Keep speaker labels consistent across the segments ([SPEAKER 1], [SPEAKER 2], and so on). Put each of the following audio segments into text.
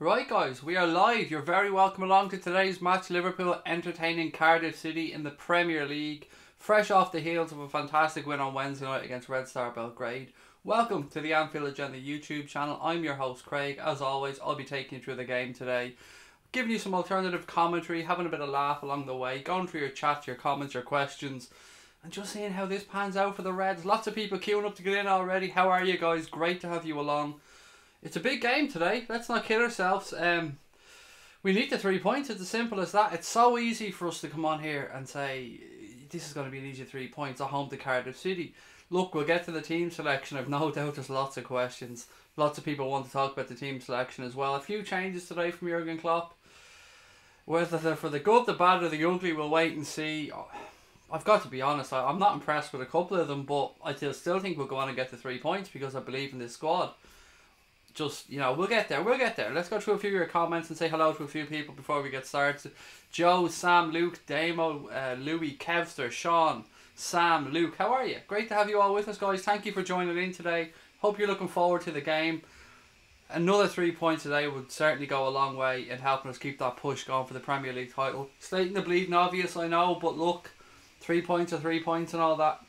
[SPEAKER 1] Right guys, we are live. You're very welcome along to today's match. Liverpool entertaining Cardiff City in the Premier League, fresh off the heels of a fantastic win on Wednesday night against Red Star Belgrade. Welcome to the Anfield Agenda YouTube channel. I'm your host Craig. As always, I'll be taking you through the game today, giving you some alternative commentary, having a bit of laugh along the way, going through your chats, your comments, your questions, and just seeing how this pans out for the Reds. Lots of people queuing up to get in already. How are you guys? Great to have you along. It's a big game today. Let's not kid ourselves. We need the 3 points. It's as simple as that. It's so easy for us to come on here and say this is going to be an easy 3 points at home to Cardiff City. Look, we'll get to the team selection. I've no doubt there's lots of questions. Lots of people want to talk about the team selection as well. A few changes today from Jurgen Klopp. Whether they're for the good, the bad or the ugly, we'll wait and see. I've got to be honest, I'm not impressed with a couple of them, but I still think we'll go on and get the 3 points because I believe in this squad. Just, we'll get there. Let's go through a few of your comments and say hello to a few people before we get started. Joe, Sam, Luke, Damo, Louis, Kevster, Sean, Sam, Luke. How are you? Great to have you all with us, guys. Thank you for joining in today. Hope you're looking forward to the game. Another 3 points today would certainly go a long way in helping us keep that push going for the Premier League title. Stating the bleeding obvious, I know, but look, 3 points are 3 points and all that.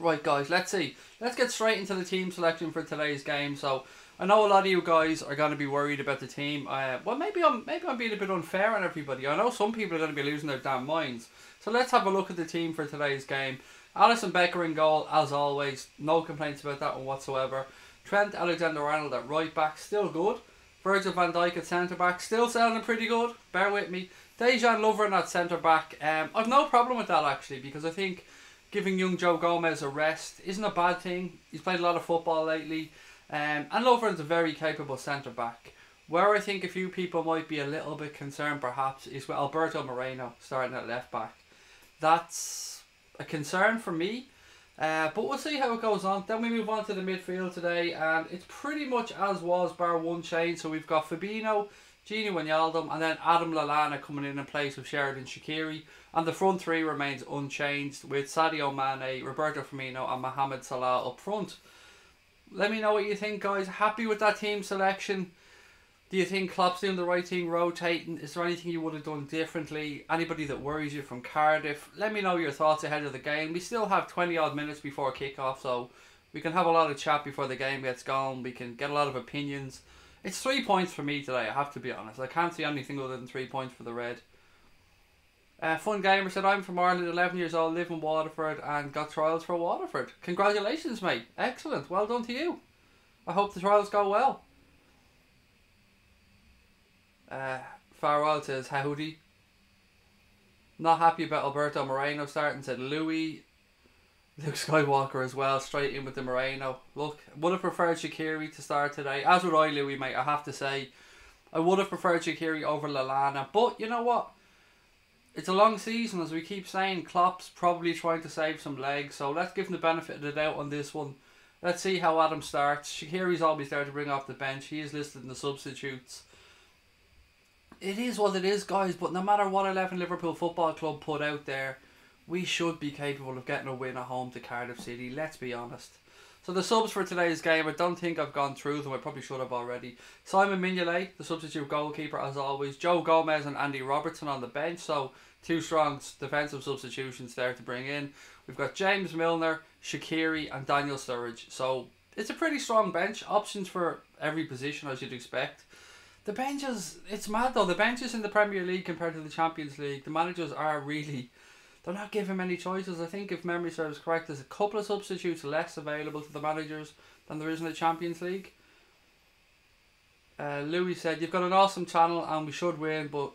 [SPEAKER 1] Right, guys, let's see. Let's get straight into the team selection for today's game. So, I know a lot of you guys are going to be worried about the team. Well, maybe I'm being a bit unfair on everybody. I know some people are going to be losing their damn minds. So let's have a look at the team for today's game. Alisson Becker in goal, as always. No complaints about that one whatsoever. Trent Alexander-Arnold at right back, still good. Virgil van Dijk at centre back, still sounding pretty good. Bear with me. Dejan Lovren at centre back. I've no problem with that actually, because I think giving young Joe Gomez a rest isn't a bad thing. He's played a lot of football lately. And Lovren's a very capable centre back. Where I think a few people might be a little bit concerned perhaps is with Alberto Moreno starting at left back. That's a concern for me, but we'll see how it goes on. Then we move on to the midfield today, and it's pretty much as was bar one change. So we've got Fabinho, Gini Wijnaldum, and then Adam Lallana coming in place of Sheridan Shaqiri. And the front three remains unchanged with Sadio Mane, Roberto Firmino and Mohamed Salah up front. Let me know what you think, guys. Happy with that team selection? Do you think Klopp's doing the right thing, rotating? Is there anything you would have done differently? Anybody that worries you from Cardiff? Let me know your thoughts ahead of the game. We still have 20 odd minutes before kickoff, so we can have a lot of chat before the game gets going. We can get a lot of opinions. It's 3 points for me today, I have to be honest. I can't see anything other than 3 points for the Red. Fun Gamer said, I'm from Ireland, 11 years old, live in Waterford and got trials for Waterford. Congratulations, mate. Excellent. Well done to you. I hope the trials go well. Farwell says, howdy. Not happy about Alberto Moreno starting, said Louis. Luke Skywalker as well, straight in with the Moreno. Look, would have preferred Shaqiri to start today. As would I, Louis, mate, I have to say. I would have preferred Shaqiri over Lallana. But, you know what? It's a long season, as we keep saying. Klopp's probably trying to save some legs, so let's give him the benefit of the doubt on this one. Let's see how Adam starts. Shaqiri's always there to bring off the bench. He is listed in the substitutes. It is what it is, guys, but no matter what 11 Liverpool Football Club put out there, we should be capable of getting a win at home to Cardiff City, let's be honest. So the subs for today's game, I don't think I've gone through them. I probably should have already. Simon Mignolet, the substitute goalkeeper as always. Joe Gomez and Andy Robertson on the bench. So 2 strong defensive substitutions there to bring in. We've got James Milner, Shaqiri and Daniel Sturridge. So it's a pretty strong bench. Options for every position as you'd expect. The benches, it's mad though. The benches in the Premier League compared to the Champions League, the managers are really... They're not giving many choices. I think if memory serves correct, there's a couple of substitutes less available to the managers than there is in the Champions League. Louis said, you've got an awesome channel and we should win, but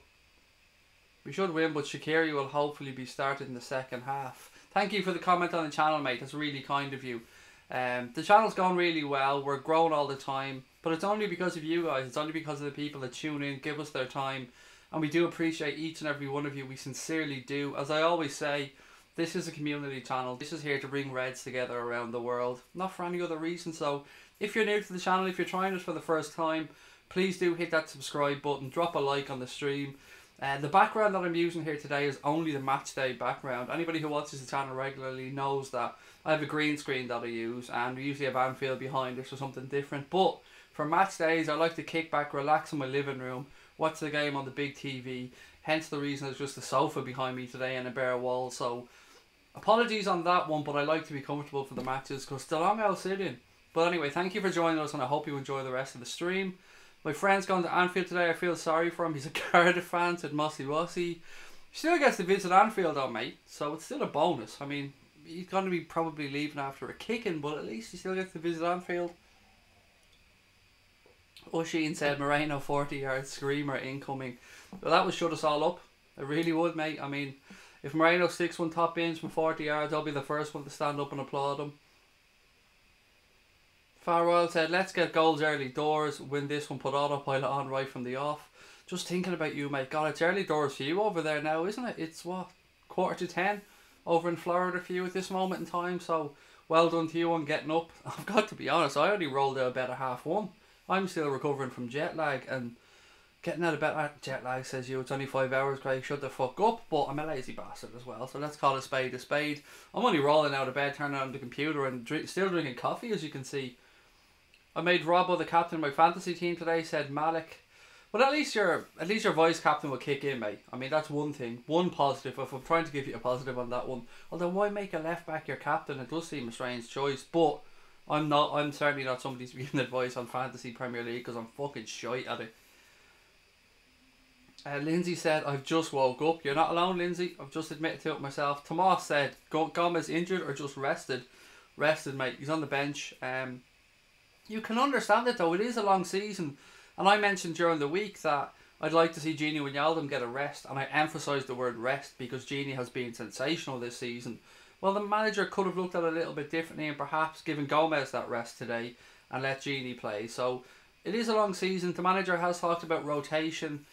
[SPEAKER 1] Shaqiri will hopefully be started in the second half. Thank you for the comment on the channel, mate. That's really kind of you. The channel's going really well. We're growing all the time, but it's only because of you guys. It's only because of the people that tune in, give us their time. And we do appreciate each and every one of you. We sincerely do. As I always say, this is a community channel. This is here to bring Reds together around the world. Not for any other reason. So if you're new to the channel, if you're trying us for the first time, please do hit that subscribe button. Drop a like on the stream. The background that I'm using here today is only the match day background. Anybody who watches the channel regularly knows that I have a green screen that I use. And we usually have Anfield behind us or something different. But For match days, I like to kick back, relax in my living room, watch the game on the big TV. Hence the reason there's just a sofa behind me today and a bare wall. So apologies on that one, but I like to be comfortable for the matches because the long I'll sit in. But anyway, thank you for joining us, and I hope you enjoy the rest of the stream. My friend's gone to Anfield today. I feel sorry for him. He's a Cardiff fan, said Mossy Wossy. Still gets to visit Anfield though, mate. So it's still a bonus. I mean, he's going to be probably leaving after a kicking, but at least he still gets to visit Anfield. Usheen said Moreno 40-yard screamer incoming. Well, that would shut us all up. It really would, mate. I mean, if Moreno sticks one top bins from 40 yards, I'll be the first one to stand up and applaud him. Farwell said, let's get goals early doors. Win this one, put autopilot on right from the off. Just thinking about you, mate. God, it's early doors for you over there now, isn't it? It's what, 9:45 over in Florida for you at this moment in time. So well done to you on getting up. I've got to be honest, I only rolled out of bed at 1:30. I'm still recovering from jet lag, and getting out of bed at jet lag, says you, it's only 5 hours, Craig, shut the fuck up. But I'm a lazy bastard as well, so let's call a spade a spade. I'm only rolling out of bed, turning on the computer and still drinking coffee, as you can see. I made Robbo the captain of my fantasy team today, said Malik. But at least your vice captain will kick in, mate. I mean, that's one thing. One positive, if I'm trying to give you a positive on that one. Although, why make a left back your captain? It does seem a strange choice. But I'm certainly not somebody to be giving advice on Fantasy Premier League because I'm fucking shite at it. Lindsay said, I've just woke up. You're not alone, Lindsay. I've just admitted to it myself. Tomas said, Gomez injured or just rested? Rested, mate. He's on the bench. You can understand it though, it is a long season, and I mentioned during the week that I'd like to see Gini Wijnaldum get a rest, and I emphasised the word rest because Gini has been sensational this season. Well, the manager could have looked at it a little bit differently and perhaps given Gomez that rest today and let Gini play. So it is a long season. The manager has talked about rotation.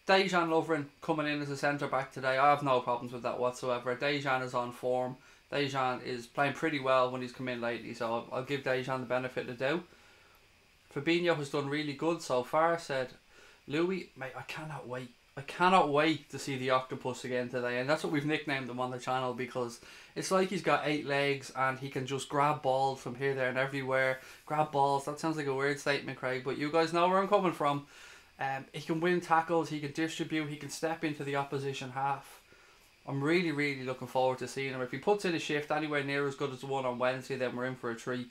[SPEAKER 1] Dejan Lovren coming in as a centre back today, I have no problems with that whatsoever. Dejan is on form. Dejan is playing pretty well when he's come in lately, so I'll give Dejan the benefit of the doubt. Fabinho has done really good so far, said Louis. Mate, I cannot wait. I cannot wait to see the octopus again today, and that's what we've nicknamed him on the channel because it's like he's got 8 legs and he can just grab balls from here, there and everywhere. Grab balls, that sounds like a weird statement, Craig, but you guys know where I'm coming from. He can win tackles, he can distribute, he can step into the opposition half. I'm really, really looking forward to seeing him. If he puts in a shift anywhere near as good as the one on Wednesday, then we're in for a treat.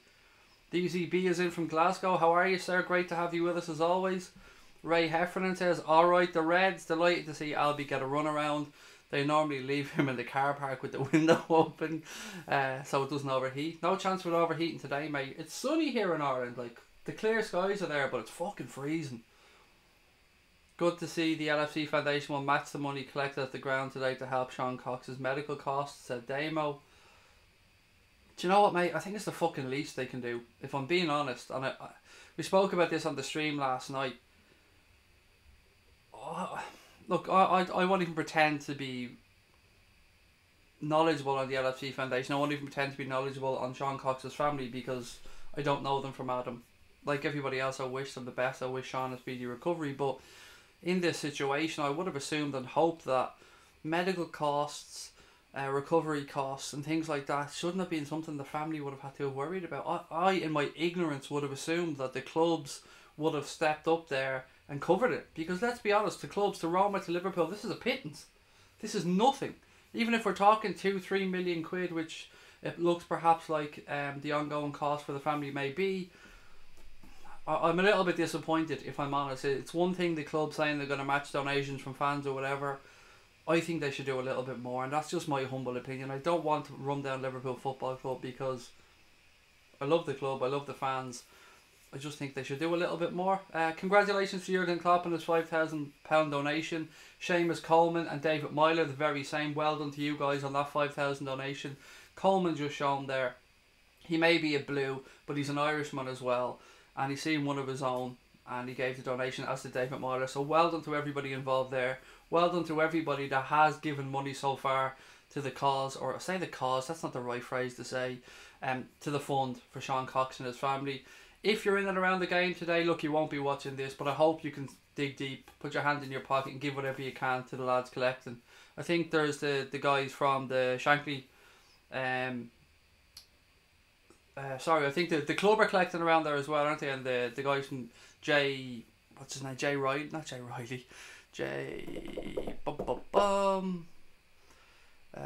[SPEAKER 1] DZB is in from Glasgow. How are you, sir? Great to have you with us as always. Ray Heffernan says, alright, the Reds, delighted to see Albie get a run around. They normally leave him in the car park with the window open, so it doesn't overheat. No chance of it overheating today, mate. It's sunny here in Ireland. Like, the clear skies are there, but it's fucking freezing. Good to see the LFC Foundation will match the money collected at the ground today to help Sean Cox's medical costs, said Damo. Do you know what, mate? I think it's the fucking least they can do, if I'm being honest. And we spoke about this on the stream last night. Look, I won't even pretend to be knowledgeable on the LFC Foundation. I won't even pretend to be knowledgeable on Sean Cox's family because I don't know them from Adam. Like everybody else, I wish them the best. I wish Sean a speedy recovery, but in this situation, I would have assumed and hoped that medical costs, recovery costs and things like that shouldn't have been something the family would have had to have worried about. I, in my ignorance, would have assumed that the clubs would have stepped up there and covered it. Because let's be honest, the clubs, to Roma, to Liverpool, this is a pittance. This is nothing. Even if we're talking 2-3 million quid, which it looks perhaps like the ongoing cost for the family may be, I'm a little bit disappointed, if I'm honest. It's one thing the club saying they're going to match donations from fans or whatever. I think they should do a little bit more, and that's just my humble opinion. I don't want to run down Liverpool Football Club because I love the club, I love the fans. I just think they should do a little bit more. Congratulations to Jurgen Klopp on his £5,000 donation. Seamus Coleman and David Myler, the very same. Well done to you guys on that £5,000 donation. Coleman just shown there. He may be a blue, but he's an Irishman as well. And he's seen one of his own, and he gave the donation, as did David Myler. So well done to everybody involved there. Well done to everybody that has given money so far to the cause, or I say the cause, that's not the right phrase to say, to the fund for Sean Cox and his family. If you're in and around the game today, look, you won't be watching this, but I hope you can dig deep, put your hand in your pocket and give whatever you can to the lads collecting. I think there's the guys from the Shankly Sorry, I think the club are collecting around there as well, aren't they? And the guys from what's his name? Jay Riley, not Jay Riley,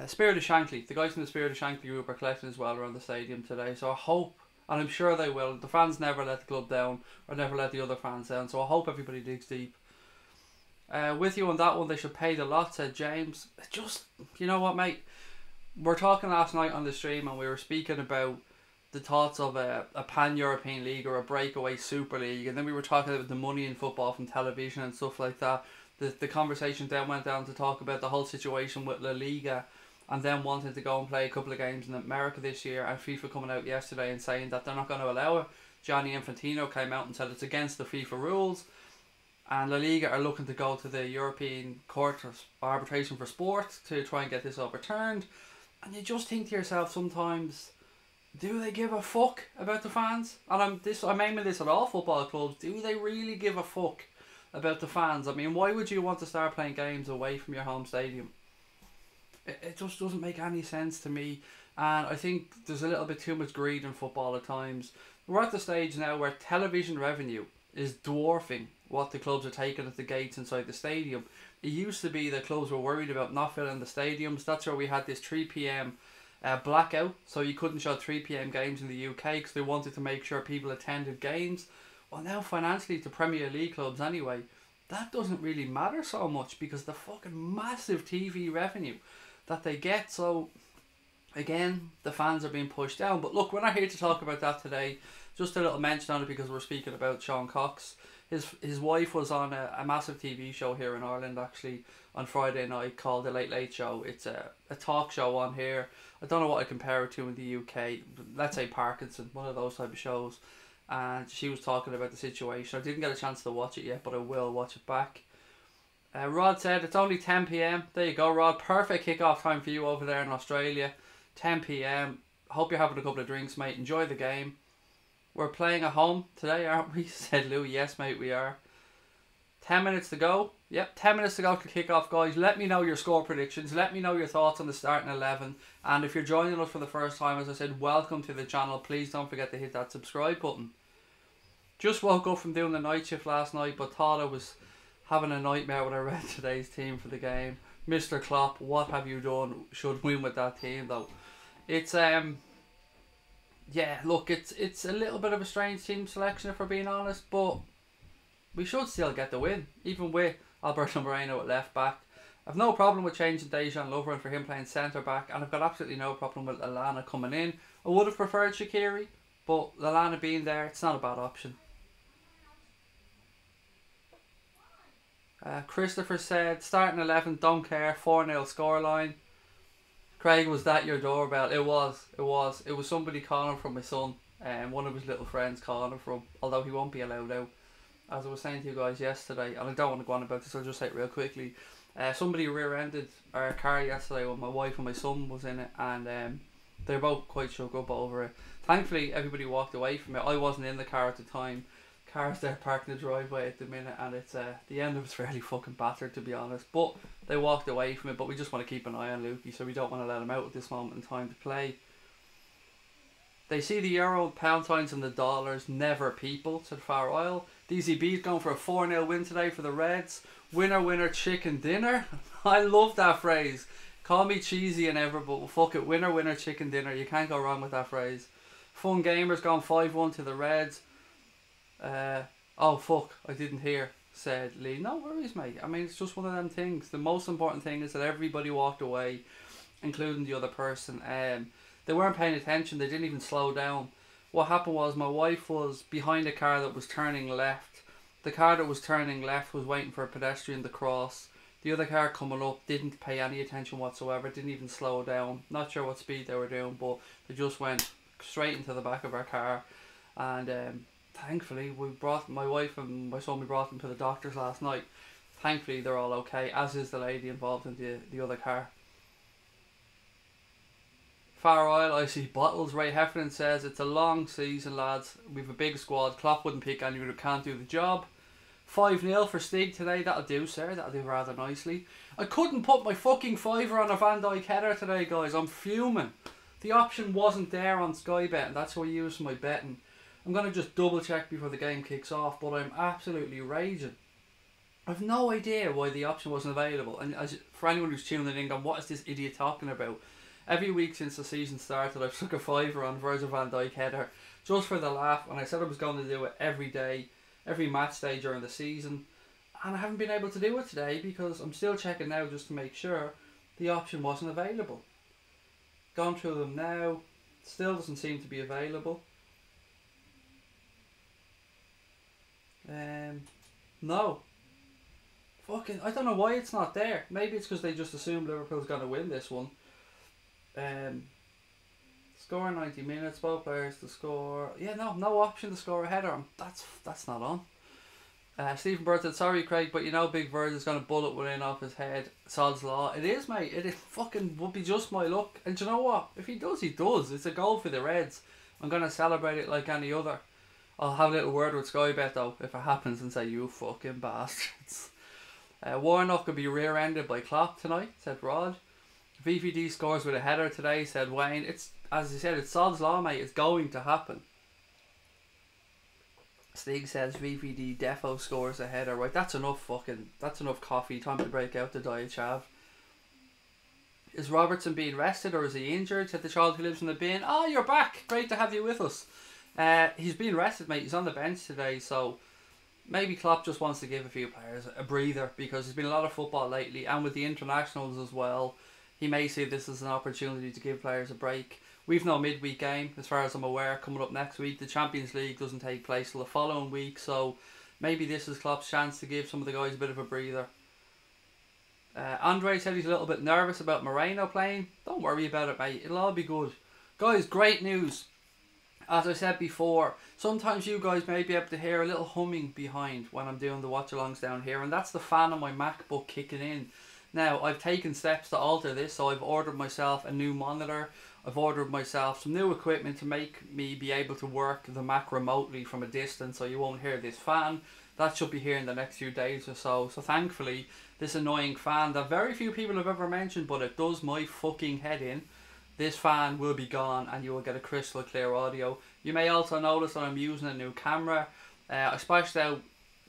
[SPEAKER 1] Spirit of Shankly. The guys from the Spirit of Shankly group are collecting as well around the stadium today. So I hope, and I'm sure they will. The fans never let the club down, or never let the other fans down. So I hope everybody digs deep. With you on that one, they should pay the lot, said James. Just, you know what, mate? We're talking last night on the stream, and we were speaking about the thoughts of a pan-European league or a breakaway Super League, and then we were talking about the money in football from television and stuff like that. The conversation then went down to talk about the whole situation with La Liga, and then wanting to go and play a couple of games in America this year, and FIFA coming out yesterday and saying that they're not going to allow it. Gianni Infantino came out and said it's against the FIFA rules, and La Liga are looking to go to the European Court of Arbitration for Sport to try and get this overturned. And you just think to yourself sometimes, do they give a fuck about the fans? And I'm aiming this at all football clubs. Do they really give a fuck about the fans? I mean, why would you want to start playing games away from your home stadium? It just doesn't make any sense to me. And I think there's a little bit too much greed in football at times. We're at the stage now where television revenue is dwarfing what the clubs are taking at the gates inside the stadium. It used to be that clubs were worried about not filling the stadiums. That's where we had this 3 p.m. Blackout, so you couldn't show 3 p.m. games in the UK because they wanted to make sure people attended games. Well, now financially to Premier League clubs anyway, that doesn't really matter so much because the fucking massive TV revenue that they get. So again, the fans are being pushed down. But look, we're not here to talk about that today. Just a little mention on it because we're speaking about Sean Cox. His wife was on a massive TV show here in Ireland actually on Friday night called The Late Late Show. It's a talk show on here. I don't know what I compare it to in the UK. Let's say Parkinson, one of those type of shows. And she was talking about the situation. I didn't get a chance to watch it yet, but I will watch it back. Rod said it's only 10 p.m. There you go, Rod. Perfect kickoff time for you over there in Australia. 10 p.m. Hope you're having a couple of drinks, mate. Enjoy the game. We're playing at home today, aren't we? Said Lou. Yes, mate, we are. 10 minutes to go. Yep, 10 minutes to go to kick off, guys. Let me know your score predictions. Let me know your thoughts on the starting 11. And if you're joining us for the first time, as I said, welcome to the channel. Please don't forget to hit that subscribe button. Just woke up from doing the night shift last night, but thought I was having a nightmare when I read today's team for the game. Mr. Klopp, what have you done? Should win with that team, though. It's yeah, look, it's a little bit of a strange team selection if we're being honest, but we should still get the win, even with Alberto Moreno at left back. I've no problem with changing Dejan Lovren for him playing centre back, and I've got absolutely no problem with Lallana coming in. I would have preferred Shaqiri, but Lallana being there, it's not a bad option. Christopher said, starting 11, don't care, 4-0 scoreline. Craig, was that your doorbell? It was. It was somebody calling from my son, and one of his little friends calling from, although he won't be allowed out. As I was saying to you guys yesterday, and I don't want to go on about this, I'll just say it real quickly. Somebody rear-ended our car yesterday when my wife and my son was in it, and they're both quite shook up over it. Thankfully, everybody walked away from it. I wasn't in the car at the time. Car's there parked in the driveway at the minute, and it's the end of it's fairly fucking battered, to be honest. But they walked away from it, but we just want to keep an eye on Lukey, so we don't want to let him out at this moment in time to play. They see the euro, pound signs and the dollars, never people, said Far Isle. DCB's going for a 4-0 win today for the Reds. Winner, winner, chicken dinner. I love that phrase. Call me cheesy and ever, but fuck it. Winner, winner, chicken dinner. You can't go wrong with that phrase. Fun Gamers going 5-1 to the Reds. Oh fuck, I didn't hear, said Lee. No worries, mate. I mean, it's just one of them things. The most important thing is that everybody walked away, including the other person. They weren't paying attention. They didn't even slow down. What happened was my wife was behind a car that was turning left. The car that was turning left was waiting for a pedestrian to cross. The other car coming up didn't pay any attention whatsoever. Didn't even slow down. Not sure what speed they were doing, but they just went straight into the back of our car. And thankfully, we brought my wife and my son. We brought them to the doctors last night. Thankfully, they're all okay. As is the lady involved in the other car. Far Isle, I see bottles. Ray Heffernan says it's a long season, lads. We've a big squad. Klopp wouldn't pick anyone who can't do the job. 5-0 for Stig today. That'll do, sir. That'll do rather nicely. I couldn't put my fucking fiver on a Van Dijk header today, guys. I'm fuming. the option wasn't there on Sky Bet, and that's what I use for my betting. I'm going to just double check before the game kicks off, but I'm absolutely raging. I've no idea why the option wasn't available, and for anyone who's tuning in going, what is this idiot talking about? Every week since the season started, I've stuck a fiver on Virgil van Dijk header just for the laugh, and I said I was going to do it every day, every match day during the season, and I haven't been able to do it today because I'm still checking now just to make sure the option wasn't available. Gone through them now, still doesn't seem to be available. No. Fucking, I don't know why it's not there. Maybe it's because they just assumed Liverpool's going to win this one. Score 90 minutes, both players to score. Yeah, no option to score a header. That's not on. Stephen Bird said, sorry Craig, but you know Big Bird is going to bullet one in off his head. Sod's law. It is, mate. It is fucking would be just my luck. And do you know what? If he does, he does. It's a goal for the Reds. I'm going to celebrate it like any other. I'll have a little word with Sky Bet though, if it happens, and say, you fucking bastards. Warnock could be rear-ended by Klopp tonight, said Rod. VVD scores with a header today, said Wayne. It's, as you said, it's Sod's law, mate. It's going to happen. Stig says VVD defo scores a header. Right, that's enough coffee. Time to break out the Diet Chav. Is Robertson being rested or is he injured? Said the child who lives in the bin. Oh, you're back. Great to have you with us. He's being rested, mate. He's on the bench today, so maybe Klopp just wants to give a few players a breather because there's been a lot of football lately, and with the internationals as well, he may see this as an opportunity to give players a break. We've no midweek game, as far as I'm aware, coming up next week. The Champions League doesn't take place till the following week, so maybe this is Klopp's chance to give some of the guys a bit of a breather. Andre said he's a little bit nervous about Moreno playing. Don't worry about it, mate. It'll all be good. Guys, great news. As I said before, sometimes you guys may be able to hear a little humming behind when I'm doing the watch-alongs down here, and that's the fan on my MacBook kicking in. Now, I've taken steps to alter this, so I've ordered myself a new monitor. I've ordered myself some new equipment to make me be able to work the Mac remotely from a distance, so you won't hear this fan. That should be here in the next few days or so. So thankfully, this annoying fan that very few people have ever mentioned, but it does my fucking head in, this fan will be gone and you will get a crystal clear audio. You may also notice that I'm using a new camera. I splashed out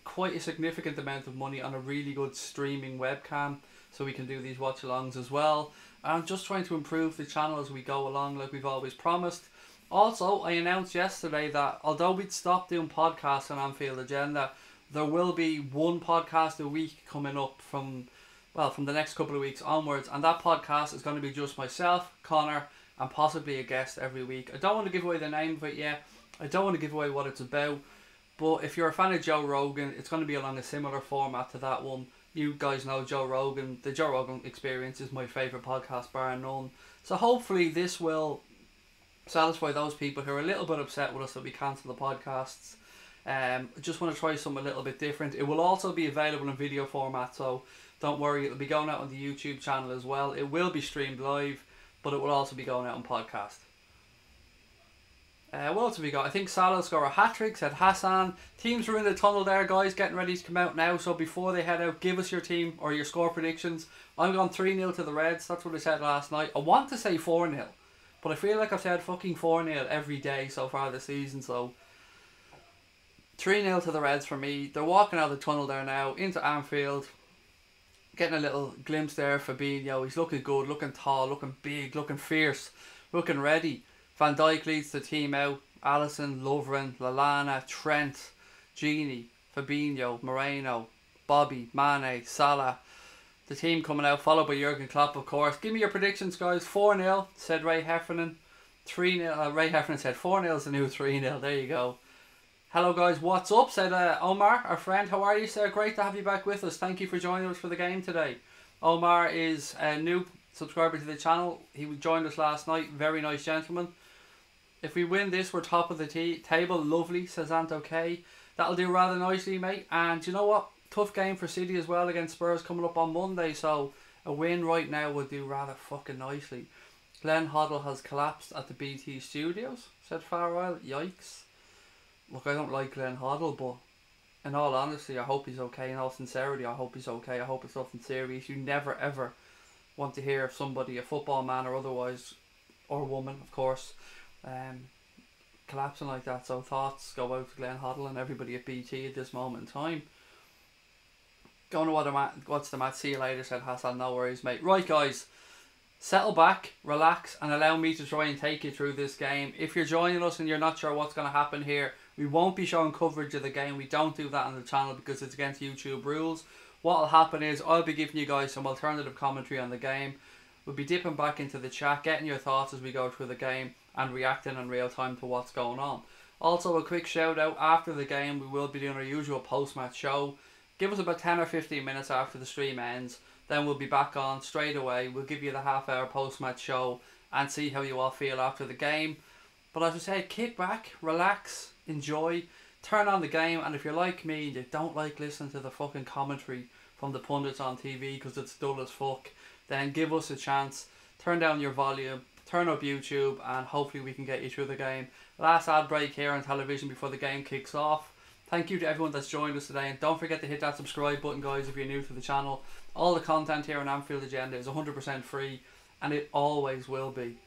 [SPEAKER 1] quite a significant amount of money on a really good streaming webcam, so we can do these watch-alongs as well. I'm just trying to improve the channel as we go along, like we've always promised. Also, I announced yesterday that although we'd stopped doing podcasts on Anfield Agenda, there will be one podcast a week coming up from the next couple of weeks onwards, and that podcast is going to be just myself, Connor, and possibly a guest every week. I don't want to give away the name of it yet. I don't want to give away what it's about, but if you're a fan of Joe Rogan, it's going to be along a similar format to that one. You guys know Joe Rogan. The Joe Rogan Experience is my favourite podcast, bar none. So hopefully this will satisfy those people who are a little bit upset with us that we cancel the podcasts. I just want to try something a little bit different. It will also be available in video format, so don't worry, it'll be going out on the YouTube channel as well. It will be streamed live, but it will also be going out on podcast. What else have we got? I think Salah scored a hat-trick, said Hassan. Teams are in the tunnel there, guys, getting ready to come out now. So before they head out, give us your team or your score predictions. I'm going 3-0 to the Reds. That's what I said last night. I want to say 4-0, but I feel like I've said fucking 4-0 every day so far this season. So 3-0 to the Reds for me. They're walking out of the tunnel there now into Anfield. Getting a little glimpse there for Fabinho. He's looking good, looking tall, looking big, looking fierce, looking ready. Van Dijk leads the team out. Alisson, Lovren, Lallana, Trent, Gini, Fabinho, Moreno, Bobby, Mane, Salah. The team coming out, followed by Jurgen Klopp, of course. Give me your predictions, guys. 4-0, said Ray Heffernan. 3-0. Ray Heffernan said 4-0 is the new 3-0. There you go. Hello, guys. What's up? Said Omar, our friend. How are you, sir? Great to have you back with us. Thank you for joining us for the game today. Omar is a new subscriber to the channel. He joined us last night. Very nice gentleman. If we win this, we're top of the table. Lovely, says Ant. Okay. That'll do rather nicely, mate. And you know what? Tough game for City as well against Spurs coming up on Monday. So a win right now would do rather fucking nicely. Glenn Hoddle has collapsed at the BT studios, said Farwell. Yikes. Look, I don't like Glenn Hoddle, but in all honesty, I hope he's okay. In all sincerity, I hope he's okay. I hope it's nothing serious. You never ever want to hear of somebody, a football man or otherwise, or woman, of course, collapsing like that. So thoughts go out to Glenn Hoddle and everybody at BT at this moment in time. Going to what's the match? See you later, said Hassan. No worries, mate. Right, guys. Settle back, relax, and allow me to try and take you through this game. If you're joining us and you're not sure what's going to happen here, we won't be showing coverage of the game. We don't do that on the channel because it's against YouTube rules. What will happen is I'll be giving you guys some alternative commentary on the game. We'll be dipping back into the chat, getting your thoughts as we go through the game and reacting in real time to what's going on. Also, a quick shout out, after the game we will be doing our usual post-match show. Give us about 10 or 15 minutes after the stream ends. Then we'll be back on straight away. We'll give you the half-hour post-match show and see how you all feel after the game. But as I said, kick back, relax, enjoy, turn on the game. And if you're like me, you don't like listening to the fucking commentary from the pundits on TV because it's dull as fuck, then give us a chance. Turn down your volume, turn up YouTube, and hopefully we can get you through the game. Last ad break here on television before the game kicks off. Thank you to everyone that's joined us today, and don't forget to hit that subscribe button, guys, if you're new to the channel. All the content here on Anfield Agenda is 100% free, and it always will be.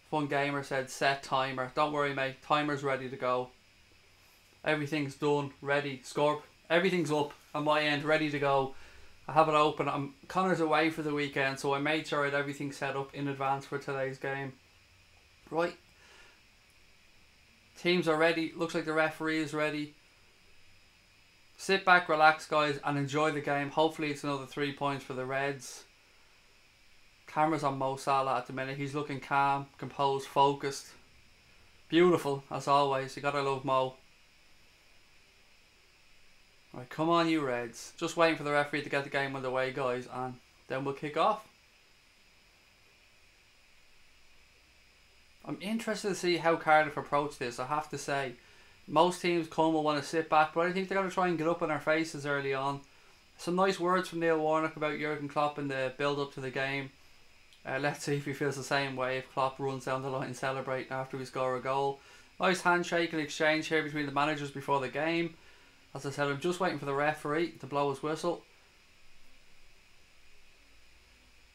[SPEAKER 1] Fun Gamer said set timer. Don't worry, mate, timer's ready to go. Everything's done, ready. Scorp, everything's up on my end, ready to go. I have it open. Connor's away for the weekend, so I made sure I had everything set up in advance for today's game. Right. Teams are ready. Looks like the referee is ready. Sit back, relax, guys, and enjoy the game. Hopefully it's another 3 points for the Reds. Camera's on Mo Salah at the minute. He's looking calm, composed, focused. Beautiful, as always. You gotta love Mo. Right, come on, you Reds. Just waiting for the referee to get the game underway, guys, and then we'll kick off. I'm interested to see how Cardiff approach this. I have to say, most teams will want to sit back, but I think they're going to try and get up in our faces early on. Some nice words from Neil Warnock about Jurgen Klopp in the build-up to the game. Let's see if he feels the same way if Klopp runs down the line celebrating after we score a goal. Nice handshake and exchange here between the managers before the game. As I said, I'm just waiting for the referee to blow his whistle.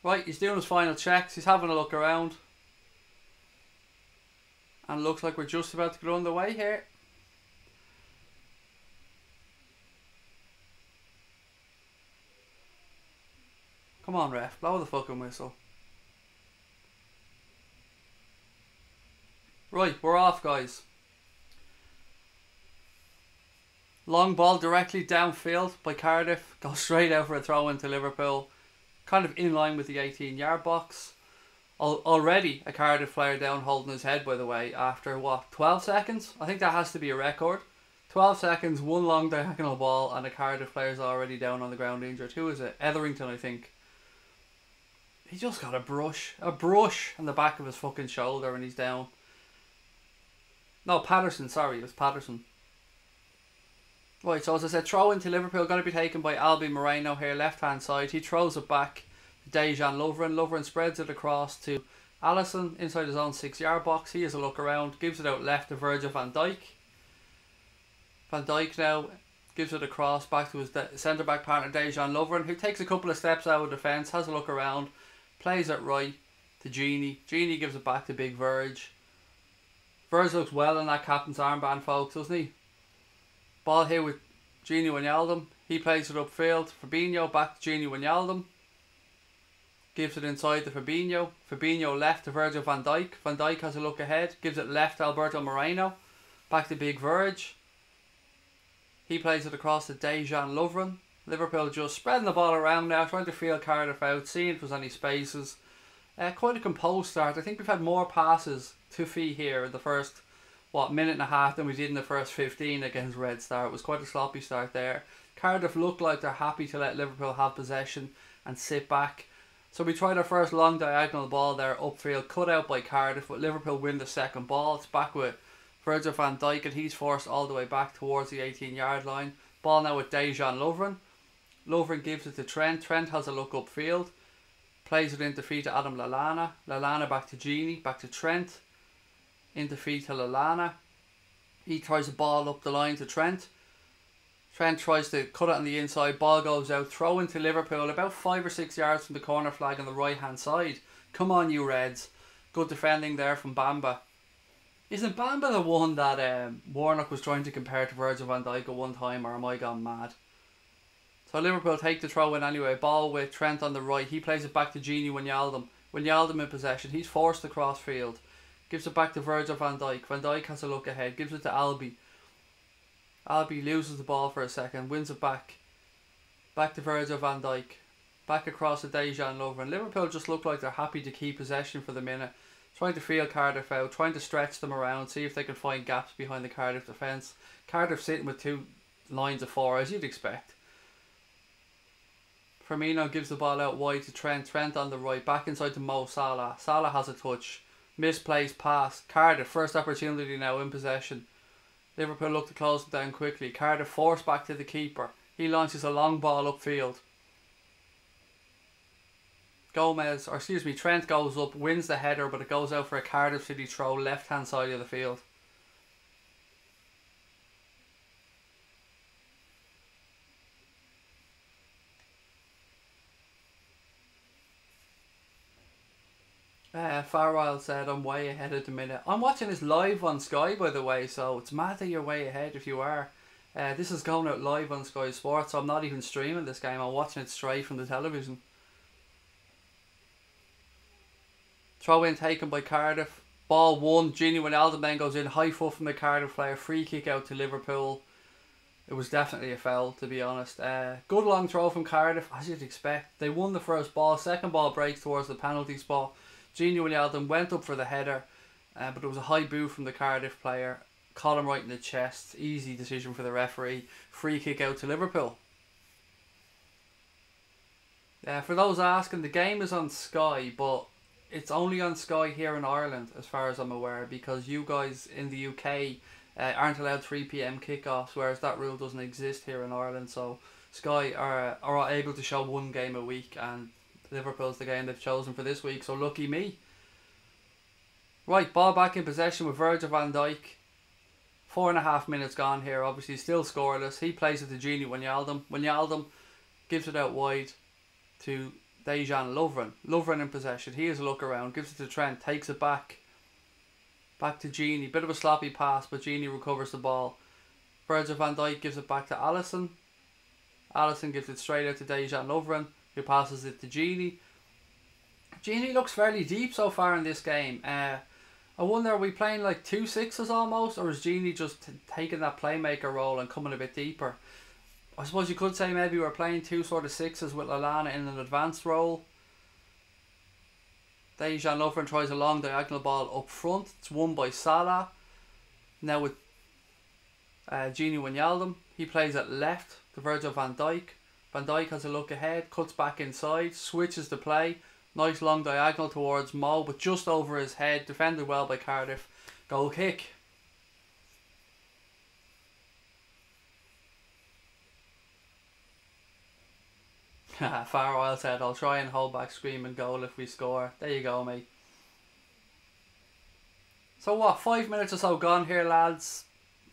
[SPEAKER 1] Right, he's doing his final checks. He's having a look around. And looks like we're just about to get underway here. Come on, ref, blow the fucking whistle. Right, we're off, guys. Long ball directly downfield by Cardiff. Goes straight out for a throw into Liverpool. Kind of in line with the 18-yard box. Already a Cardiff player down holding his head, by the way, after what, 12 seconds? I think that has to be a record. 12 seconds, one long diagonal ball, and a Cardiff player's already down on the ground injured. Who is it? Etherington, I think. He just got a brush on the back of his fucking shoulder and he's down. No, Patterson, sorry, it was Patterson. Right, so as I said, throw into Liverpool, going to be taken by Albi Moreno here, left hand side. He throws it back to Dejan Lovren. Lovren spreads it across to Alisson inside his own 6-yard box. He has a look around, gives it out left to Virgil van Dijk. Van Dijk now gives it across back to his centre back partner Dejan Lovren, who takes a couple of steps out of defence, has a look around, plays it right to Genie. Genie gives it back to Big Verge. Verge looks well in that captain's armband, folks, doesn't he? Ball here with Gini Wijnaldum. He plays it upfield. Fabinho back to Gini Wijnaldum. Gives it inside to Fabinho. Fabinho left to Virgil van Dijk. Van Dijk has a look ahead. Gives it left to Alberto Moreno. Back to Big Verge. He plays it across to Dejan Lovren. Liverpool just spreading the ball around now, trying to feel Cardiff out, seeing if there's any spaces. Quite a composed start. I think we've had more passes to Fee here in the first minute and a half than we did in the first 15 against Red Star. It was quite a sloppy start there. Cardiff look like they're happy to let Liverpool have possession and sit back. So we tried our first long diagonal ball there upfield, cut out by Cardiff, but Liverpool win the second ball. It's back with Virgil van Dijk and he's forced all the way back towards the 18-yard line. Ball now with Dejan Lovren. Lovren gives it to Trent. Trent has a look upfield. Plays it into feet to Adam Lallana. Lallana back to Genie. Back to Trent. Into feet to Lallana. He tries a ball up the line to Trent. Trent tries to cut it on the inside. Ball goes out. Throw into Liverpool about 5 or 6 yards from the corner flag on the right hand side. Come on, you Reds. Good defending there from Bamba. Isn't Bamba the one that Warnock was trying to compare to Virgil van Dijk at one time, or am I gone mad? So Liverpool take the throw in anyway. Ball with Trent on the right. He plays it back to Gini Wijnaldum. Wijnaldum in possession. He's forced across field. Gives it back to Virgil van Dijk. Van Dijk has a look ahead. Gives it to Albi. Albi loses the ball for a second. Wins it back. Back to Virgil van Dijk. Back across to Dejan Lovren. Liverpool just look like they're happy to keep possession for the minute. Trying to feel Cardiff out. Trying to stretch them around. See if they can find gaps behind the Cardiff defence. Cardiff sitting with two lines of four, as you'd expect. Firmino gives the ball out wide to Trent. Trent on the right. Back inside to Mo Salah. Salah has a touch. Misplaced pass. Cardiff, first opportunity now in possession. Liverpool look to close it down quickly. Cardiff forced back to the keeper. He launches a long ball upfield. Trent goes up, wins the header, but it goes out for a Cardiff City throw, left hand side of the field. Farwell said I'm way ahead at the minute. I'm watching this live on Sky, by the way, so it's mad that you're way ahead if you are. This is going out live on Sky Sports, so I'm not even streaming this game. I'm watching it straight from the television. Throw in taken by Cardiff. Ball won. Gini Wijnaldum then goes in. High foot from the Cardiff player. Free kick out to Liverpool. It was definitely a foul, to be honest. Good long throw from Cardiff, as you'd expect. They won the first ball. Second ball breaks towards the penalty spot. Gini Wijnaldum went up for the header, but it was a high boot from the Cardiff player. Caught him right in the chest. Easy decision for the referee. Free kick out to Liverpool. For those asking, the game is on Sky, but it's only on Sky here in Ireland, as far as I'm aware, because you guys in the UK aren't allowed 3 PM kickoffs, whereas that rule doesn't exist here in Ireland. So Sky are able to show one game a week, and Liverpool's the game they've chosen for this week, so lucky me. Right, ball back in possession with Virgil van Dijk. 4.5 minutes gone here, obviously still scoreless. He plays it to Gini Wijnaldum. Wijnaldum gives it out wide to Dejan Lovren. Lovren in possession. He has a look around, gives it to Trent, takes it back. Back to Gini. Bit of a sloppy pass, but Gini recovers the ball. Virgil van Dijk gives it back to Alisson. Alisson gives it straight out to Dejan Lovren, who passes it to Gini. Gini looks fairly deep so far in this game. I wonder, are we playing like 2 6s almost, or is Gini just taking that playmaker role and coming a bit deeper? I suppose you could say maybe we're playing 2 sort of 6s with Lallana in an advanced role. Dejan Lovren tries a long diagonal ball up front. It's won by Salah. Now with Gini Wijnaldum. He plays at left to Virgil van Dijk. Van Dijk has a look ahead, cuts back inside, switches the play. Nice long diagonal towards Mo, but just over his head. Defended well by Cardiff. Goal kick. Farwell said, I'll try and hold back screaming goal if we score. There you go, mate. So what, 5 minutes or so gone here, lads.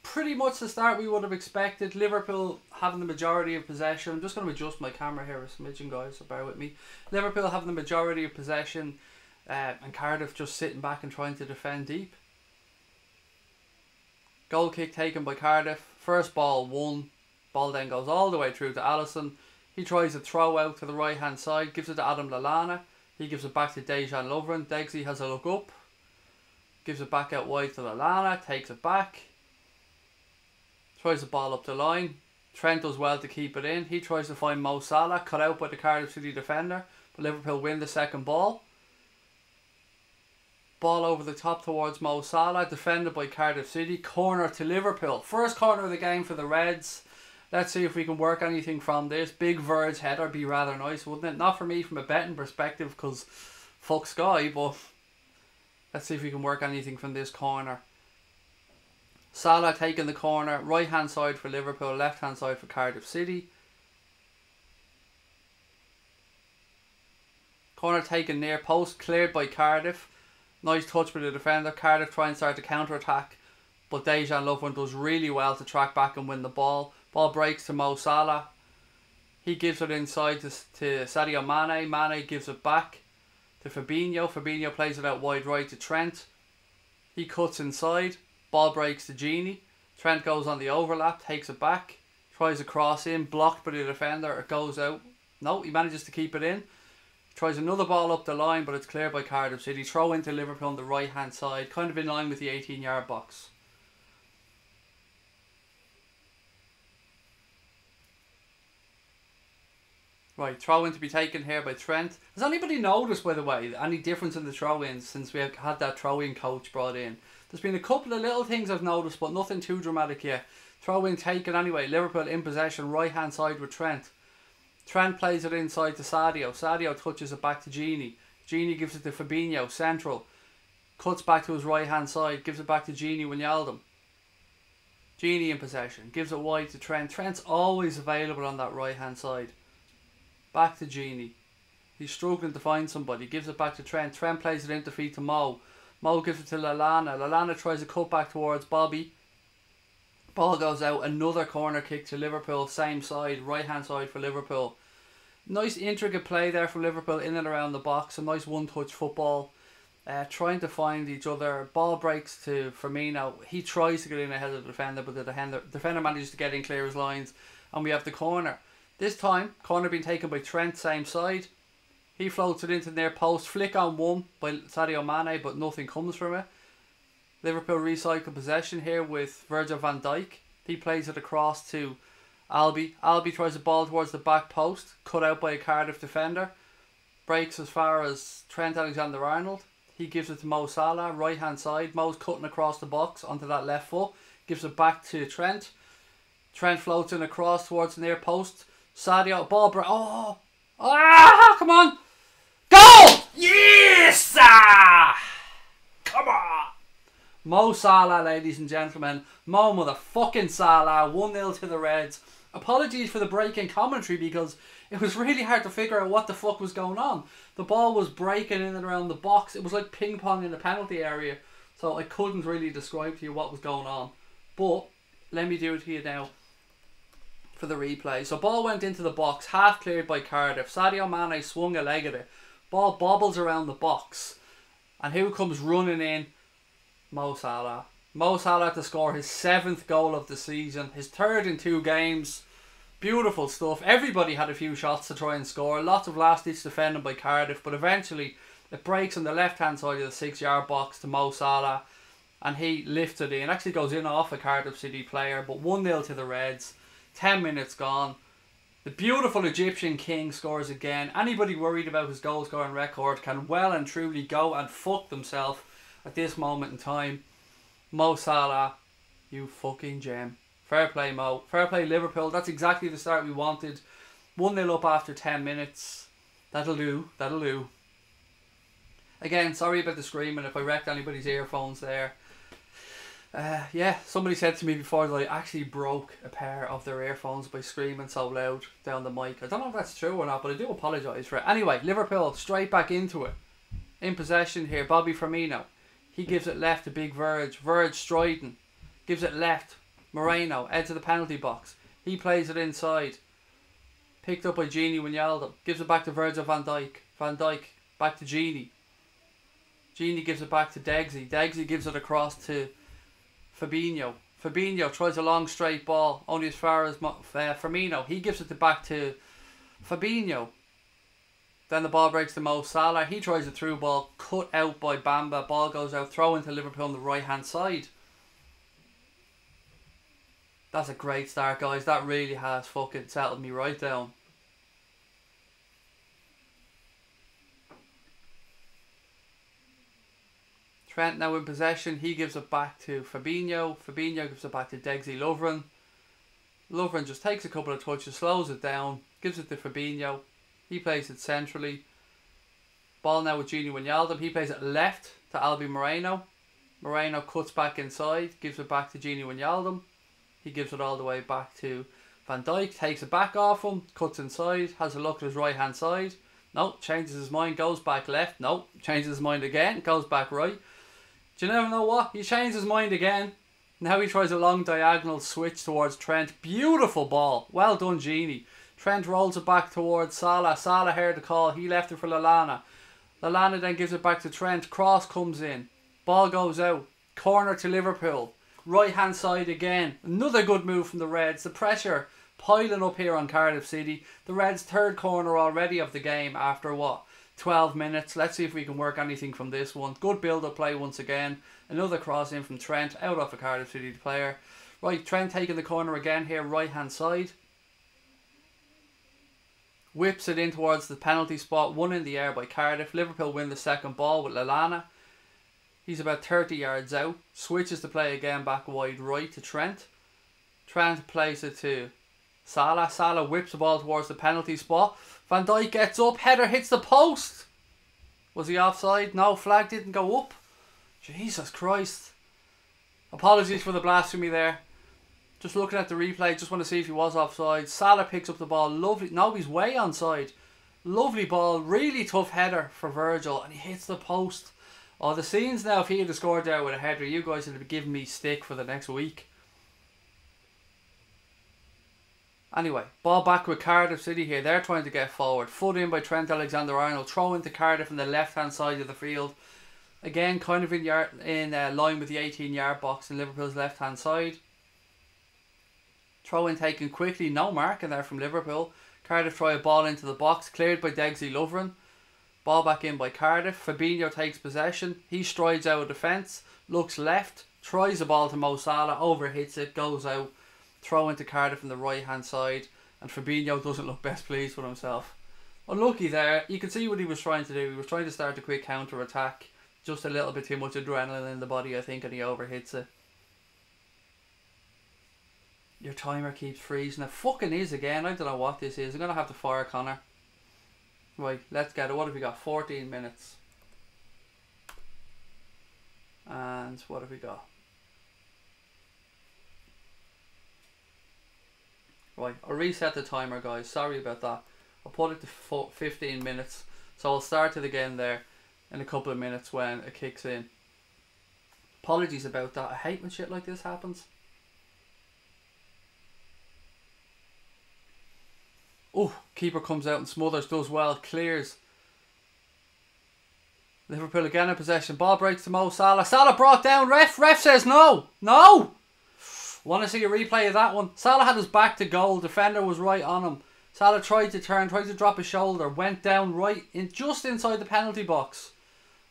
[SPEAKER 1] Pretty much the start we would have expected. Liverpool having the majority of possession. I'm just going to adjust my camera here a smidgen, guys, so bear with me. Liverpool having the majority of possession, and Cardiff just sitting back and trying to defend deep. Goal kick taken by Cardiff. First ball won. Ball then goes all the way through to Alisson. He tries a throw out to the right hand side. Gives it to Adam Lallana. He gives it back to Dejan Lovren. Degsy has a look up. Gives it back out wide to Lallana. Takes it back. Tries the ball up the line. Trent does well to keep it in. He tries to find Mo Salah. Cut out by the Cardiff City defender. But Liverpool win the second ball. Ball over the top towards Mo Salah. Defended by Cardiff City. Corner to Liverpool. First corner of the game for the Reds. Let's see if we can work anything from this. Big Verge header be rather nice, wouldn't it? Not for me from a betting perspective, because fuck Sky, but let's see if we can work anything from this corner. Salah taking the corner. Right hand side for Liverpool. Left hand side for Cardiff City. Corner taken near post. Cleared by Cardiff. Nice touch by the defender. Cardiff try and start to counter attack, but Dejan Lovren does really well to track back and win the ball. Ball breaks to Mo Salah. He gives it inside to Sadio Mane. Mane gives it back to to Fabinho. Fabinho plays it out wide right to Trent. He cuts inside. Ball breaks to Gini. Trent goes on the overlap, takes it back, tries a cross in, blocked by the defender. It goes out. No, he manages to keep it in. Tries another ball up the line, but it's cleared by Cardiff City. Throw into Liverpool on the right hand side, kind of in line with the 18-yard box. Right, throw-in to be taken here by Trent. Has anybody noticed, by the way, any difference in the throw-ins since we have had that throw-in coach brought in? There's been a couple of little things I've noticed, but nothing too dramatic yet. Throw-in taken anyway. Liverpool in possession, right-hand side with Trent. Trent plays it inside to Sadio. Sadio touches it back to Gini. Gini gives it to Fabinho, central. Cuts back to his right-hand side, gives it back to Gini Wijnaldum. Gini in possession, gives it wide to Trent. Trent's always available on that right-hand side. Back to Gini. He's struggling to find somebody. Gives it back to Trent. Trent plays it into feet to Mo. Mo gives it to Lallana. Lallana tries a cut back towards Bobby. Ball goes out. Another corner kick to Liverpool. Same side. Right hand side for Liverpool. Nice intricate play there from Liverpool in and around the box. A nice one-touch football. Trying to find each other. Ball breaks to Firmino. He tries to get in ahead of the defender, but the defender manages to get in, clear his lines. And we have the corner. This time, corner being taken by Trent, same side. He floats it into the near post. Flick on one by Sadio Mane, but nothing comes from it. Liverpool recycle possession here with Virgil van Dijk. He plays it across to Albi. Albi tries a ball towards the back post. Cut out by a Cardiff defender. Breaks as far as Trent Alexander-Arnold. He gives it to Mo Salah, right hand side. Mo's cutting across the box onto that left foot. Gives it back to Trent. Trent floats in across towards the near post. Sadio, ball break. Oh! Ah! Come on! Goal! Yes! Come on! Mo Salah, ladies and gentlemen. Mo motherfucking Salah. 1-0 to the Reds. Apologies for the break in commentary because it was really hard to figure out what the fuck was going on. The ball was breaking in and around the box. It was like ping pong in the penalty area. So I couldn't really describe to you what was going on. But let me do it to you now for the replay. So ball went into the box, half cleared by Cardiff. Sadio Mane swung a leg at it. Ball bobbles around the box. And who comes running in? Mo Salah. Mo Salah to score his 7th goal of the season. His 3rd in 2 games. Beautiful stuff. Everybody had a few shots to try and score. Lots of last-ditch defending by Cardiff. But eventually it breaks on the left-hand side of the 6-yard box to Mo Salah. And he lifts it in. Actually goes in off a Cardiff City player. But 1-0 to the Reds. 10 minutes gone. The beautiful Egyptian king scores again. Anybody worried about his goal scoring record can well and truly go and fuck themselves at this moment in time. Mo Salah, you fucking gem. Fair play, Mo. Fair play, Liverpool. That's exactly the start we wanted. 1-0 up after 10 minutes. That'll do. That'll do. Again, sorry about the screaming if I wrecked anybody's earphones there. Yeah, somebody said to me before that I actually broke a pair of their earphones by screaming so loud down the mic. I don't know if that's true or not, but I do apologise for it. Anyway, Liverpool straight back into it. In possession here, Bobby Firmino. He gives it left to Big Verge. Verge striding. Gives it left. Moreno, edge of the penalty box. He plays it inside. Picked up by Gini Wijnaldum. Gives it back to Virgil van Dijk. Van Dijk back to Gini. Gini gives it back to Degsy. Degsy gives it across to Fabinho. Fabinho tries a long straight ball, only as far as Firmino. He gives it back to Fabinho. Then the ball breaks to Mo Salah. He tries a through ball, cut out by Bamba. Ball goes out, throw into Liverpool on the right hand side. That's a great start, guys. That really has fucking settled me right down. Trent now in possession. He gives it back to Fabinho. Fabinho gives it back to Degsy Lovren. Lovren just takes a couple of touches, slows it down, gives it to Fabinho. He plays it centrally. Ball now with Gini Wijnaldum. He plays it left to Albi Moreno. Moreno cuts back inside, gives it back to Gini Wijnaldum. He gives it all the way back to Van Dijk. Takes it back off him, cuts inside, has a look at his right hand side. Nope, changes his mind, goes back left. Nope, changes his mind again, goes back right. Do you never know what? He changed his mind again. Now he tries a long diagonal switch towards Trent. Beautiful ball. Well done, Gini. Trent rolls it back towards Salah. Salah heard the call. He left it for Lallana. Lallana then gives it back to Trent. Cross comes in. Ball goes out. Corner to Liverpool. Right hand side again. Another good move from the Reds. The pressure piling up here on Cardiff City. The Reds' third corner already of the game after what? 12 minutes. Let's see if we can work anything from this one. Good build-up play once again. Another cross in from Trent. Out off a Cardiff City player. Right, Trent taking the corner again here. Right hand side. Whips it in towards the penalty spot. One in the air by Cardiff. Liverpool win the second ball with Lallana. He's about 30 yards out. Switches the play again back wide right to Trent. Trent plays it to Salah. Salah whips the ball towards the penalty spot. Van Dijk gets up. Header hits the post. Was he offside? No, flag didn't go up. Jesus Christ. Apologies for the blasphemy there. Just looking at the replay. Just want to see if he was offside. Salah picks up the ball. Lovely. No, he's way onside. Lovely ball. Really tough header for Virgil. And he hits the post. Oh, the scenes now, if he had scored there with a header, you guys would have given me stick for the next week. Anyway, ball back with Cardiff City here. They're trying to get forward. Foot in by Trent Alexander-Arnold. Throw into Cardiff on the left-hand side of the field. Again, kind of in line with the 18-yard box in Liverpool's left-hand side. Throw in taken quickly. No marking there from Liverpool. Cardiff try a ball into the box. Cleared by Degsy Lovren. Ball back in by Cardiff. Fabinho takes possession. He strides out of defence. Looks left. Tries the ball to Mo Salah. Overhits it. Goes out. Throw into Cardiff on the right hand side. And Fabinho doesn't look best pleased with himself. Unlucky there. You can see what he was trying to do. He was trying to start a quick counter attack. Just a little bit too much adrenaline in the body, I think, and he overhits it. Your timer keeps freezing. It fucking is again. I don't know what this is. I'm going to have to fire Connor. Right, let's get it. What have we got? 14 minutes. And what have we got? Right, I'll reset the timer, guys. Sorry about that. I'll put it to 15 minutes. So I'll start it again there in a couple of minutes when it kicks in. Apologies about that. I hate when shit like this happens. Oh, keeper comes out and smothers, does well, clears. Liverpool again in possession. Ball breaks to Mo Salah. Salah brought down. Ref says no. No! Want to see a replay of that one? Salah had his back to goal. Defender was right on him. Salah tried to turn, tried to drop his shoulder. Went down right in just inside the penalty box.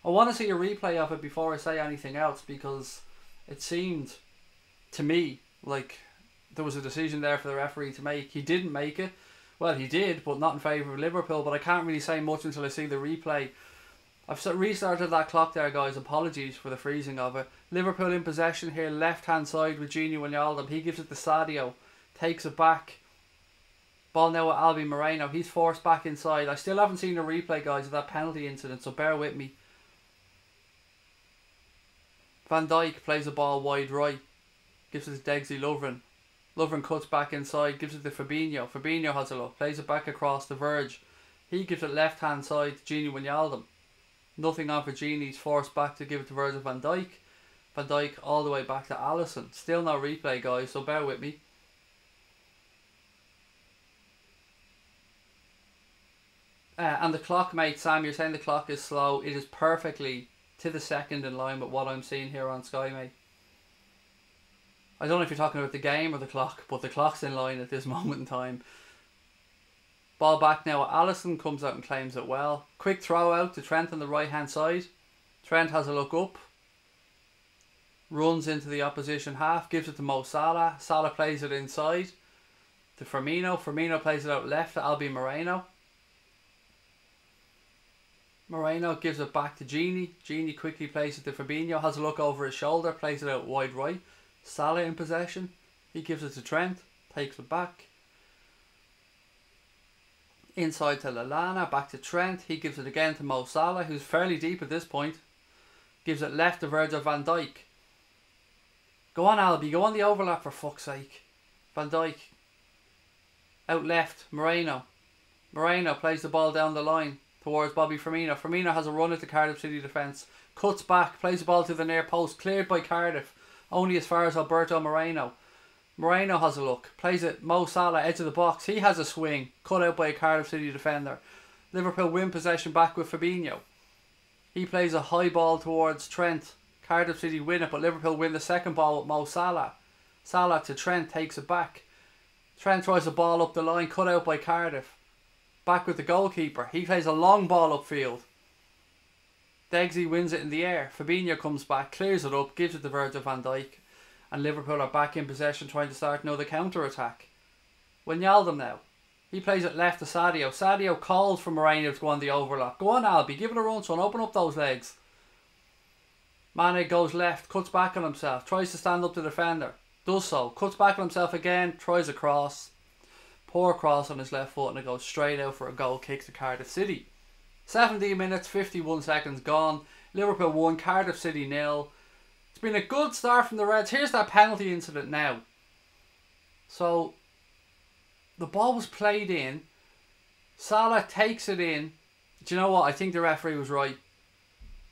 [SPEAKER 1] I want to see a replay of it before I say anything else, because it seemed to me like there was a decision there for the referee to make. He didn't make it. Well, he did, but not in favour of Liverpool. But I can't really say much until I see the replay. I've restarted that clock there, guys. Apologies for the freezing of it. Liverpool in possession here, left-hand side with Gini Wijnaldum. He gives it to Sadio. Takes it back. Ball now with Albi Moreno. He's forced back inside. I still haven't seen a replay, guys, of that penalty incident, so bear with me. Van Dijk plays the ball wide right. Gives it to Degsy Lovren. Lovren cuts back inside, gives it to Fabinho. Fabinho has a look, plays it back across the verge. He gives it left hand side to Gini Wijnaldum. Nothing on for Gini, he's forced back to give it to Virgil van Dijk. Van Dijk all the way back to Alisson. Still no replay, guys, so bear with me. And the clock, mate, Sam, you're saying the clock is slow. It is perfectly to the second in line with what I'm seeing here on Sky, mate. I don't know if you're talking about the game or the clock, but the clock's in line at this moment in time. Ball back now. Alisson comes out and claims it well. Quick throw out to Trent on the right hand side. Trent has a look up. Runs into the opposition half. Gives it to Mo Salah. Salah plays it inside to Firmino. Firmino plays it out left to Albi Moreno. Moreno gives it back to Gini. Gini quickly plays it to Fabinho. Has a look over his shoulder. Plays it out wide right. Salah in possession. He gives it to Trent. Takes it back. Inside to Lallana. Back to Trent. He gives it again to Mo Salah, who's fairly deep at this point. Gives it left to Virgil van Dijk. Go on, Albi. Go on the overlap, for fuck's sake. Van Dijk. Out left. Moreno. Moreno plays the ball down the line towards Bobby Firmino. Firmino has a run at the Cardiff City defence. Cuts back. Plays the ball to the near post. Cleared by Cardiff. Only as far as Alberto Moreno. Moreno has a look. Plays it. Mo Salah, edge of the box. He has a swing. Cut out by a Cardiff City defender. Liverpool win possession back with Fabinho. He plays a high ball towards Trent. Cardiff City win it, but Liverpool win the second ball with Mo Salah. Salah to Trent, takes it back. Trent tries the ball up the line, cut out by Cardiff. Back with the goalkeeper. He plays a long ball upfield. Degsy wins it in the air. Fabinho comes back, clears it up, gives it to Virgil van Dijk. And Liverpool are back in possession, trying to start another counter-attack. Wijnaldum now. He plays it left to Sadio. Sadio calls for Moreno to go on the overlap. Go on, Albi, give it a run, son. Open up those legs. Mane goes left, cuts back on himself, tries to stand up to the defender. Does so, cuts back on himself again, tries a cross. Poor cross on his left foot, and it goes straight out for a goal kick to Cardiff City. 17 minutes, 51 seconds gone. Liverpool 1, Cardiff City 0. It's been a good start from the Reds. Here's that penalty incident now. So, the ball was played in. Salah takes it in. Do you know what? I think the referee was right.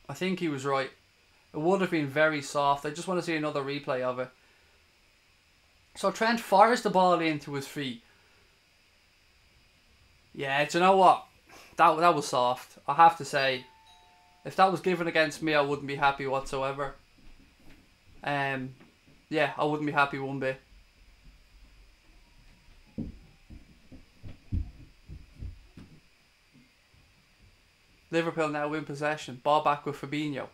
[SPEAKER 1] I think he was right. It would have been very soft. I just want to see another replay of it. So Trent fires the ball into his feet. Yeah, do you know what? That was soft. I have to say. If that was given against me, I wouldn't be happy whatsoever. Yeah, I wouldn't be happy one bit. Liverpool now win possession. Ball back with Fabinho.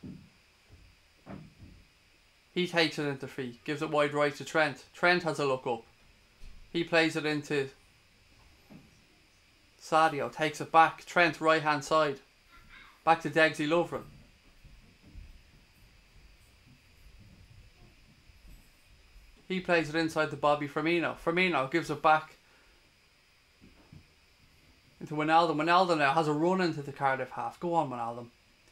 [SPEAKER 1] He takes it into feet. Gives it wide right to Trent. Trent has a look up. He plays it into Sadio. Takes it back. Trent right hand side. Back to Degsy Lovren. He plays it inside to Bobby Firmino. Firmino gives it back into Wijnaldum. Wijnaldum now has a run into the Cardiff half. Go on, Wijnaldum.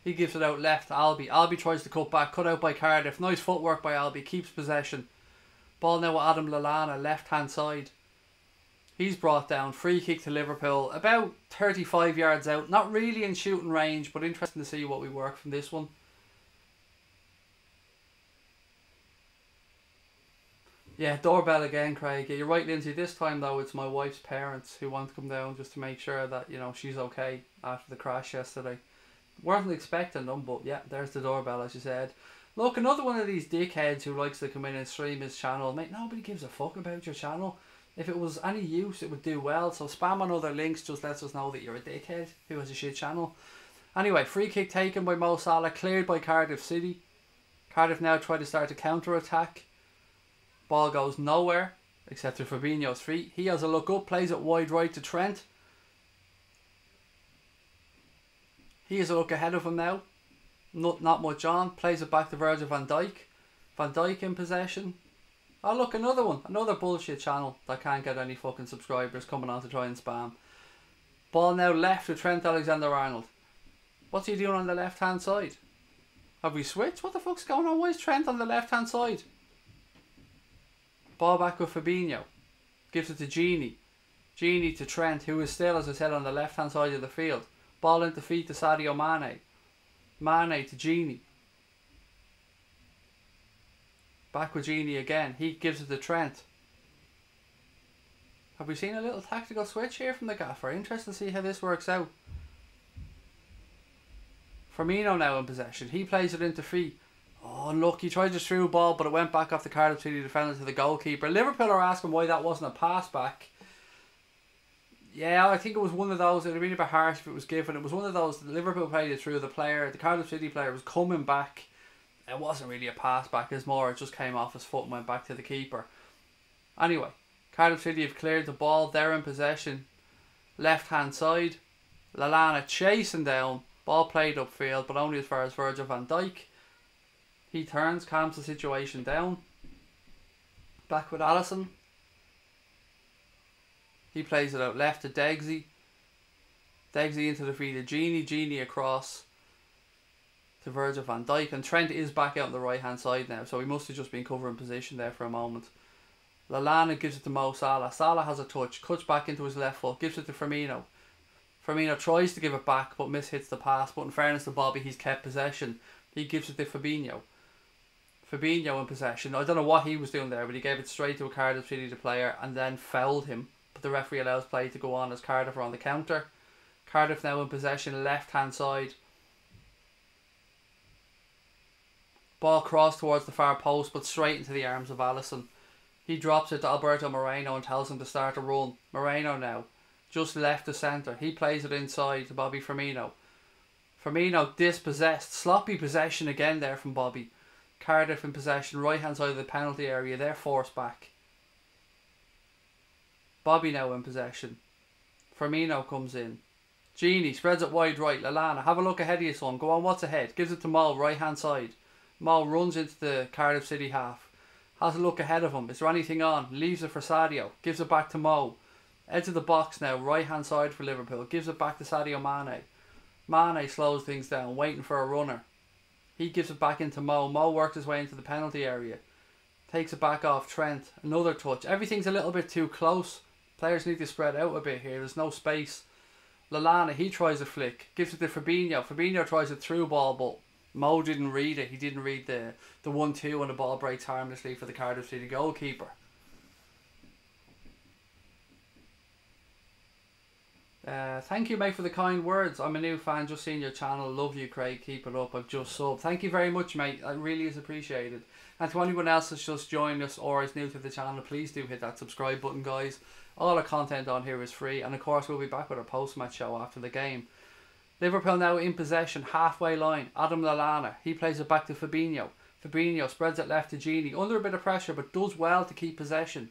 [SPEAKER 1] He gives it out left to Albi. Albi tries to cut back. Cut out by Cardiff. Nice footwork by Albi. Keeps possession. Ball now with Adam Lallana. Left hand side. He's brought down. Free kick to Liverpool. About 35 yards out. Not really in shooting range, but interesting to see what we work from this one. Yeah, doorbell again, Craig. Yeah, you're right, Lindsay. This time, though, it's my wife's parents who want to come down just to make sure that, you know, she's okay after the crash yesterday. Weren't expecting them, but yeah, there's the doorbell, as you said. Look, another one of these dickheads who likes to come in and stream his channel. Mate, nobody gives a fuck about your channel. If it was any use, it would do well. So spam on other links just lets us know that you're a dickhead who has a shit channel. Anyway, free kick taken by Mo Salah, cleared by Cardiff City. Cardiff now try to start a counter-attack. Ball goes nowhere, except to Fabinho's feet. He has a look up, plays it wide right to Trent. He has a look ahead of him now. Not much on. Plays it back to Virgil van Dijk. Van Dijk in possession. Oh look, another one. Another bullshit channel that can't get any fucking subscribers coming on to try and spam. Ball now left to Trent Alexander-Arnold. What's he doing on the left hand side? Have we switched? What the fuck's going on? Why is Trent on the left hand side? Ball back with Fabinho. Gives it to Gini. Gini to Trent, who is still, as I said, on the left hand side of the field. Ball into feet to Sadio Mane. Mane to Gini. Back with Gini again. He gives it to Trent. Have we seen a little tactical switch here from the gaffer? Interesting to see how this works out. Firmino now in possession. He plays it into feet. Oh look, he tried to through a ball, but it went back off the Cardiff City defender to the goalkeeper. Liverpool are asking why that wasn't a pass back. Yeah, I think it was one of those. It would have been a bit harsh if it was given. It was one of those. Liverpool played it through the player. The Cardiff City player was coming back. It wasn't really a pass back. It's more, it just came off his foot and went back to the keeper. Anyway, Cardiff City have cleared the ball. They're in possession. Left hand side. Lallana chasing down. Ball played upfield, but only as far as Virgil van Dijk. He turns, calms the situation down. Back with Alisson. He plays it out left to Degsy. Degsy into the feet of Gini. Gini across to Virgil van Dijk. And Trent is back out on the right hand side now. So he must have just been covering position there for a moment. Lallana gives it to Mo Salah. Salah has a touch. Cuts back into his left foot. Gives it to Firmino. Firmino tries to give it back but mishits the pass. But in fairness to Bobby, he's kept possession. He gives it to Fabinho. Fabinho in possession. I don't know what he was doing there, but he gave it straight to a Cardiff City player and then fouled him. But the referee allows play to go on as Cardiff are on the counter. Cardiff now in possession, left hand side. Ball crossed towards the far post, but straight into the arms of Alisson. He drops it to Alberto Moreno and tells him to start a run. Moreno now, just left the centre. He plays it inside to Bobby Firmino. Firmino dispossessed. Sloppy possession again there from Bobby. Cardiff in possession, right hand side of the penalty area. They're forced back. Bobby now in possession. Firmino comes in. Genie spreads it wide right. Lallana, have a look ahead of you, son. Go on, what's ahead? Gives it to Mo, right hand side. Mo runs into the Cardiff City half. Has a look ahead of him. Is there anything on? Leaves it for Sadio. Gives it back to Mo. Edge of the box now, right hand side for Liverpool. Gives it back to Sadio Mane. Mane slows things down, waiting for a runner. He gives it back into Mo. Mo works his way into the penalty area. Takes it back off Trent. Another touch. Everything's a little bit too close. Players need to spread out a bit here. There's no space. Lallana, he tries a flick. Gives it to Fabinho. Fabinho tries a through ball, but Mo didn't read it. He didn't read the 1-2 and the ball breaks harmlessly for the Cardiff City goalkeeper. Thank you, mate, for the kind words. I'm a new fan, just seen your channel. Love you, Craig. Keep it up. I've just subbed. Thank you very much, mate. It really is appreciated. And to anyone else that's just joined us or is new to the channel, please do hit that subscribe button, guys. All our content on here is free. And of course, we'll be back with our post-match show after the game. Liverpool now in possession, halfway line. Adam Lallana, he plays it back to Fabinho. Fabinho spreads it left to Genie. Under a bit of pressure, but does well to keep possession.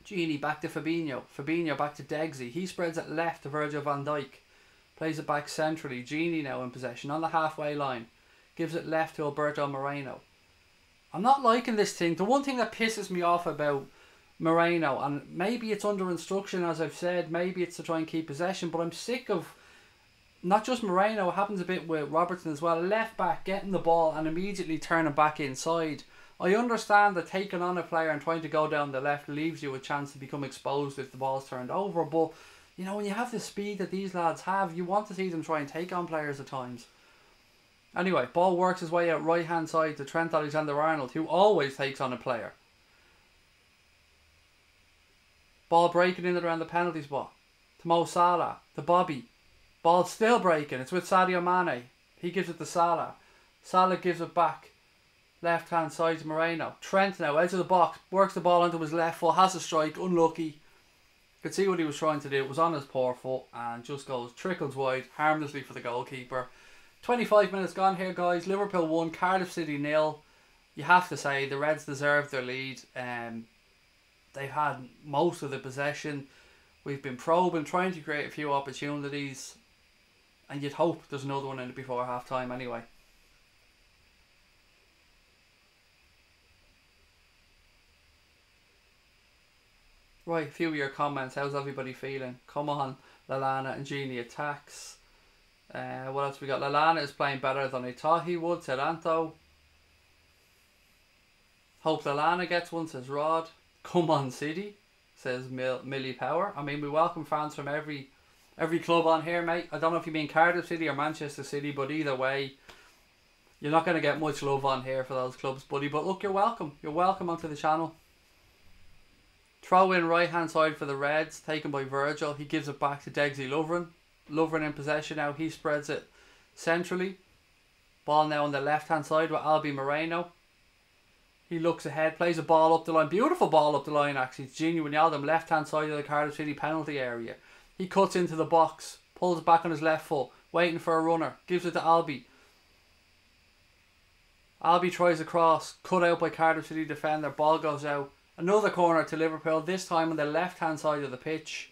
[SPEAKER 1] Genie back to Fabinho. Fabinho back to Degsy. He spreads it left to Virgil van Dijk. Plays it back centrally. Genie now in possession on the halfway line. Gives it left to Alberto Moreno. I'm not liking this thing. The one thing that pisses me off about Moreno, and maybe it's under instruction, as I've said, maybe it's to try and keep possession, but I'm sick of not just Moreno, it happens a bit with Robertson as well. Left back getting the ball and immediately turning back inside. I understand that taking on a player and trying to go down the left leaves you a chance to become exposed if the ball's turned over, but you know, when you have the speed that these lads have, you want to see them try and take on players at times. Anyway, ball works his way out right hand side to Trent Alexander-Arnold, who always takes on a player. Ball breaking in and around the penalty spot to Mo Salah, to Bobby. Ball still breaking. It's with Sadio Mane. He gives it to Salah. Salah gives it back. Left hand side to Moreno. Trent now, edge of the box. Works the ball onto his left foot. Has a strike. Unlucky. Could see what he was trying to do. It was on his poor foot. And just goes, trickles wide. Harmlessly for the goalkeeper. 25 minutes gone here, guys. Liverpool 1. Cardiff City 0. You have to say, the Reds deserved their lead. They've had most of the possession. We've been probing, trying to create a few opportunities. And you'd hope there's another one in it before half time anyway. Right, a few of your comments. How's everybody feeling? Come on, Lallana and Genie attacks. What else we got? Lallana is playing better than I thought he would, said Anto. Hope Lallana gets one, says Rod. Come on, City, says Millie Power. I mean, we welcome fans from every club on here, mate. I don't know if you mean Cardiff City or Manchester City, but either way, you're not going to get much love on here for those clubs, buddy. But look, you're welcome. You're welcome onto the channel. Throw in right hand side for the Reds, taken by Virgil. He gives it back to Degsy Lovren. Lovren in possession now. He spreads it centrally. Ball now on the left hand side with Albi Moreno. He looks ahead, plays a ball up the line. Beautiful ball up the line, actually. It's Genie Wijnaldum, left hand side of the Cardiff City penalty area. He cuts into the box, pulls it back on his left foot, waiting for a runner. Gives it to Albi. Albi tries a cross, cut out by Cardiff City defender. Ball goes out. Another corner to Liverpool, this time on the left hand side of the pitch.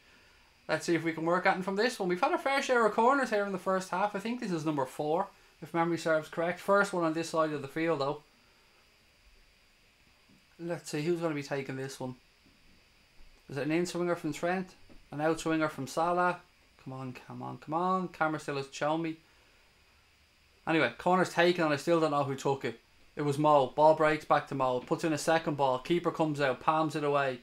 [SPEAKER 1] Let's see if we can work at it from this one. We've had a fair share of corners here in the first half. I think this is number 4, if memory serves correct. First one on this side of the field though. Let's see who's going to be taking this one. Is it an in-swinger from Trent? An out-swinger from Salah? Come on, come on, come on. Camera still has shown me. Anyway, corner's taken and I still don't know who took it. It was Mo. Ball breaks back to Mo. Puts in a second ball. Keeper comes out. Palms it away.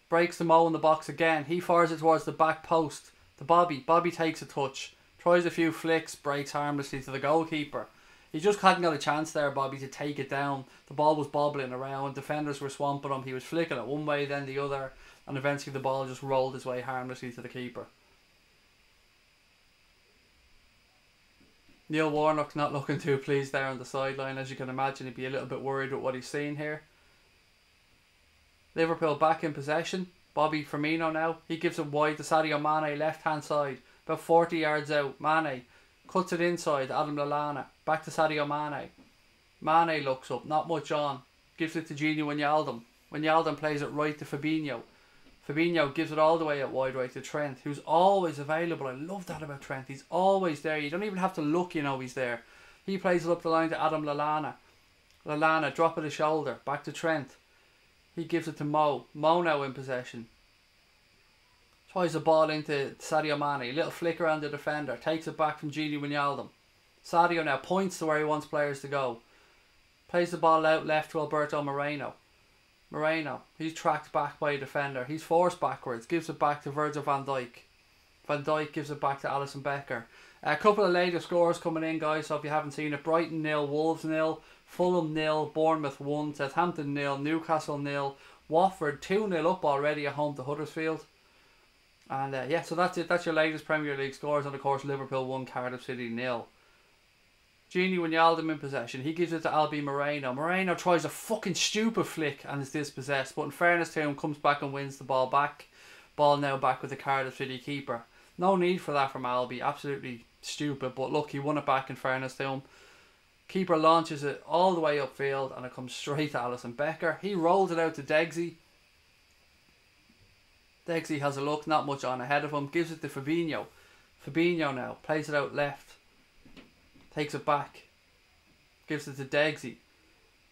[SPEAKER 1] Breaks to Mo in the box again. He fires it towards the back post. To Bobby. Bobby takes a touch. Tries a few flicks. Breaks harmlessly to the goalkeeper. He just hadn't got a chance there, Bobby, to take it down. The ball was bobbling around. Defenders were swamping him. He was flicking it one way, then the other. And eventually the ball just rolled his way harmlessly to the keeper. Neil Warnock's not looking too pleased there on the sideline. As you can imagine, he'd be a little bit worried with what he's seeing here. Liverpool back in possession. Bobby Firmino now. He gives it wide to Sadio Mane, left hand side. About 40 yards out. Mane cuts it inside. Adam Lallana. Back to Sadio Mane. Mane looks up. Not much on. Gives it to Gini Wijnaldum. Wijnaldum plays it right to Fabinho. Fabinho gives it all the way out wide right to Trent, who's always available. I love that about Trent. He's always there. You don't even have to look, you know he's there. He plays it up the line to Adam Lallana. Lallana, drop of the shoulder. Back to Trent. He gives it to Mo. Mo now in possession. Tries the ball into Sadio Mane. Little flick around the defender. Takes it back from Gini Wijnaldum. Sadio now points to where he wants players to go. Plays the ball out left to Alberto Moreno. Moreno, he's tracked back by a defender. He's forced backwards. Gives it back to Virgil van Dijk. Van Dijk gives it back to Alisson Becker. A couple of later scores coming in, guys, so if you haven't seen it. Brighton 0, Wolves 0, Fulham 0, Bournemouth 1, Southampton 0, Newcastle 0, Watford 2-0 up already at home to Huddersfield. And yeah, so that's it. That's your latest Premier League scores. And of course, Liverpool 1, Cardiff City 0. Gini Wijnaldum in possession. He gives it to Albi Moreno. Moreno tries a fucking stupid flick and is dispossessed. But in fairness to him, comes back and wins the ball back. Ball now back with the Cardiff City keeper. No need for that from Albi. Absolutely stupid. But look, he won it back in fairness to him. Keeper launches it all the way upfield and it comes straight to Alisson Becker. He rolls it out to Degsy. Degsy has a look, not much on ahead of him. Gives it to Fabinho. Fabinho now plays it out left. Takes it back. Gives it to Degsy.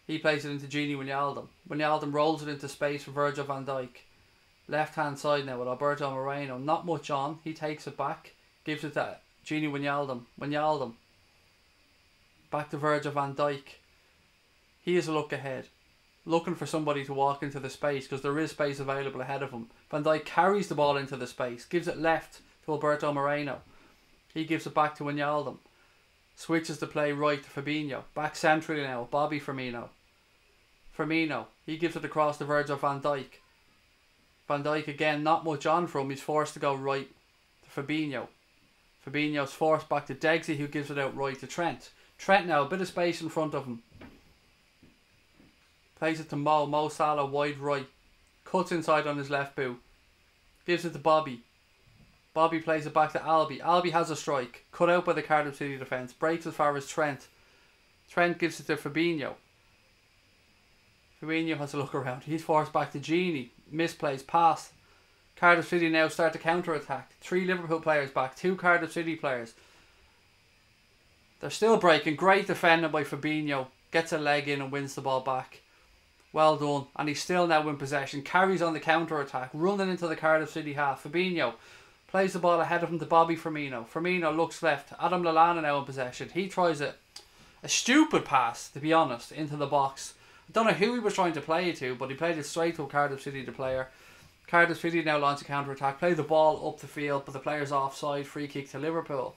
[SPEAKER 1] He plays it into Gini Wijnaldum. Wijnaldum rolls it into space for Virgil van Dijk. Left hand side now with Alberto Moreno. Not much on. He takes it back. Gives it to Gini Wijnaldum. Wijnaldum. Back to Virgil van Dijk. He is a look ahead. Looking for somebody to walk into the space because there is space available ahead of him. Van Dijk carries the ball into the space. Gives it left to Alberto Moreno. He gives it back to Wijnaldum. Switches the play right to Fabinho. Back centrally now. Bobby Firmino. Firmino. He gives it across to Virgil van Dijk. Van Dijk again, not much on for him. He's forced to go right to Fabinho. Fabinho's forced back to Degsy, who gives it out right to Trent. Trent now, a bit of space in front of him. Plays it to Mo. Mo Salah wide right. Cuts inside on his left boot. Gives it to Bobby. Bobby plays it back to Albi. Albi has a strike. Cut out by the Cardiff City defence. Breaks as far as Trent. Trent gives it to Fabinho. Fabinho has a look around. He's forced back to Gini. Misplaced pass. Cardiff City now start to counter-attack. 3 Liverpool players back. 2 Cardiff City players. They're still breaking. Great defending by Fabinho. Gets a leg in and wins the ball back. Well done. And he's still now in possession. Carries on the counter-attack. Running into the Cardiff City half. Fabinho plays the ball ahead of him to Bobby Firmino. Firmino looks left. Adam Lallana now in possession. He tries a stupid pass, to be honest, into the box. I don't know who he was trying to play it to, but he played it straight to a Cardiff City player. Cardiff City now launch a counter-attack. Play the ball up the field, but the player's offside. Free kick to Liverpool.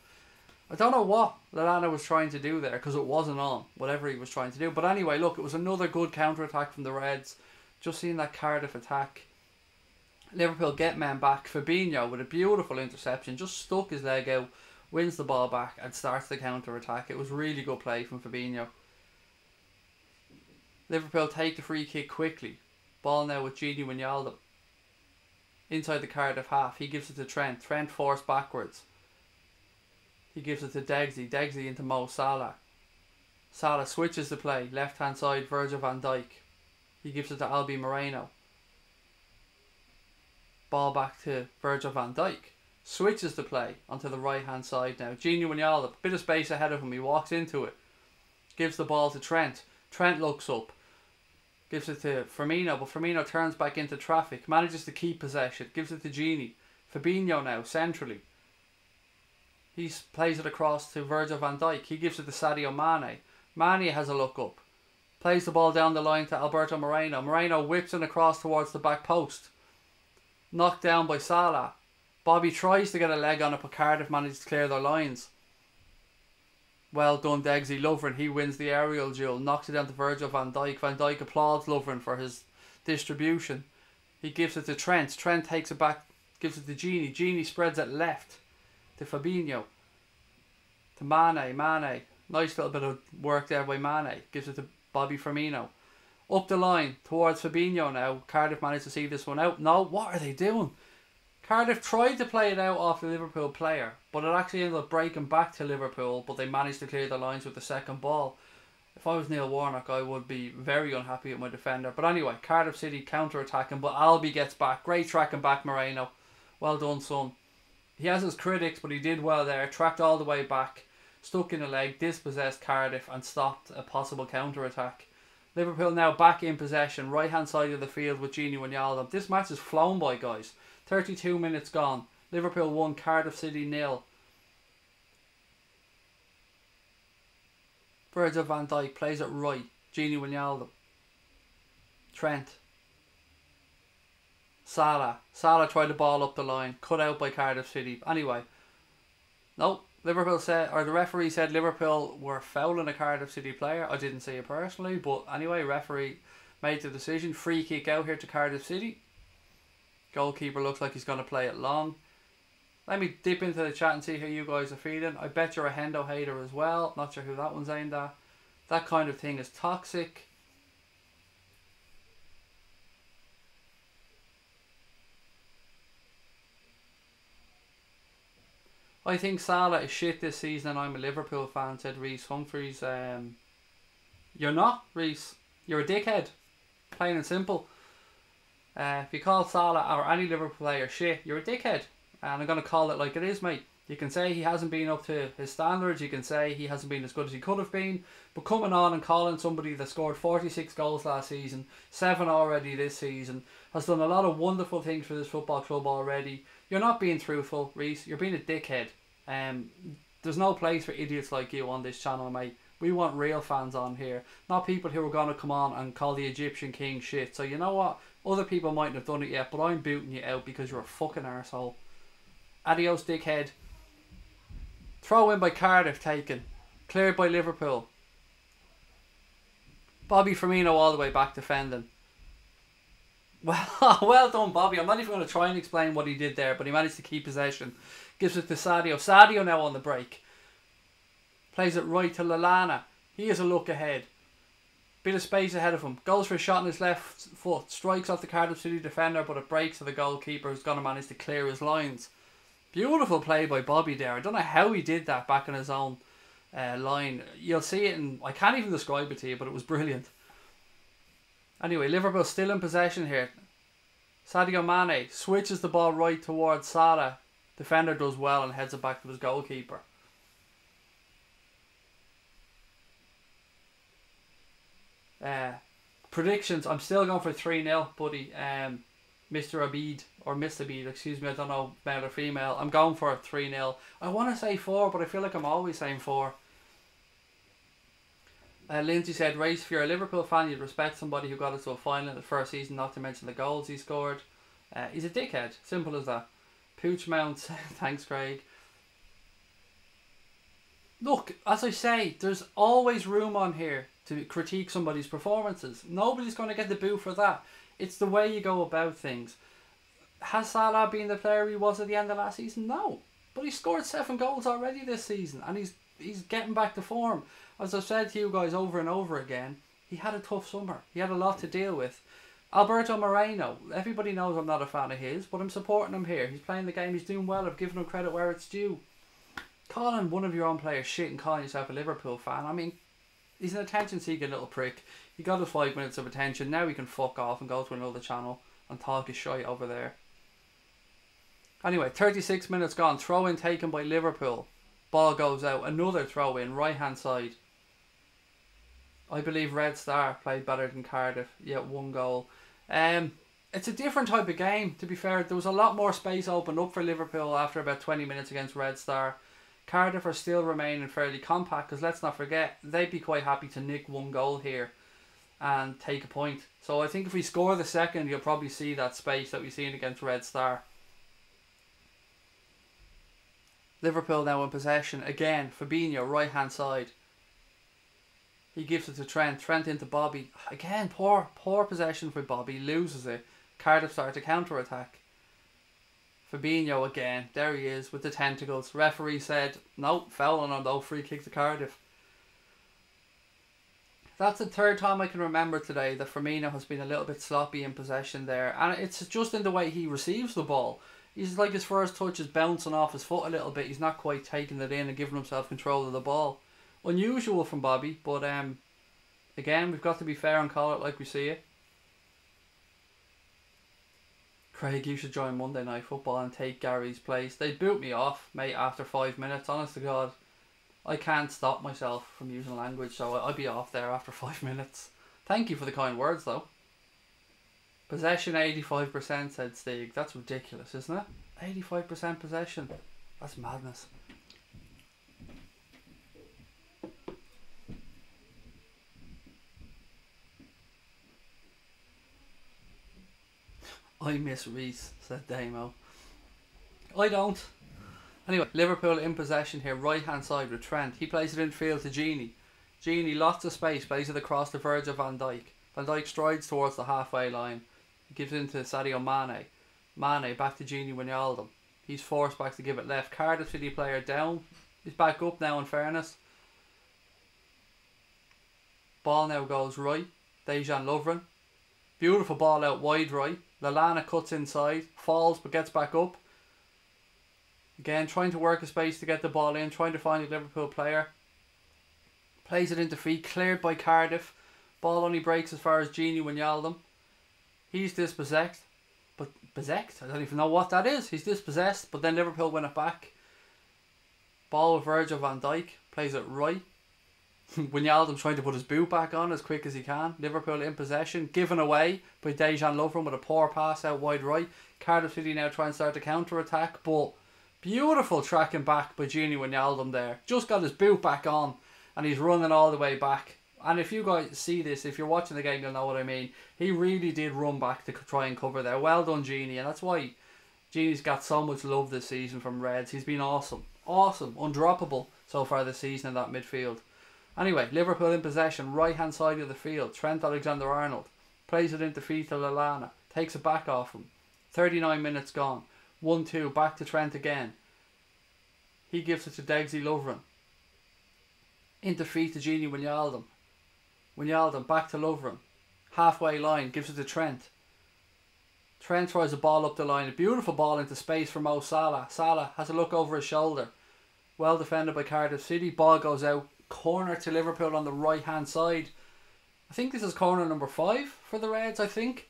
[SPEAKER 1] I don't know what Lallana was trying to do there, because it wasn't on, whatever he was trying to do. But anyway, look, it was another good counter-attack from the Reds. Just seeing that Cardiff attack. Liverpool get men back. Fabinho with a beautiful interception. Just stuck his leg out. Wins the ball back and starts the counter-attack. It was really good play from Fabinho. Liverpool take the free kick quickly. Ball now with Gini Wijnaldum. Inside the Cardiff half. He gives it to Trent. Trent forced backwards. He gives it to Degsy. Degsy into Mo Salah. Salah switches the play. Left hand side Virgil van Dijk. He gives it to Albi Moreno. Ball back to Virgil van Dijk. Switches the play onto the right hand side now. Gini Wijnaldum. Bit of space ahead of him. He walks into it. Gives the ball to Trent. Trent looks up. Gives it to Firmino, but Firmino turns back into traffic. Manages to keep possession. Gives it to Gini. Fabinho now, centrally. He plays it across to Virgil van Dijk. He gives it to Sadio Mane. Mane has a look up. Plays the ball down the line to Alberto Moreno. Moreno whips it across towards the back post. Knocked down by Salah. Bobby tries to get a leg on it, but Cardiff manages to clear their lines. Well done, Degsy. Lovren, he wins the aerial duel. Knocks it down to Virgil van Dijk. Van Dijk applauds Lovren for his distribution. He gives it to Trent. Trent takes it back, gives it to Gini. Gini spreads it left to Fabinho. to Mane. Nice little bit of work there by Mane. Gives it to Bobby Firmino. Up the line towards Fabinho now. Cardiff managed to see this one out. No, what are they doing? Cardiff tried to play it out off the Liverpool player, but it actually ended up breaking back to Liverpool, but they managed to clear the lines with the second ball. If I was Neil Warnock, I would be very unhappy with my defender. But anyway, Cardiff City counter-attacking, but Albi gets back. Great tracking back, Moreno. Well done, son. He has his critics, but he did well there. Tracked all the way back, stuck in the leg, dispossessed Cardiff and stopped a possible counter-attack. Liverpool now back in possession, right-hand side of the field with Gini Wijnaldum. This match has flown by, guys. 32 minutes gone. Liverpool 1, Cardiff City 0. Virgil van Dijk plays it right. Gini Wijnaldum. Trent. Salah tried the ball up the line. Cut out by Cardiff City. Anyway. No. Liverpool said, or the referee said Liverpool were fouling a Cardiff City player. I didn't see it personally. But anyway, referee made the decision. Free kick out here to Cardiff City. Goalkeeper looks like he's going to play it long. Let me dip into the chat and see how you guys are feeling. I bet you're a Hendo hater as well. Not sure who that one's aimed at. That kind of thing is toxic. I think Salah is shit this season and I'm a Liverpool fan, said Reese Humphries. You're not, Reese. You're a dickhead. Plain and simple. If you call Salah or any Liverpool player shit, you're a dickhead. And I'm going to call it like it is, mate. You can say he hasn't been up to his standards. You can say he hasn't been as good as he could have been. But coming on and calling somebody that scored 46 goals last season, 7 already this season, has done a lot of wonderful things for this football club already. You're not being truthful, Reese. You're being a dickhead. There's no place for idiots like you on this channel, mate. We want real fans on here. Not people who are going to come on and call the Egyptian king shit. So you know what? Other people mightn't have done it yet, but I'm booting you out because you're a fucking arsehole. Adios, dickhead. Throw in by Cardiff taken. Cleared by Liverpool. Bobby Firmino all the way back defending. Well, well done, Bobby. I'm not even going to try and explain what he did there, but he managed to keep possession. Gives it to Sadio. Sadio now on the break. Plays it right to Lallana. He has a look ahead. Bit of space ahead of him. Goes for a shot on his left foot. Strikes off the Cardiff City defender, but it breaks to the goalkeeper who's going to manage to clear his lines. Beautiful play by Bobby there. I don't know how he did that back in his own line. You'll see it, and I can't even describe it to you, but it was brilliant. Anyway, Liverpool still in possession here. Sadio Mane switches the ball right towards Salah. Defender does well and heads it back to his goalkeeper. Predictions. I'm still going for 3-0, buddy. Mr. Abid, or Mr. Abid, excuse me, I don't know, male or female. I'm going for a 3-0. I want to say 4, but I feel like I'm always saying 4. Lindsay said, Race, if you're a Liverpool fan, you'd respect somebody who got us to a final in the first season, not to mention the goals he scored. He's a dickhead. Simple as that. Pooch Mount, thanks, Craig. Look, as I say, there's always room on here to critique somebody's performances. Nobody's going to get the boo for that. It's the way you go about things. Has Salah been the player he was at the end of last season? No. But he scored 7 goals already this season, and he's getting back to form. As I've said to you guys over and over again, he had a tough summer. He had a lot to deal with. Alberto Moreno, everybody knows I'm not a fan of his, but I'm supporting him here. He's playing the game, he's doing well, I've given him credit where it's due. Calling one of your own players shit and calling yourself a Liverpool fan, I mean, he's an attention-seeking little prick. He got his 5 minutes of attention, now he can fuck off and go to another channel and talk his shite over there. Anyway, 36 minutes gone, throw-in taken by Liverpool. Ball goes out, another throw-in, right-hand side. I believe Red Star played better than Cardiff, yet 1 goal. It's a different type of game, to be fair. There was a lot more space opened up for Liverpool after about 20 minutes against Red Star. Cardiff are still remaining fairly compact, because let's not forget, they'd be quite happy to nick 1 goal here and take a point. So I think if we score the second, you'll probably see that space that we've seen against Red Star. Liverpool now in possession. Again, Fabinho, right-hand side. He gives it to Trent. Trent into Bobby. Again, poor possession for Bobby. Loses it. Cardiff start to counter-attack. Fabinho again. There he is with the tentacles. Referee said, no, foul on him though. Free kick to Cardiff. That's the third time I can remember today that Firmino has been a little bit sloppy in possession there. And it's just in the way he receives the ball. He's like his first touch is bouncing off his foot a little bit. He's not quite taking it in and giving himself control of the ball. Unusual from Bobby, but again, we've got to be fair and call it like we see it. Craig, you should join Monday Night Football and take Gary's place. They'd boot me off, mate, after 5 minutes. Honest to God, I can't stop myself from using language, so I'd be off there after 5 minutes. Thank you for the kind words, though. Possession 85%, said Stig. That's ridiculous, isn't it? 85% possession. That's madness. I miss Reese, said Damo. I don't. Anyway, Liverpool in possession here, right hand side with Trent. He plays it in field to Gini. Gini, lots of space, plays it across the verge of Van Dijk. Van Dijk strides towards the halfway line. He gives it into Sadio Mane. Mane back to Gini Wijnaldum. He's forced back to give it left. Cardiff City player down. He's back up now in fairness. Ball now goes right. Dejan Lovren. Beautiful ball out wide right. Lallana cuts inside. Falls but gets back up. Again, trying to work a space to get the ball in. Trying to find a Liverpool player. Plays it into feet. Cleared by Cardiff. Ball only breaks as far as Gini Wijnaldum. He's dispossessed. But possessed? I don't even know what that is. He's dispossessed. But then Liverpool win it back. Ball with Virgil van Dijk. Plays it right. Wijnaldum trying to put his boot back on as quick as he can. Liverpool in possession. Given away by Dejan Lovren with a poor pass out wide right. Cardiff City now try and start the counter-attack. But beautiful tracking back by Gini Wijnaldum there. Just got his boot back on. And he's running all the way back. And if you guys see this, if you're watching the game, you'll know what I mean. He really did run back to try and cover there. Well done, Gini. And that's why Gini's got so much love this season from Reds. He's been awesome. Awesome. Undroppable so far this season in that midfield. Anyway, Liverpool in possession. Right hand side of the field. Trent Alexander-Arnold. Plays it into feet to Lallana. Takes it back off him. 39 minutes gone. 1-2. Back to Trent again. He gives it to Degsy Lovren. Into feet to Gini Wijnaldum. Wijnaldum back to Lovren. Halfway line, gives it to Trent. Trent throws a ball up the line. A beautiful ball into space for Mo Salah. Salah has a look over his shoulder. Well defended by Cardiff City. Ball goes out. Corner to Liverpool on the right hand side. I think this is corner number 5 for the Reds, I think.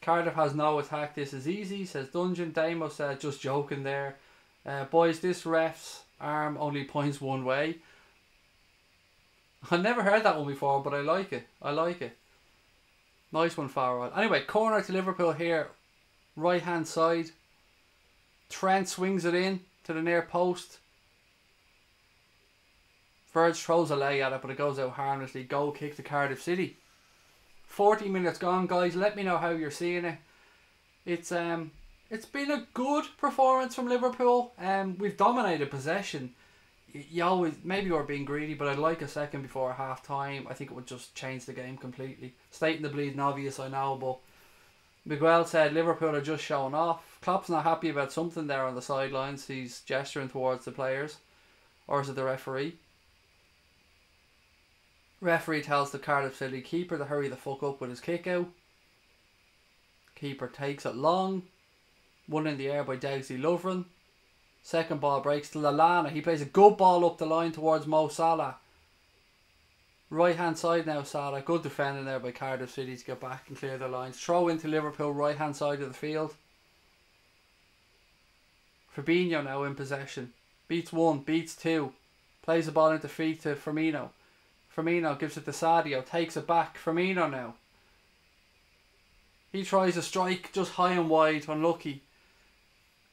[SPEAKER 1] Cardiff has no attack. This is easy, says Dungeon. Damo said, just joking there. Boys, this ref's arm only points one way. I've never heard that one before, but I like it. I like it. Nice one, Farrell. Anyway, corner to Liverpool here. Right hand side. Trent swings it in to the near post. Verge throws a lay at it, but it goes out harmlessly. Goal kick to Cardiff City. 40 minutes gone, guys. Let me know how you're seeing it. It's been a good performance from Liverpool. We've dominated possession. You always, maybe we're being greedy, but I'd like a second before half time. I think it would just change the game completely. Stating the bleeding obvious, I know, but Miguel said Liverpool are just showing off. Klopp's not happy about something there on the sidelines. He's gesturing towards the players. Or is it the referee? Referee tells the Cardiff City keeper to hurry the fuck up with his kick out. Keeper takes it long. One in the air by Degsy Lovren. Second ball breaks to Lallana. He plays a good ball up the line towards Mo Salah. Right hand side now, Salah. Good defending there by Cardiff City to get back and clear the lines. Throw into Liverpool, right hand side of the field. Fabinho now in possession. Beats one, beats two. Plays the ball into feet to Firmino. Firmino gives it to Sadio. Takes it back. Firmino now. He tries a strike just high and wide. Unlucky.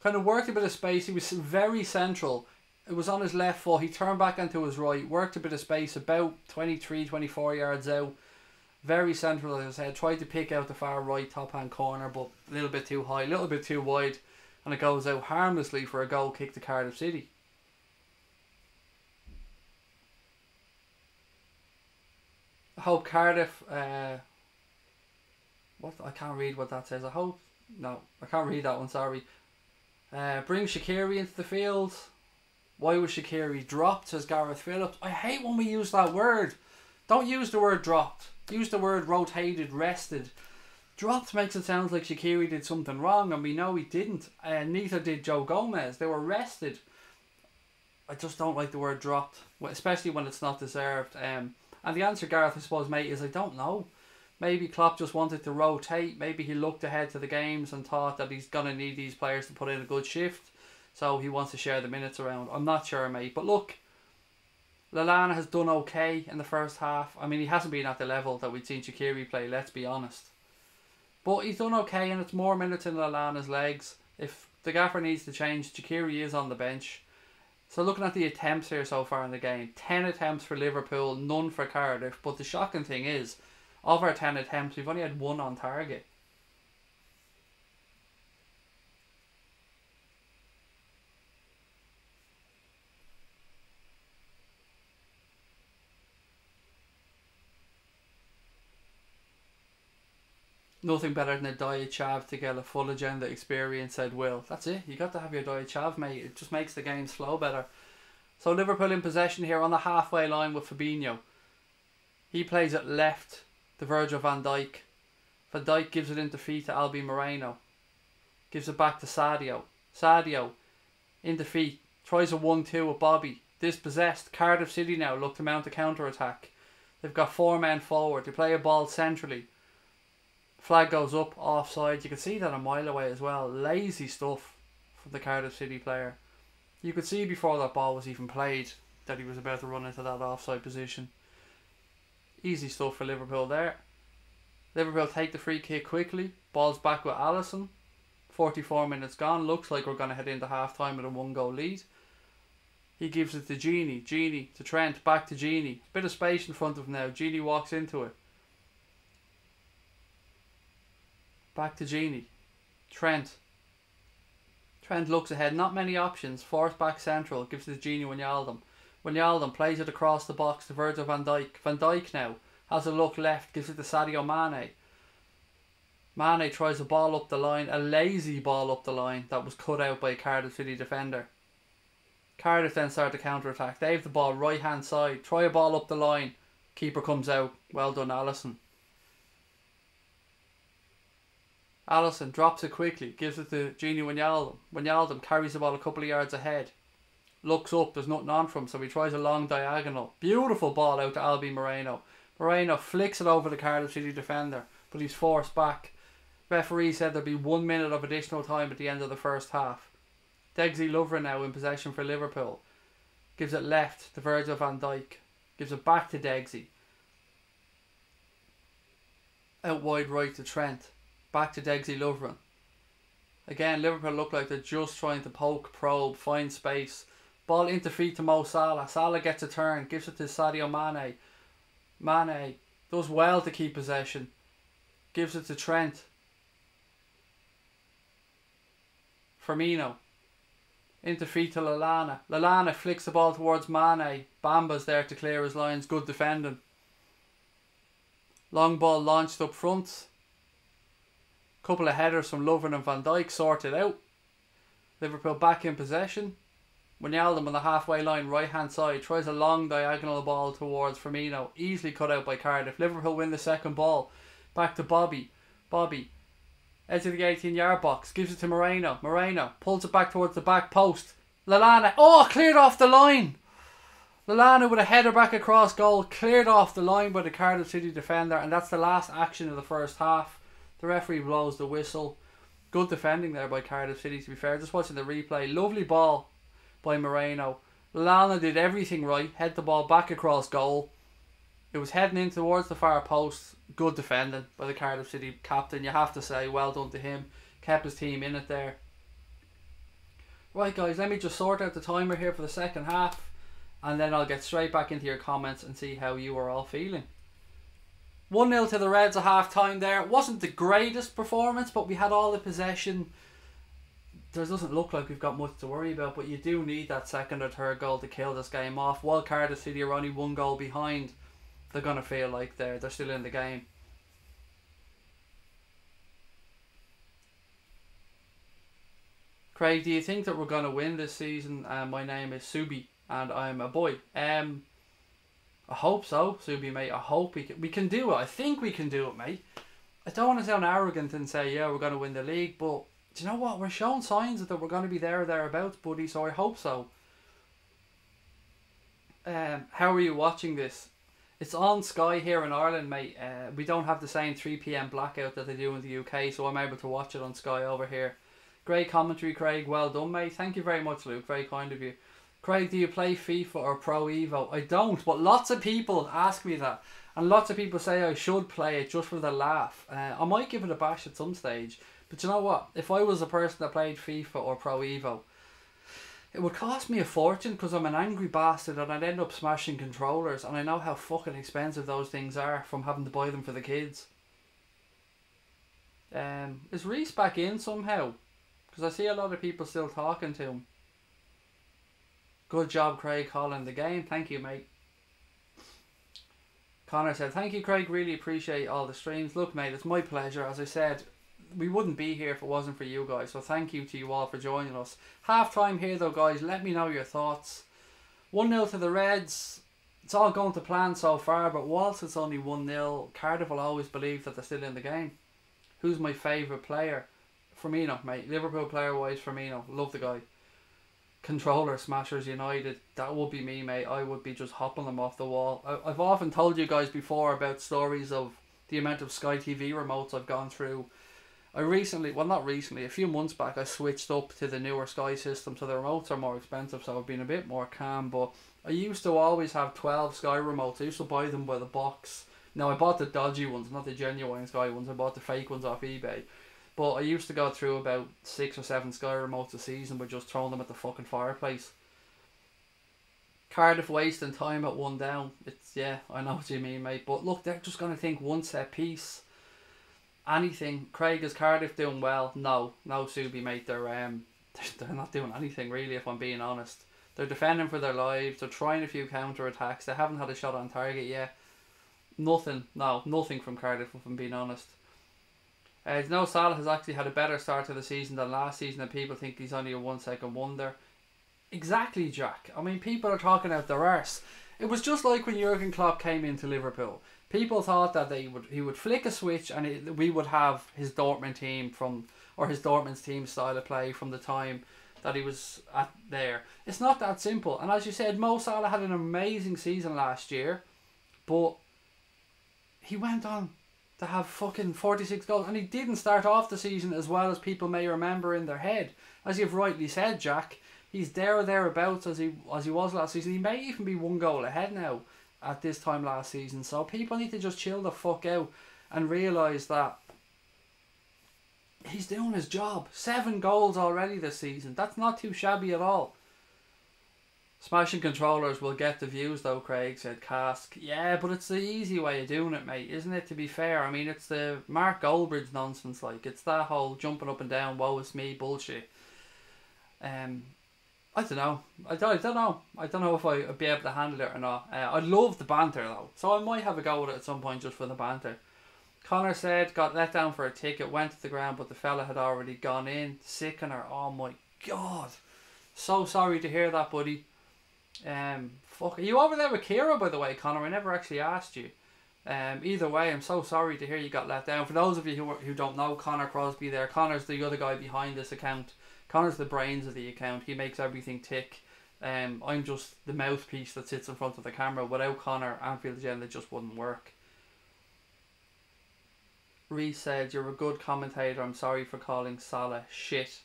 [SPEAKER 1] Kind of worked a bit of space. He was very central. It was on his left foot. He turned back onto his right. Worked a bit of space. About 23, 24 yards out. Very central, as I said. Tried to pick out the far right top hand corner, but a little bit too high. A little bit too wide. And it goes out harmlessly for a goal kick to Cardiff City. I hope Cardiff... what I can't read what that says. I hope No, I can't read that one, sorry. Bring Shaqiri into the field. Why was Shaqiri dropped, says Gareth Phillips. I hate when we use that word. Don't use the word dropped. Use the word rotated, rested. Dropped makes it sound like Shaqiri did something wrong, and we know he didn't. Neither did Joe Gomez. They were rested. I just don't like the word dropped, especially when it's not deserved. And the answer, Gareth, I suppose, mate, is I don't know. Maybe Klopp just wanted to rotate. Maybe he looked ahead to the games and thought that he's going to need these players to put in a good shift. So he wants to share the minutes around. I'm not sure, mate. But look, Lallana has done okay in the first half. I mean, he hasn't been at the level that we'd seen Shaqiri play, let's be honest. But he's done okay, and it's more minutes in Lallana's legs. If the gaffer needs to change, Shaqiri is on the bench. So looking at the attempts here so far in the game, 10 attempts for Liverpool, none for Cardiff. But the shocking thing is, of our 10 attempts, we've only had 1 on target. Nothing better than a diet chav to get a full agenda experience, said Will. That's it. You got to have your diet chav, mate. It just makes the games flow better. So Liverpool in possession here on the halfway line with Fabinho. He plays it left to Virgil van Dijk. Van Dijk gives it into feet to Albi Moreno. Gives it back to Sadio. Sadio into feet. Tries a 1-2 with Bobby. Dispossessed. Cardiff City now look to mount a counter-attack. They've got 4 men forward. They play a ball centrally. Flag goes up, offside. You can see that a mile away as well. Lazy stuff from the Cardiff City player. You could see before that ball was even played that he was about to run into that offside position. Easy stuff for Liverpool there. Liverpool take the free kick quickly. Ball's back with Alisson. 44 minutes gone. Looks like we're going to head into half time with a 1-goal lead. He gives it to Gini. Gini to Trent. Back to Gini. Bit of space in front of him now. Gini walks into it. Back to Gini. Trent. Trent looks ahead. Not many options. Forced back central. Gives it to Gini Wijnaldum. Wijnaldum plays it across the box to Virgil van Dijk. Van Dijk now has a look left. Gives it to Sadio Mane. Mane tries a ball up the line. A lazy ball up the line that was cut out by a Cardiff City defender. Cardiff then start the counter-attack. They have the ball right hand side. Try a ball up the line. Keeper comes out. Well done, Alisson. Alisson drops it quickly, gives it to Gini Wijnaldum. Wijnaldum carries the ball a couple of yards ahead. Looks up, there's nothing on for him, so he tries a long diagonal. Beautiful ball out to Albi Moreno. Moreno flicks it over the Cardiff City defender, but he's forced back. Referee said there'd be 1 minute of additional time at the end of the first half. Degsy Lovren now in possession for Liverpool. Gives it left to Virgil van Dijk. Gives it back to Degsy. Out wide right to Trent. Back to Degsy Lovren. Again, Liverpool look like they're just trying to poke, probe, find space. Ball into feet to Mo Salah. Salah gets a turn, gives it to Sadio Mane. Mane does well to keep possession. Gives it to Trent. Firmino. Into feet to Lallana. Lallana flicks the ball towards Mane. Bamba's there to clear his lines. Good defending. Long ball launched up front. Couple of headers from Lovren and Van Dijk sorted out. Liverpool back in possession. Wijnaldum on the halfway line, right hand side, tries a long diagonal ball towards Firmino. Easily cut out by Cardiff. Liverpool win the second ball. Back to Bobby. Bobby, edge of the 18-yard box, gives it to Moreno. Moreno pulls it back towards the back post. Lallana, oh, cleared off the line. Lallana with a header back across goal, cleared off the line by the Cardiff City defender, and that's the last action of the first half. The referee blows the whistle. Good defending there by Cardiff City, to be fair. Just watching the replay. Lovely ball by Moreno. Lallana did everything right. Head the ball back across goal. It was heading in towards the far post. Good defending by the Cardiff City captain. You have to say, well done to him. Kept his team in it there. Right guys, let me just sort out the timer here for the second half. And then I'll get straight back into your comments and see how you are all feeling. 1-0 to the Reds at half time there. It wasn't the greatest performance, but we had all the possession. There doesn't look like we've got much to worry about, but you do need that second or third goal to kill this game off. While Cardiff City are only 1 goal behind, they're going to feel like they're still in the game. Craig, do you think that we're going to win this season? My name is Subi and I'm a boy. I hope so, Subi, mate. I hope we can do it. I think we can do it, mate. I don't want to sound arrogant and say, yeah, we're going to win the league, but do you know what? We're showing signs that we're going to be there or thereabouts, buddy, so I hope so. How are you watching this? It's on Sky here in Ireland, mate. We don't have the same 3 PM blackout that they do in the UK, so I'm able to watch it on Sky over here. Great commentary, Craig. Well done, mate. Thank you very much, Luke. Very kind of you. Craig, do you play FIFA or Pro Evo? I don't, but lots of people ask me that. And lots of people say I should play it just for the laugh. I might give it a bash at some stage. But you know what? If I was a person that played FIFA or Pro Evo, it would cost me a fortune because I'm an angry bastard and I'd end up smashing controllers. And I know how fucking expensive those things are from having to buy them for the kids. Is Reese back in somehow? Because I see a lot of people still talking to him. Good job, Craig, calling the game. Thank you, mate. Connor said, thank you, Craig. Really appreciate all the streams. Look, mate, it's my pleasure. As I said, we wouldn't be here if it wasn't for you guys. So thank you to you all for joining us. Half time here, though, guys. Let me know your thoughts. 1-0 to the Reds. It's all going to plan so far, but whilst it's only 1-0, Cardiff will always believe that they're still in the game. Who's my favourite player? Firmino, mate. Liverpool player-wise, Firmino. Love the guy. Controller Smashers United, that would be me, mate. I would be just hopping them off the wall. I've often told you guys before about stories of the amount of Sky TV remotes I've gone through. I recently, well not recently, a few months back I switched up to the newer Sky system, so the remotes are more expensive, so I've been a bit more calm. But I used to always have 12 Sky remotes. I used to buy them by the box. Now I bought the dodgy ones, not the genuine Sky ones. I bought the fake ones off eBay. But I used to go through about 6 or 7 Sky remotes a season by just throwing them at the fucking fireplace. Cardiff wasting time at 1 down. It's, yeah, I know what you mean, mate. But look, they're just going to think one set piece. Anything. Craig, is Cardiff doing well? No, Subi, mate. They're not doing anything really, if I'm being honest. They're defending for their lives. They're trying a few counter attacks. They haven't had a shot on target yet. Nothing from Cardiff, if I'm being honest. Salah has actually had a better start to the season than last season, and people think he's only a 1 second wonder. Exactly, Jack. I mean, people are talking out their arse. It was just like when Jurgen Klopp came into Liverpool. People thought that he would flick a switch and we would have his Dortmund team his Dortmund's team style of play from the time that he was there. It's not that simple. And as you said, Mo Salah had an amazing season last year, but he went on to have fucking 46 goals, and he didn't start off the season as well as people may remember in their head. As you've rightly said, Jack, he's there or thereabouts as he was last season. He may even be 1 goal ahead now at this time last season. So people need to just chill the fuck out and realise that he's doing his job. 7 goals already this season. That's not too shabby at all. Smashing controllers will get the views though, Craig, said Cask. Yeah, but it's the easy way of doing it, mate, isn't it, to be fair? I mean, it's the Mark Goldbridge nonsense, like. It's that whole jumping up and down, woe is me bullshit. I don't know. I don't know. I don't know if I'd be able to handle it or not. I love the banter though, so I might have a go with it at some point just for the banter. Connor said, got let down for a ticket, went to the ground, but the fella had already gone in. Sickener. Oh my god. So sorry to hear that, buddy. Fuck. Are you over there with Kira, by the way, Connor? I never actually asked you. Either way, I'm so sorry to hear you got let down. For those of you who don't know Connor Crosby there, Connor's the other guy behind this account. Connor's the brains of the account. He makes everything tick. I'm just the mouthpiece that sits in front of the camera. Without Connor, Anfield Agenda just wouldn't work. Reese said, you're a good commentator. I'm sorry for calling Salah shit.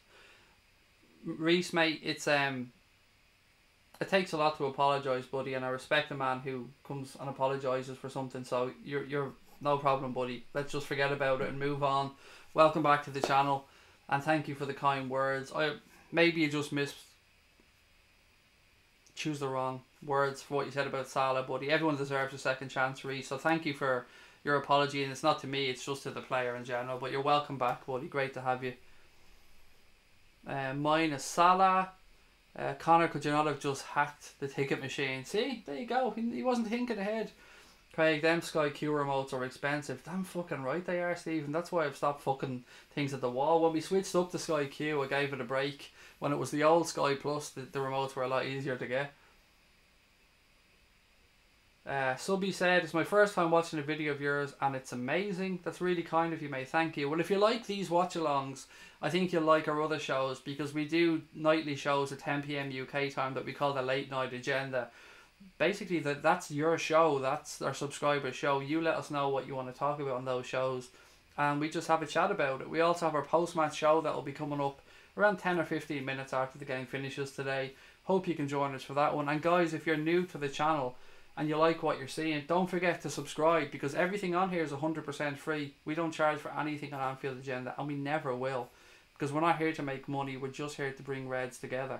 [SPEAKER 1] Reese, mate, it takes a lot to apologise, buddy, and I respect a man who comes and apologises for something, so you're no problem, buddy. Let's just forget about it and move on. Welcome back to the channel, and thank you for the kind words. Maybe you just choose the wrong words for what you said about Salah, buddy. Everyone deserves a second chance, Reece, so thank you for your apology, and it's not to me, it's just to the player in general, but you're welcome back, buddy. Great to have you. Mine is Salah. Connor, could you not have just hacked the ticket machine? See, there you go. He wasn't thinking ahead. Craig, them Sky Q remotes are expensive. Damn fucking right they are, Stephen. That's why I've stopped fucking things at the wall. When we switched up to Sky Q, I gave it a break When it was the old Sky Plus, the remotes were a lot easier to get. Subby said, it's my first time watching a video of yours and it's amazing. That's really kind of you, mate. Thank you. Well, if you like these watch-alongs, I think you'll like our other shows, because we do nightly shows at 10 PM UK time that we call the Late Night Agenda. Basically, that's your show. That's our subscribers' show. You let us know what you want to talk about on those shows, and we just have a chat about it. We also have our post-match show that will be coming up around 10 or 15 minutes after the game finishes today. Hope you can join us for that one. And guys, if you're new to the channel and you like what you're seeing, don't forget to subscribe, because everything on here is 100% free. We don't charge for anything on Anfield Agenda, and we never will, because we're not here to make money. We're just here to bring Reds together.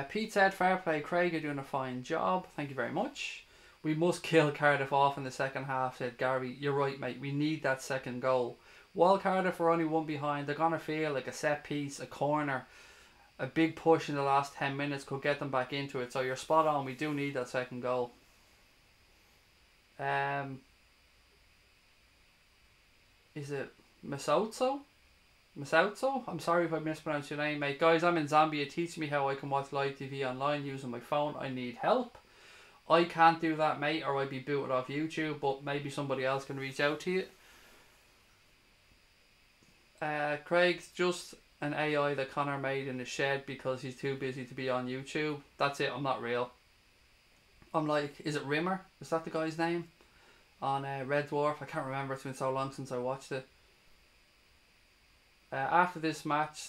[SPEAKER 1] Pete said, fair play Craig, you're doing a fine job. Thank you very much. We must kill Cardiff off in the second half, said Gary. You're right, mate. We need that second goal. While Cardiff are only one behind, they're going to feel like a set piece, a corner, a big push in the last 10 minutes could get them back into it. So you're spot on. We do need that second goal. Is it Masotso? Masotso? I'm sorry if I mispronounced your name, mate. Guys, I'm in Zambia. Teach me how I can watch live TV online using my phone. I need help. I can't do that, mate, or I'd be booted off YouTube, but maybe somebody else can reach out to you. Craig's just an AI that Connor made in the shed because he's too busy to be on YouTube. That's it. I'm not real. I'm like, is it Rimmer? Is that the guy's name? On Red Dwarf. I can't remember. It's been so long since I watched it. After this match,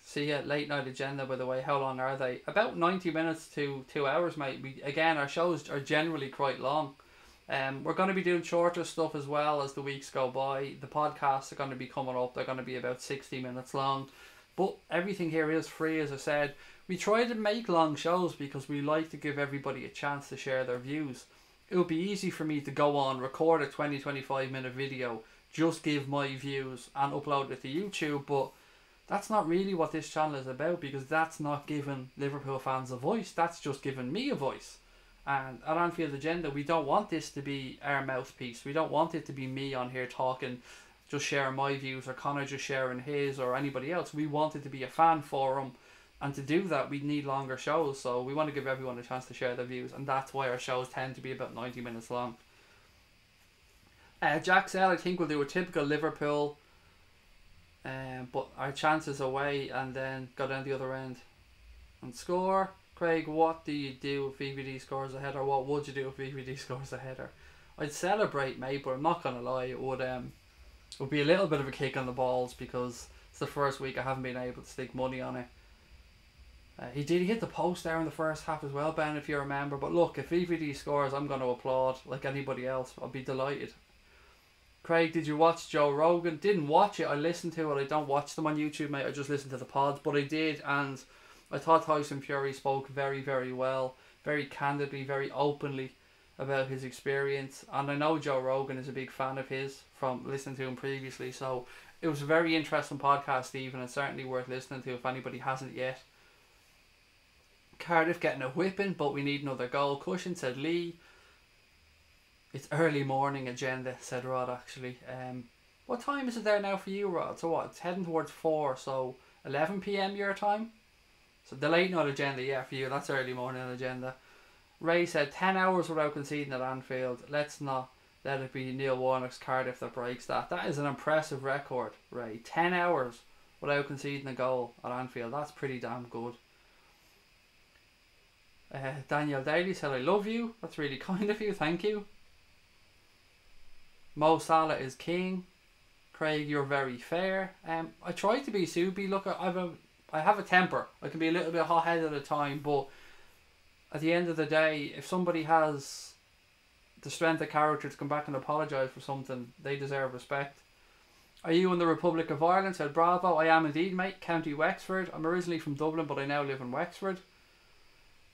[SPEAKER 1] see ya. Late Night Agenda, by the way. How long are they? About 90 minutes to 2 hours, mate. Again, our shows are generally quite long. We're going to be doing shorter stuff as well as the weeks go by. The podcasts are going to be coming up. They're going to be about 60 minutes long. But everything here is free, as I said. We try to make long shows because we like to give everybody a chance to share their views. It would be easy for me to go on, record a 20-25 minute video, just give my views and upload it to YouTube, but that's not really what this channel is about, because that's not giving Liverpool fans a voice. That's just giving me a voice. And at Anfield Agenda, we don't want this to be our mouthpiece. We don't want it to be me on here talking, just sharing my views, or Connor just sharing his, or anybody else. We want it to be a fan forum, and to do that, we need longer shows. So we want to give everyone a chance to share their views, and that's why our shows tend to be about 90 minutes long. Jack said, I think we'll do a typical Liverpool, but our chances away, and then go down the other end and score. Craig, what do you do if VVD scores a header? What would you do if VVD scores a header? I'd celebrate, mate, but I'm not going to lie. It would be a little bit of a kick on the balls, because it's the first week I haven't been able to stick money on it. He hit the post there in the first half as well, Ben, if you remember. But look, if VVD scores, I'm going to applaud like anybody else. I'll be delighted. Craig, did you watch Joe Rogan? Didn't watch it. I listened to it. I don't watch them on YouTube, mate. I just listen to the pods. But I did, and I thought Tyson Fury spoke very, very well, very candidly, very openly about his experience. And I know Joe Rogan is a big fan of his from listening to him previously. So it was a very interesting podcast, Stephen, and certainly worth listening to if anybody hasn't yet. Cardiff getting a whipping, but we need another goal. Cushion, said Lee. It's early morning agenda, said Rod, actually. What time is it there now for you, Rod? So what? It's heading towards 4, so 11 PM your time? So the late night agenda, yeah, for you. That's early morning agenda. Ray said 10 hours without conceding at Anfield. Let's not let it be Neil Warnock's Cardiff that breaks that. That is an impressive record, Ray. 10 hours without conceding a goal at Anfield. That's pretty damn good. Daniel Daly said, I love you. That's really kind of you. Thank you. Mo Salah is king. Craig, you're very fair. I try to be Subi. Look, I have a temper. I can be a little bit hot-headed at a time, but at the end of the day, if somebody has the strength of character to come back and apologise for something, they deserve respect. Are you in the Republic of Ireland? Said Bravo. I am indeed, mate. County Wexford. I'm originally from Dublin, but I now live in Wexford.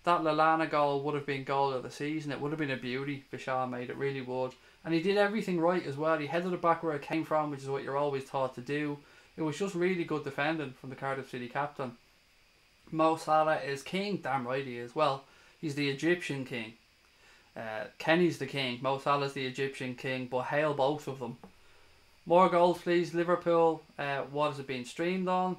[SPEAKER 1] That Lallana goal would have been goal of the season. It would have been a beauty. Vishal made it, really would. And he did everything right as well. He headed it back where it came from, which is what you're always taught to do. It was just really good defending from the Cardiff City captain. Mo Salah is king. Damn right he is. Well, he's the Egyptian king. Kenny's the king. Mo Salah's the Egyptian king. But hail both of them. More goals, please. Liverpool, what is it being streamed on?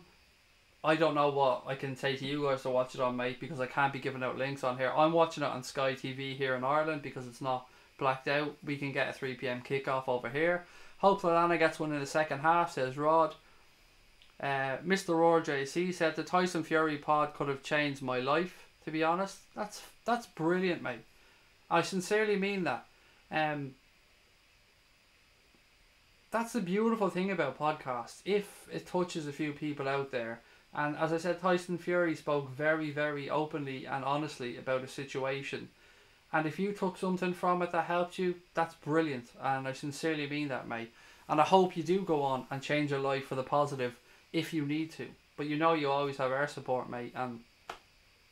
[SPEAKER 1] I don't know what I can say to you guys to watch it on, mate, because I can't be giving out links on here. I'm watching it on Sky TV here in Ireland because it's not blacked out. We can get a 3 p.m. kickoff over here. Hope Lallana gets one in the second half, says Rod. Mr. Roar JC said the Tyson Fury pod could have changed my life, to be honest. That's brilliant, mate. I sincerely mean that. That's the beautiful thing about podcasts. If it touches a few people out there, and as I said, Tyson Fury spoke very, very openly and honestly about a situation. And if you took something from it that helped you, that's brilliant. And I sincerely mean that, mate. And I hope you do go on and change your life for the positive if you need to. But you know you always have our support, mate. And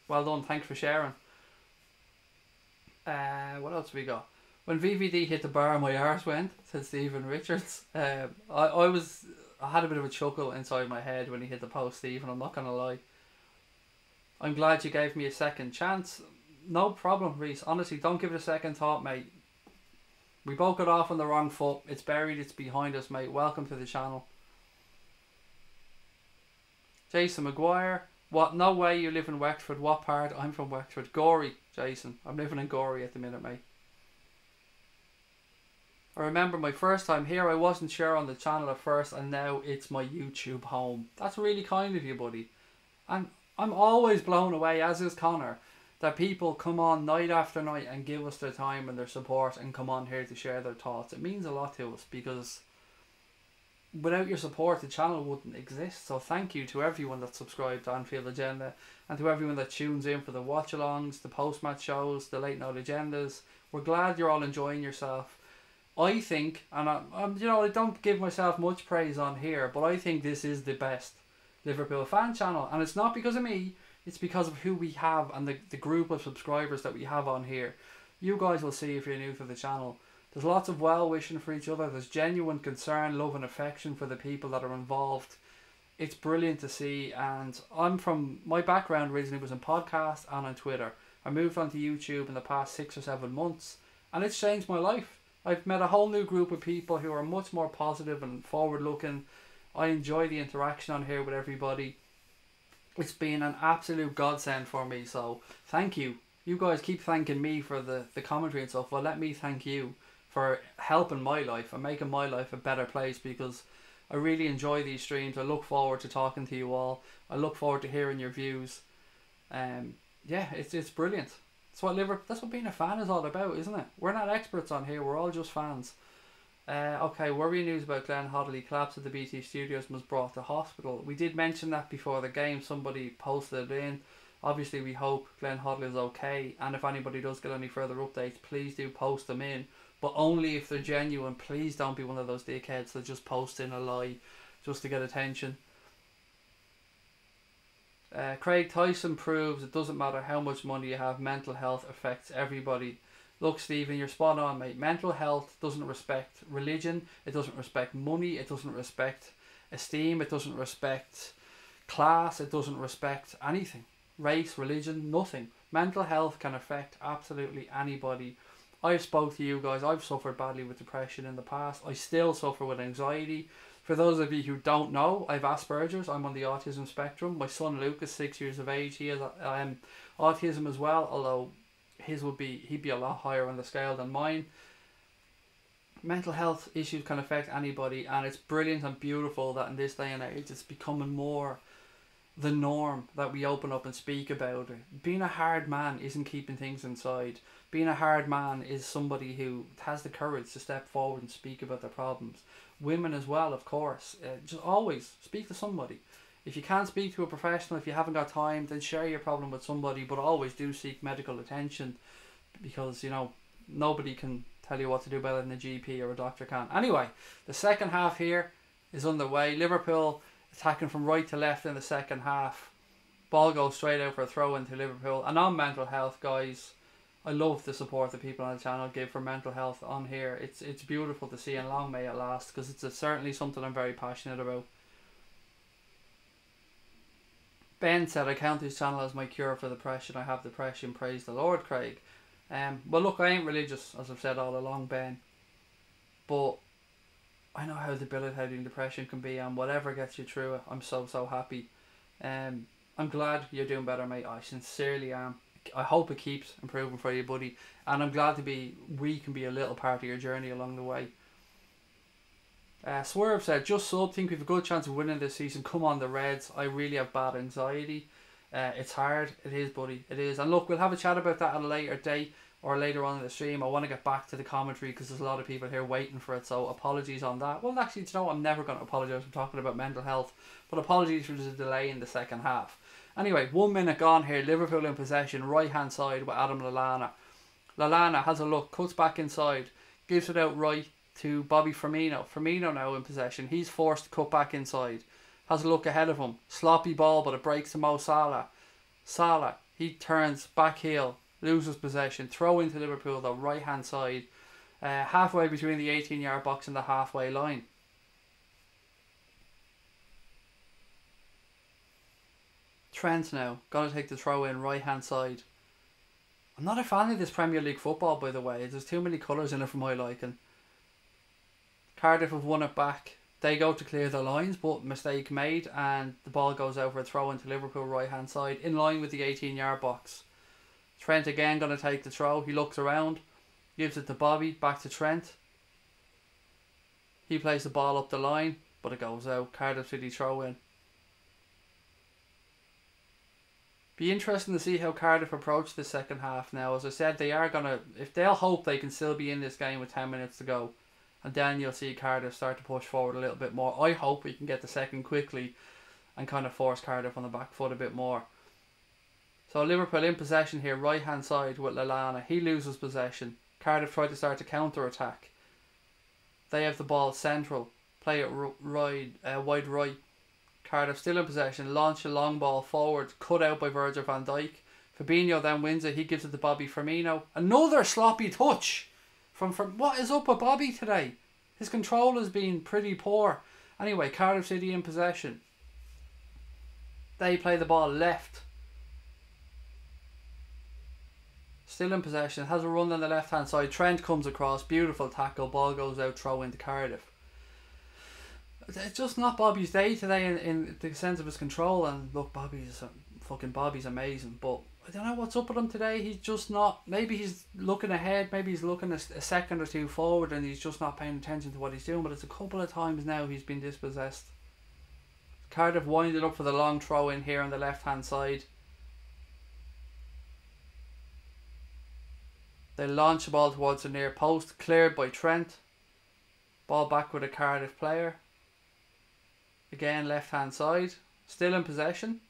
[SPEAKER 1] well done. Thanks for sharing. What else we got? When VVD hit the bar, my arse went, said Stephen Richards. I had a bit of a chuckle inside my head when he hit the post, Stephen, I'm not going to lie. I'm glad you gave me a second chance. No problem, Reese. Honestly, don't give it a second thought, mate. We both got off on the wrong foot. It's buried, it's behind us, mate. Welcome to the channel. Jason Maguire. What? No way you live in Wexford. What part? I'm from Wexford. Gorey, Jason. I'm living in Gorey at the minute, mate. I remember my first time here, I wasn't sure on the channel at first, and now it's my YouTube home. That's really kind of you, buddy. And I'm always blown away, as is Connor, that people come on night after night and give us their time and their support and come on here to share their thoughts. It means a lot to us, because without your support, the channel wouldn't exist. So thank you to everyone that's subscribed to Anfield Agenda, and to everyone that tunes in for the watch-alongs, the post-match shows, the late-night agendas. We're glad you're all enjoying yourself. I think, and I don't give myself much praise on here, but I think this is the best Liverpool fan channel. And it's not because of me, it's because of who we have and the group of subscribers that we have on here. You guys will see if you're new to the channel. There's lots of well-wishing for each other. There's genuine concern, love and affection for the people that are involved. It's brilliant to see. And my background originally was in podcast and on Twitter. I moved on to YouTube in the past 6 or 7 months, and it's changed my life. I've met a whole new group of people who are much more positive and forward looking. I enjoy the interaction on here with everybody. It's been an absolute godsend for me, so thank you. You guys keep thanking me for the commentary and stuff. Well, let me thank you for helping my life and making my life a better place, because I really enjoy these streams. I look forward to talking to you all. I look forward to hearing your views. Yeah, it's brilliant. That's what being a fan is all about, isn't it? We're not experts on here, we're all just fans. Okay, worrying news about Glenn Hoddley. Collapse at the BT Studios, was brought to hospital. We did mention that before the game. Somebody posted it in. Obviously we hope Glenn Hoddley is okay, and if anybody does get any further updates, please do post them in, but only if they're genuine. Please don't be one of those dickheads that just post in a lie just to get attention. Craig Tyson proves it doesn't matter how much money you have, mental health affects everybody. Look, Stephen, you're spot on, mate. Mental health doesn't respect religion, it doesn't respect money, it doesn't respect esteem, it doesn't respect class, it doesn't respect anything. Race, religion, nothing. Mental health can affect absolutely anybody. I've spoke to you guys, I've suffered badly with depression in the past. I still suffer with anxiety. For those of you who don't know, I have Asperger's. I'm on the autism spectrum. My son Luke is 6 years of age. He has autism as well, although he'd be a lot higher on the scale than mine. Mental health issues can affect anybody, and it's brilliant and beautiful that in this day and age it's becoming more the norm that we open up and speak about it. Being a hard man isn't keeping things inside. Being a hard man is somebody who has the courage to step forward and speak about their problems. Women as well, of course. Just always speak to somebody. If you can't speak to a professional, if you haven't got time, then share your problem with somebody, but always do seek medical attention, because, you know, nobody can tell you what to do better than a GP or a doctor can. Anyway, the second half here is underway. Liverpool attacking from right to left in the second half. Ball goes straight out for a throw into Liverpool. And on mental health, guys, I love the support that people on the channel give for mental health on here. It's beautiful to see, and long may it last, because it's certainly something I'm very passionate about. Ben said, I count this channel as my cure for depression. I have depression, praise the Lord, Craig. Well, look, I ain't religious, as I've said all along, Ben. But I know how debilitating depression can be, and whatever gets you through it, I'm so happy. I'm glad you're doing better, mate. I sincerely am. I hope it keeps improving for you, buddy. And I'm glad we can be a little part of your journey along the way. Swerve said, just sub, think we've a good chance of winning this season. Come on, the Reds. I really have bad anxiety. It's hard. It is, buddy. It is. And look, we'll have a chat about that at a later date or later on in the stream. I want to get back to the commentary because there's a lot of people here waiting for it. So apologies on that. Well, actually, you know, I'm never going to apologise for talking about mental health. But apologies for the delay in the second half. Anyway, 1 minute gone here. Liverpool in possession. Right hand side with Adam Lallana. Lallana has a look. Cuts back inside. Gives it out right to Bobby Firmino. Firmino now in possession. He's forced to cut back inside. Has a look ahead of him. Sloppy ball, but it breaks to Mo Salah. Salah, he turns back heel. Loses possession. Throw into Liverpool, the right hand side. Halfway between the 18-yard box and the halfway line. Trent now. Gonna take the throw in, right hand side. I'm not a fan of this Premier League football, by the way. There's too many colours in it for my liking. Cardiff have won it back. They go to clear the lines, but mistake made, and the ball goes out for a throw into Liverpool right hand side, in line with the 18-yard box. Trent again going to take the throw. He looks around, gives it to Bobby, back to Trent. He plays the ball up the line, but it goes out. Cardiff City throw in. Be interesting to see how Cardiff approach the second half now. As I said, they are going to, if they'll hope they can still be in this game with 10 minutes to go. And then you'll see Cardiff start to push forward a little bit more. I hope we can get the second quickly and kind of force Cardiff on the back foot a bit more. So Liverpool in possession here, right hand side with Lallana. He loses possession. Cardiff try to start a counter attack. They have the ball central. Play it wide right. Cardiff still in possession. Launch a long ball forward. Cut out by Virgil van Dijk. Fabinho then wins it. He gives it to Bobby Firmino. Another sloppy touch. From what is up with Bobby today? His control has been pretty poor. Anyway, Cardiff City in possession. They play the ball left. Still in possession. Has a run on the left hand side. Trent comes across. Beautiful tackle. Ball goes out. Throw into Cardiff. It's just not Bobby's day today in the sense of his control. And look, Bobby's amazing. But I don't know what's up with him today. He's just not. Maybe he's looking ahead. Maybe he's looking a second or two forward, and he's just not paying attention to what he's doing. But it's a couple of times now he's been dispossessed. Cardiff winded up for the long throw in here on the left hand side. They launch the ball towards the near post. Cleared by Trent. Ball back with a Cardiff player. Again, left hand side. Still in possession.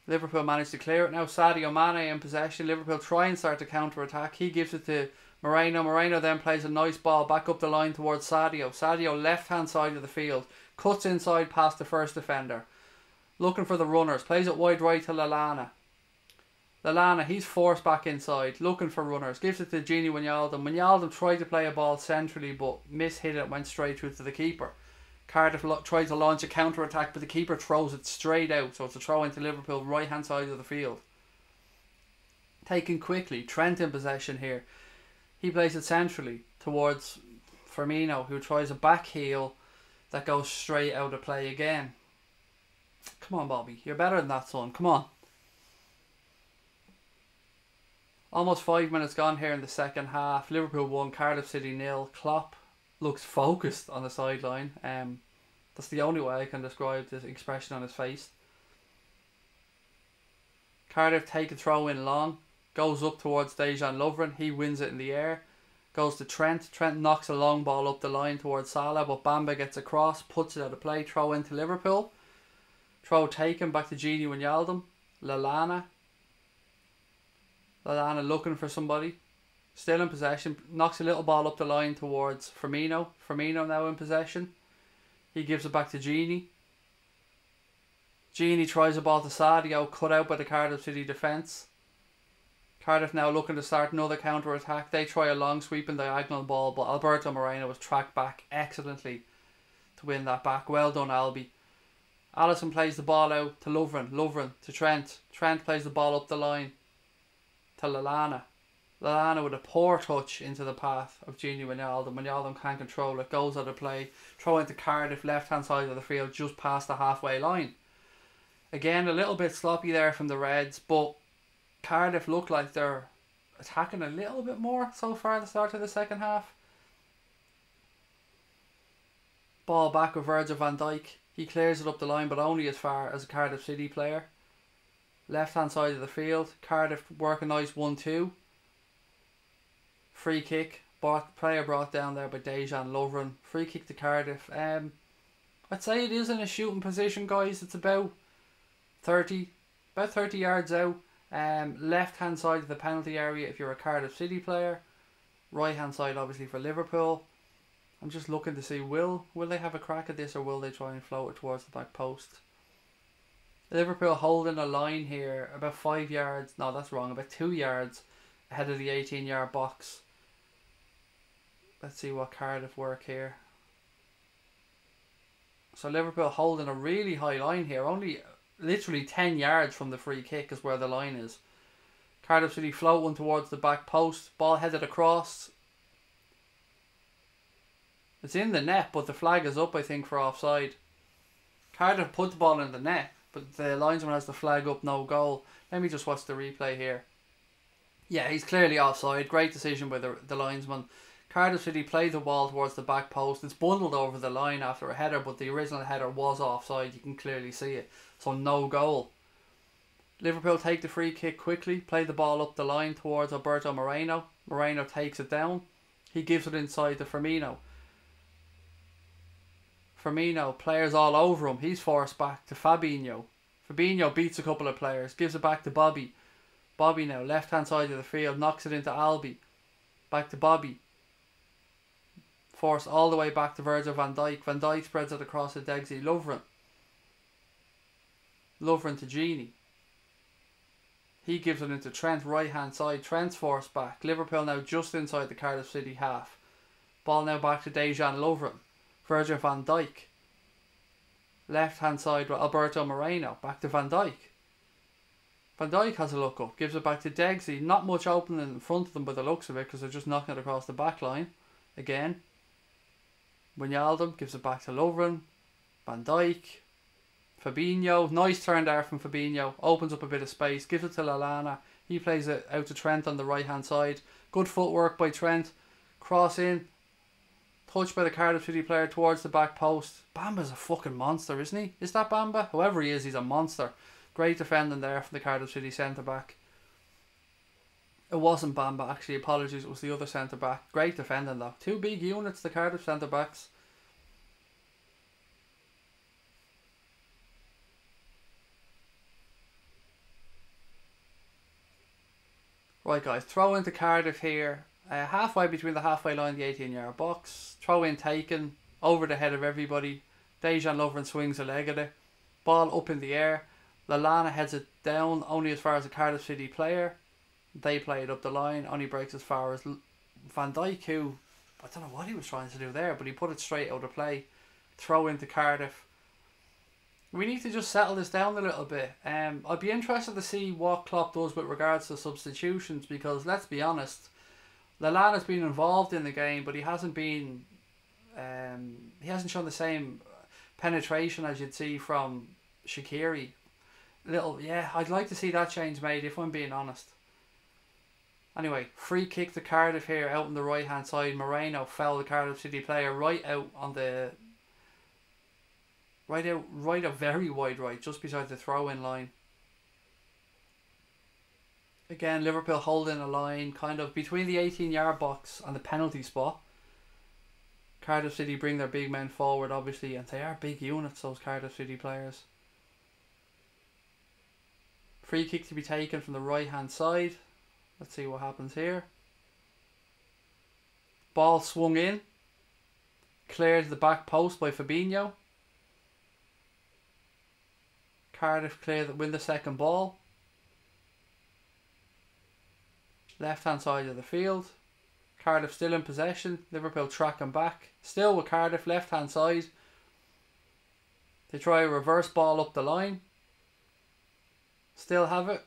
[SPEAKER 1] Liverpool managed to clear it now. Sadio Mane in possession. Liverpool try and start to counter attack. He gives it to Moreno. Moreno then plays a nice ball back up the line towards Sadio. Sadio left hand side of the field. Cuts inside past the first defender. Looking for the runners. Plays it wide right to Lallana. Lallana, he's forced back inside. Looking for runners. Gives it to Gini Wijnaldum. Wijnaldum tried to play a ball centrally, but mishit it. Went straight through to the keeper. Cardiff tried to launch a counter attack, but the keeper throws it straight out. So it's a throw into Liverpool right hand side of the field. Taken quickly. Trent in possession here. He plays it centrally towards Firmino, who tries a back heel that goes straight out of play again. Come on, Bobby. You're better than that, son. Come on. Almost 5 minutes gone here in the second half. Liverpool 1, Cardiff City 0. Klopp looks focused on the sideline. That's the only way I can describe the expression on his face. Cardiff take a throw in long. Goes up towards Dejan Lovren. He wins it in the air. Goes to Trent. Trent knocks a long ball up the line towards Salah, but Bamba gets across, puts it out of play. Throw into Liverpool. Throw taken back to Gini Wijnaldum. Lallana looking for somebody. Still in possession. Knocks a little ball up the line towards Firmino. Firmino now in possession. He gives it back to Gini. Gini tries a ball to Sadio. Cut out by the Cardiff City defence. Cardiff now looking to start another counter attack. They try a long sweeping diagonal ball, but Alberto Moreno was tracked back excellently to win that back. Well done, Albi. Alisson plays the ball out to Lovren. Lovren to Trent. Trent plays the ball up the line to Lallana. Lallana with a poor touch into the path of Gini Wijnaldum. Wijnaldum can't control it, goes out of play. Throw into Cardiff, left hand side of the field, just past the halfway line. Again, a little bit sloppy there from the Reds, but Cardiff look like they're attacking a little bit more so far at the start of the second half. Ball back with Virgil van Dijk. He clears it up the line, but only as far as a Cardiff City player. Left hand side of the field. Cardiff work a nice 1-2. Free kick. Player brought down there by Dejan Lovren. Free kick to Cardiff. I'd say it is in a shooting position, guys. It's about 30 yards out. Left hand side of the penalty area if you're a Cardiff City player. Right hand side obviously for Liverpool. I'm just looking to see will they have a crack at this, or will they try and float it towards the back post? Liverpool holding a line here about 5 yards. No, that's wrong. About 2 yards ahead of the 18-yard box. Let's see what Cardiff work here. So Liverpool holding a really high line here. Only literally 10 yards from the free kick is where the line is. Cardiff City float one towards the back post. Ball headed across. It's in the net, but the flag is up, I think, for offside. Cardiff put the ball in the net, but the linesman has the flag up, no goal. Let me just watch the replay here. Yeah, he's clearly offside. Great decision by the linesman. Cardiff City played the ball towards the back post. It's bundled over the line after a header, but the original header was offside. You can clearly see it. So no goal. Liverpool take the free kick quickly. Play the ball up the line towards Alberto Moreno. Moreno takes it down. He gives it inside to Firmino. Firmino, players all over him. He's forced back to Fabinho. Fabinho beats a couple of players. Gives it back to Bobby. Bobby now, left hand side of the field. Knocks it into Albi. Back to Bobby. Forced all the way back to Virgil van Dijk. Van Dijk spreads it across to Degsy Lovren. Lovren to Gini. He gives it into Trent, right hand side. Trent's forced back. Liverpool now just inside the Cardiff City half. Ball now back to Dejan Lovren. Virgil van Dijk. Left hand side with Alberto Moreno. Back to Van Dijk. Van Dijk has a look up. Gives it back to Degsy. Not much opening in front of them by the looks of it, because they're just knocking it across the back line. Again. Wijnaldum gives it back to Lovren. Van Dijk. Fabinho. Nice turn there from Fabinho. Opens up a bit of space. Gives it to Lallana. He plays it out to Trent on the right hand side. Good footwork by Trent. Cross in. Touched by the Cardiff City player towards the back post. Bamba's a fucking monster, isn't he? Is that Bamba? Whoever he is, he's a monster. Great defending there from the Cardiff City centre back. It wasn't Bamba, actually. Apologies, it was the other centre back. Great defending though. Two big units, the Cardiff centre backs. Right guys, throw into Cardiff here. Halfway between the halfway line and the 18-yard box. Throw in taken. Over the head of everybody. Dejan Lovren swings a leg at it. Ball up in the air. Lallana heads it down only as far as a Cardiff City player. They play it up the line. Only breaks as far as Van Dijk, who, I don't know what he was trying to do there, but he put it straight out of play. Throw into Cardiff. We need to just settle this down a little bit. I'd be interested to see what Klopp does with regards to substitutions, because let's be honest, Lallana's been involved in the game, but he hasn't been. He hasn't shown the same penetration as you'd see from Shaqiri. I'd like to see that change made, if I'm being honest. Anyway, free kick to Cardiff here out on the right hand side. Moreno fouled the Cardiff City player right out on the right out very wide right, just beside the throw in line. Again, Liverpool holding a line kind of between the 18-yard box and the penalty spot. Cardiff City bring their big men forward, obviously, and they are big units, those Cardiff City players. Free kick to be taken from the right hand side. Let's see what happens here. Ball swung in. Cleared the back post by Fabinho. Cardiff win the second ball. Left hand side of the field. Cardiff still in possession. Liverpool tracking back. Still with Cardiff left hand side. They try a reverse ball up the line. Still have it.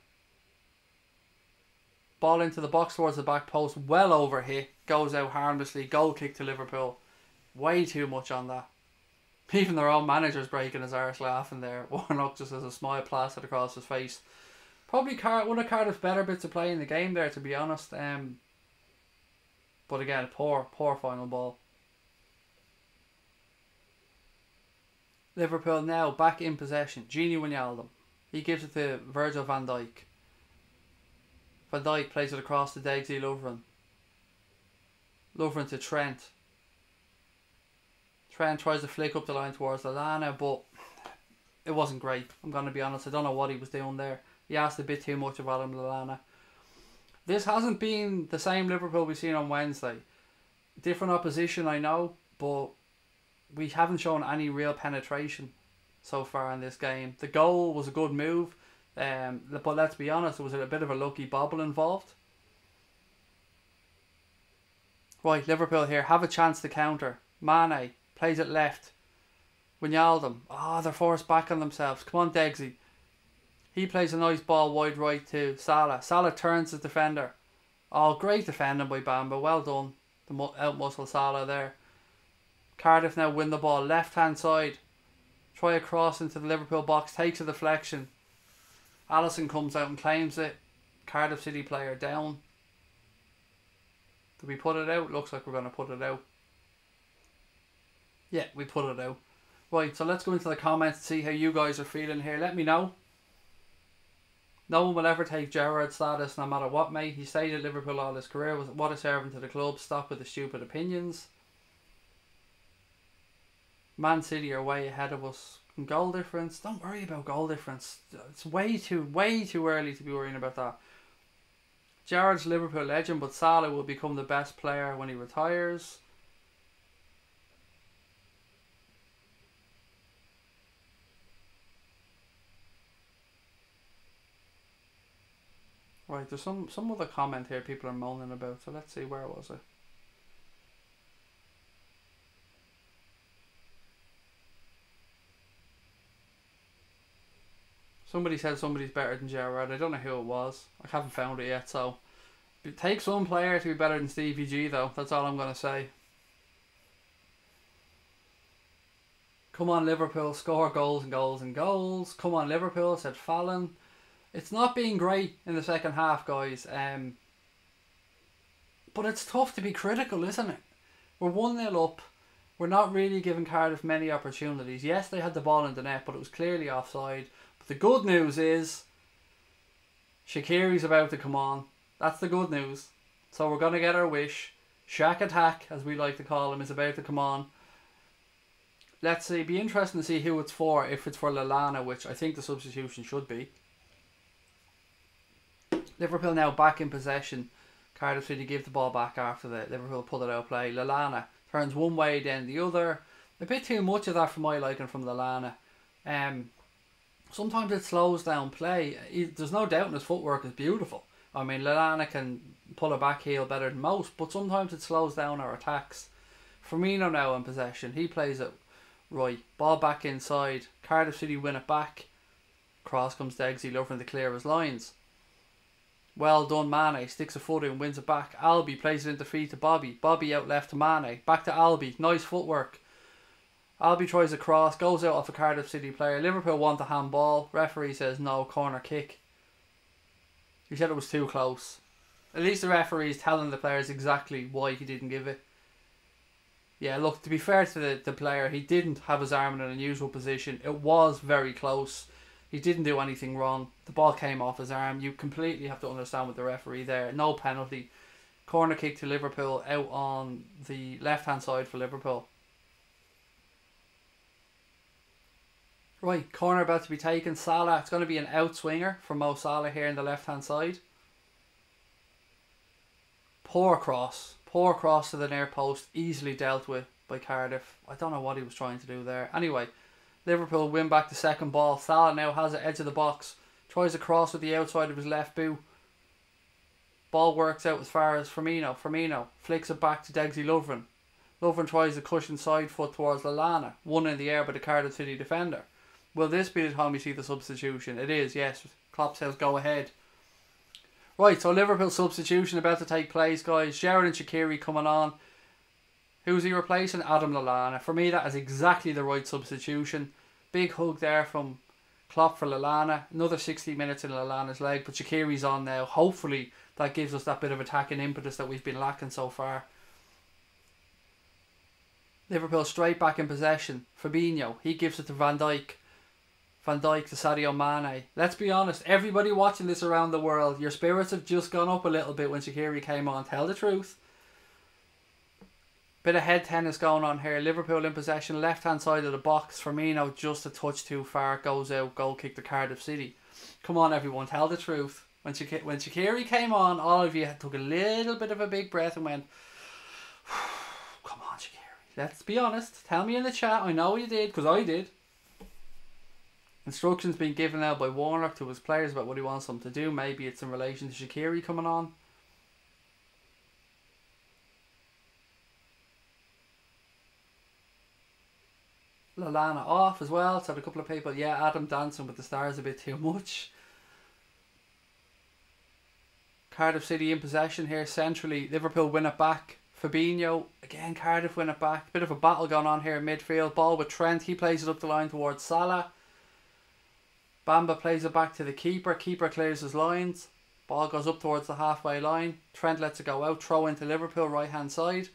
[SPEAKER 1] Ball into the box towards the back post. Well over hit. Goes out harmlessly. Goal kick to Liverpool. Way too much on that. Even their own manager's breaking his arse laughing there. Warnock just has a smile plastered across his face. Probably one of Cardiff's better bits of play in the game there, to be honest. But again, poor final ball. Liverpool now back in possession. Gini Wijnaldum. He gives it to Virgil van Dijk. Van Dijk plays it across to Degsy Lovren. Lovren to Trent. Trent tries to flick up the line towards Lallana, but it wasn't great. I'm going to be honest. I don't know what he was doing there. He asked a bit too much of Adam Lallana. This hasn't been the same Liverpool we've seen on Wednesday. Different opposition, I know, but we haven't shown any real penetration so far in this game. The goal was a good move, but let's be honest, there was a bit of a lucky bobble involved. Right, Liverpool here have a chance to counter. Mane plays it left. Wijnaldum. They're forced back on themselves. Come on, Degsy. He plays a nice ball wide right to Salah. Salah turns his defender. Great defending by Bamba. Well done. Out-muscle Salah there. Cardiff now win the ball. Left-hand side. Try a cross into the Liverpool box. Takes a deflection. Alisson comes out and claims it. Cardiff City player down. Did we put it out? Looks like we're going to put it out. Yeah, we put it out. Right, so let's go into the comments and see how you guys are feeling here. Let me know. No one will ever take Gerrard's status no matter what, mate. He stayed at Liverpool all his career. What a servant to the club. Stop with the stupid opinions. Man City are way ahead of us. Goal difference. Don't worry about goal difference. It's way too early to be worrying about that. Gerrard's Liverpool legend, but Salah will become the best player when he retires. Right, there's some other comment here people are moaning about, so let's see, where was it? Somebody said somebody's better than Gerrard. I don't know who it was. I haven't found it yet, so it takes one player to be better than Stevie G though, that's all I'm going to say. Come on Liverpool, score goals and goals and goals. Come on Liverpool, said Fallon. It's not been great in the second half, guys. But it's tough to be critical, isn't it? We're 1-0 up. We're not really giving Cardiff many opportunities. Yes, they had the ball in the net, but it was clearly offside. But the good news is Shaqiri's about to come on. That's the good news. So we're going to get our wish. Shaq Attack, as we like to call him, is about to come on. Let's see. It'd be interesting to see who it's for. If it's for Lallana, which I think the substitution should be. Liverpool now back in possession. Cardiff City give the ball back after the Liverpool pull it out play. Lallana turns one way, then the other. A bit too much of that for my liking from Lallana. Sometimes it slows down play. There's no doubt his footwork is beautiful. I mean, Lallana can pull a back heel better than most, but sometimes it slows down our attacks. Firmino now in possession. He plays it right. Ball back inside. Cardiff City win it back. Cross comes to Degsy Lovren to clear his lines. Well done, Mane. Sticks a foot in, wins it back. Albi plays it into feet to Bobby. Bobby out left to Mane. Back to Albi. Nice footwork. Albi tries a cross. Goes out off a Cardiff City player. Liverpool want the handball. Referee says no, corner kick. He said it was too close. At least the referee is telling the players exactly why he didn't give it. Yeah, look, to be fair to the player, he didn't have his arm in an unusual position. It was very close. He didn't do anything wrong. The ball came off his arm. You completely have to understand with the referee there. No penalty. Corner kick to Liverpool out on the left-hand side for Liverpool. Right, corner about to be taken. Salah. It's going to be an outswinger for Mo Salah here in the left-hand side. Poor cross. Poor cross to the near post. Easily dealt with by Cardiff. I don't know what he was trying to do there. Anyway, Liverpool win back the second ball. Salah now has it edge of the box. Tries a cross with the outside of his left boot. Ball works out as far as Firmino. Firmino flicks it back to Degsy Lovren. Lovren tries a cushioned side foot towards Lallana. One in the air by the Cardiff City defender. Will this be the time we see the substitution? It is, yes. Klopp says go ahead. Right, so Liverpool substitution about to take place, guys. Sheridan Shaqiri coming on. Who's he replacing? Adam Lallana. For me, that is exactly the right substitution. Big hug there from Klopp for Lallana. Another 60 minutes in Lallana's leg, but Shaqiri's on now. Hopefully, that gives us that bit of attacking impetus that we've been lacking so far. Liverpool straight back in possession. Fabinho, he gives it to Van Dijk. Van Dijk to Sadio Mane. Let's be honest, everybody watching this around the world, your spirits have just gone up a little bit when Shaqiri came on. Tell the truth. Bit of head tennis going on here. Liverpool in possession, left hand side of the box. Firmino just a touch too far, goes out, goal kick to Cardiff City. Come on everyone, tell the truth. When Shaqiri came on, all of you took a little bit of a big breath and went, come on Shaqiri. Let's be honest, tell me in the chat. I know you did, because I did. Instructions being given out by Warnock to his players about what he wants them to do. Maybe it's in relation to Shaqiri coming on. Lallana off as well. So a couple of people, yeah, Adam dancing with the stars a bit too much. Cardiff City in possession here centrally. Liverpool win it back. Fabinho, again Cardiff win it back. Bit of a battle going on here in midfield. Ball with Trent, he plays it up the line towards Salah. Bamba plays it back to the keeper. Keeper clears his lines. Ball goes up towards the halfway line. Trent lets it go out. Throw into Liverpool right hand side.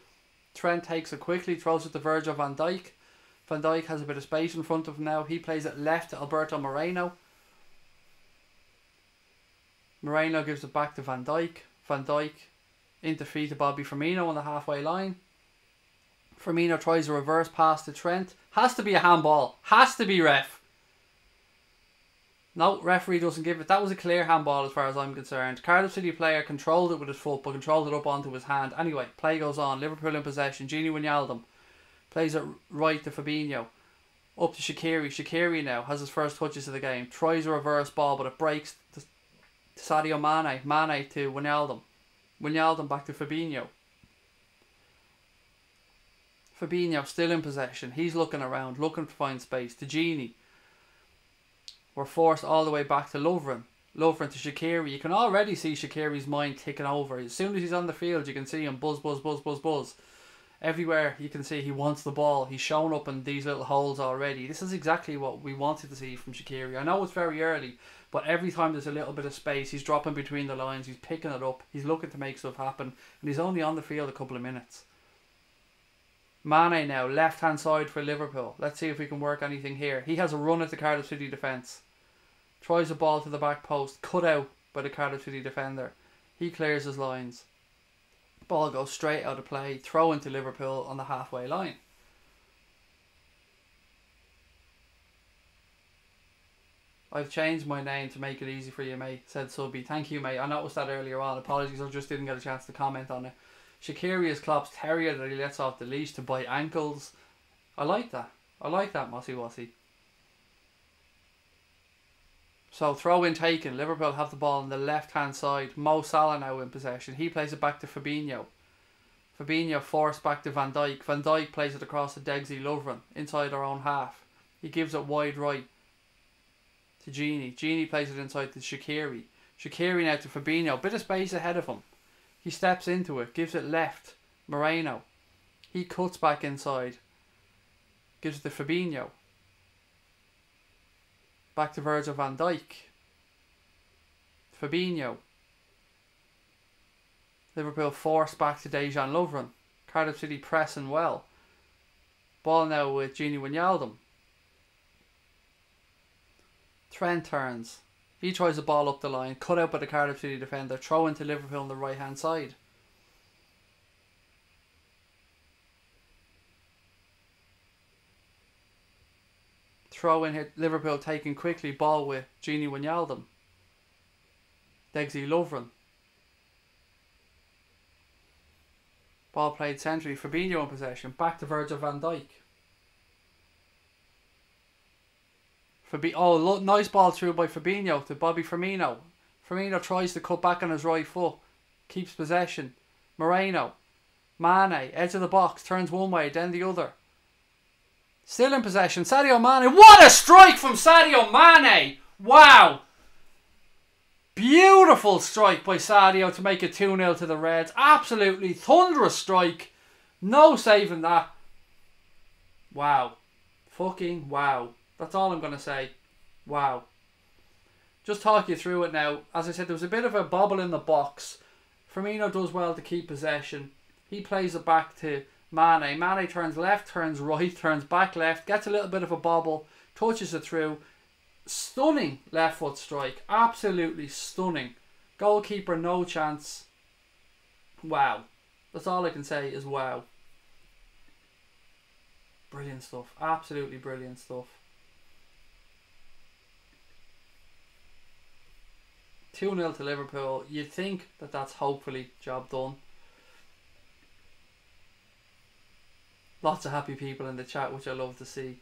[SPEAKER 1] Trent takes it quickly. Throws it to Virgil van Dijk. Van Dijk has a bit of space in front of him now. He plays it left to Alberto Moreno. Moreno gives it back to Van Dijk. Van Dijk into feet to Bobby Firmino on the halfway line. Firmino tries a reverse pass to Trent. Has to be a handball. Has to be, ref. No, referee doesn't give it. That was a clear handball as far as I'm concerned. Cardiff City player controlled it with his foot, but controlled it up onto his hand. Anyway, play goes on. Liverpool in possession. Gini Wijnaldum plays it right to Fabinho. Up to Shaqiri. Shaqiri now has his first touches of the game. Tries a reverse ball, but it breaks to Sadio Mane. Mane to Wijnaldum. Wijnaldum back to Fabinho. Fabinho still in possession. He's looking around, looking to find space. To Gini. We're forced all the way back to Lovren. Lovren to Shaqiri. You can already see Shaqiri's mind ticking over. As soon as he's on the field, you can see him buzz, buzz, buzz, buzz, buzz. Everywhere you can see he wants the ball. He's shown up in these little holes already. This is exactly what we wanted to see from Shaqiri. I know it's very early, but every time there's a little bit of space, he's dropping between the lines. He's picking it up. He's looking to make stuff happen. And he's only on the field a couple of minutes. Mane now, left hand side for Liverpool. Let's see if we can work anything here. He has a run at the Cardiff City defence. Tries a ball to the back post. Cut out by the Cardiff City defender. He clears his lines. Ball goes straight out of play. Throw into Liverpool on the halfway line. I've changed my name to make it easy for you, mate, said Subby. Thank you, mate. I noticed that earlier on. Apologies, I just didn't get a chance to comment on it. Shaqiri is Klopp's terrier that he lets off the leash to bite ankles. I like that. I like that, Mossy Wossy. So throw in taken. Liverpool have the ball on the left hand side. Mo Salah now in possession. He plays it back to Fabinho. Fabinho forced back to Van Dijk. Van Dijk plays it across to Degsy Lovren inside our own half. He gives it wide right to Gini. Gini plays it inside to Shaqiri. Shaqiri now to Fabinho. Bit of space ahead of him. He steps into it. Gives it left. Moreno. He cuts back inside. Gives it to Fabinho. Back to Virgil van Dijk. Fabinho. Liverpool forced back to Dejan Lovren. Cardiff City pressing well. Ball now with Gini Wijnaldum. Trent turns. He tries a ball up the line. Cut out by the Cardiff City defender. Throw into Liverpool on the right hand side. Throw in here. Liverpool taking quickly. Ball with Gini Wijnaldum. Degsy Lovren. Ball played centrally. Fabinho in possession. Back to Virgil van Dijk. Nice ball through by Fabinho to Bobby Firmino. Firmino tries to cut back on his right foot. Keeps possession. Moreno. Mane. Edge of the box. Turns one way, then the other. Still in possession. Sadio Mane. What a strike from Sadio Mane! Wow! Beautiful strike by Sadio to make it 2-0 to the Reds. Absolutely thunderous strike. No saving that. Wow. Fucking wow. That's all I'm going to say. Wow. Just talk you through it now. As I said, there was a bit of a bobble in the box. Firmino does well to keep possession. He plays it back to Mane. Mane turns left, turns right, turns back left. Gets a little bit of a bobble. Touches it through. Stunning left foot strike. Absolutely stunning. Goalkeeper, no chance. Wow. That's all I can say is wow. Brilliant stuff. Absolutely brilliant stuff. 2-0 to Liverpool. You'd think that that's hopefully job done. Lots of happy people in the chat, which I love to see.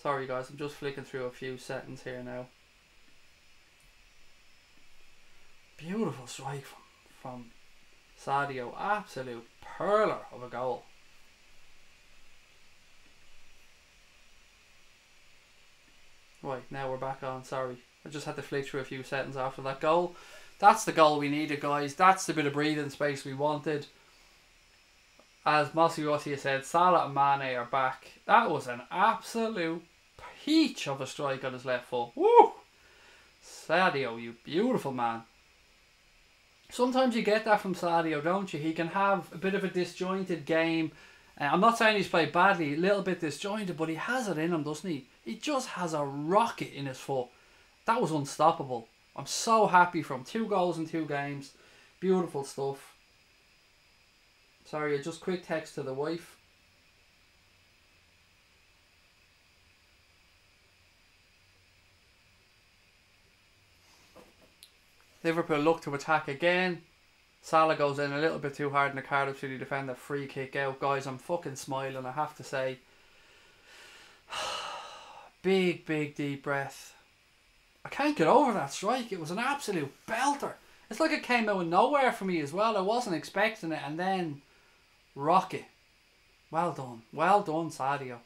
[SPEAKER 1] Sorry guys, I'm just flicking through a few settings here now. Beautiful strike from Sadio. Absolute perler of a goal. Right, now we're back on. Sorry, I just had to flick through a few settings after that goal. That's the goal we needed, guys. That's the bit of breathing space we wanted. As Mossy Rossi said, Salah and Mane are back. That was an absolute peach of a strike on his left foot. Woo! Sadio, you beautiful man. Sometimes you get that from Sadio, don't you? He can have a bit of a disjointed game. I'm not saying he's played badly, a little bit disjointed, but he has it in him, doesn't he? He just has a rocket in his foot. That was unstoppable. I'm so happy for him. 2 goals in 2 games. Beautiful stuff. Sorry, just quick text to the wife. Liverpool look to attack again. Salah goes in a little bit too hard in the Cardiff City defender. Free kick out. Guys, I'm fucking smiling, I have to say. Big deep breath. I can't get over that strike. It was an absolute belter. It's like it came out of nowhere for me as well. I wasn't expecting it, and then rocket. Well done. Well done, Sadio.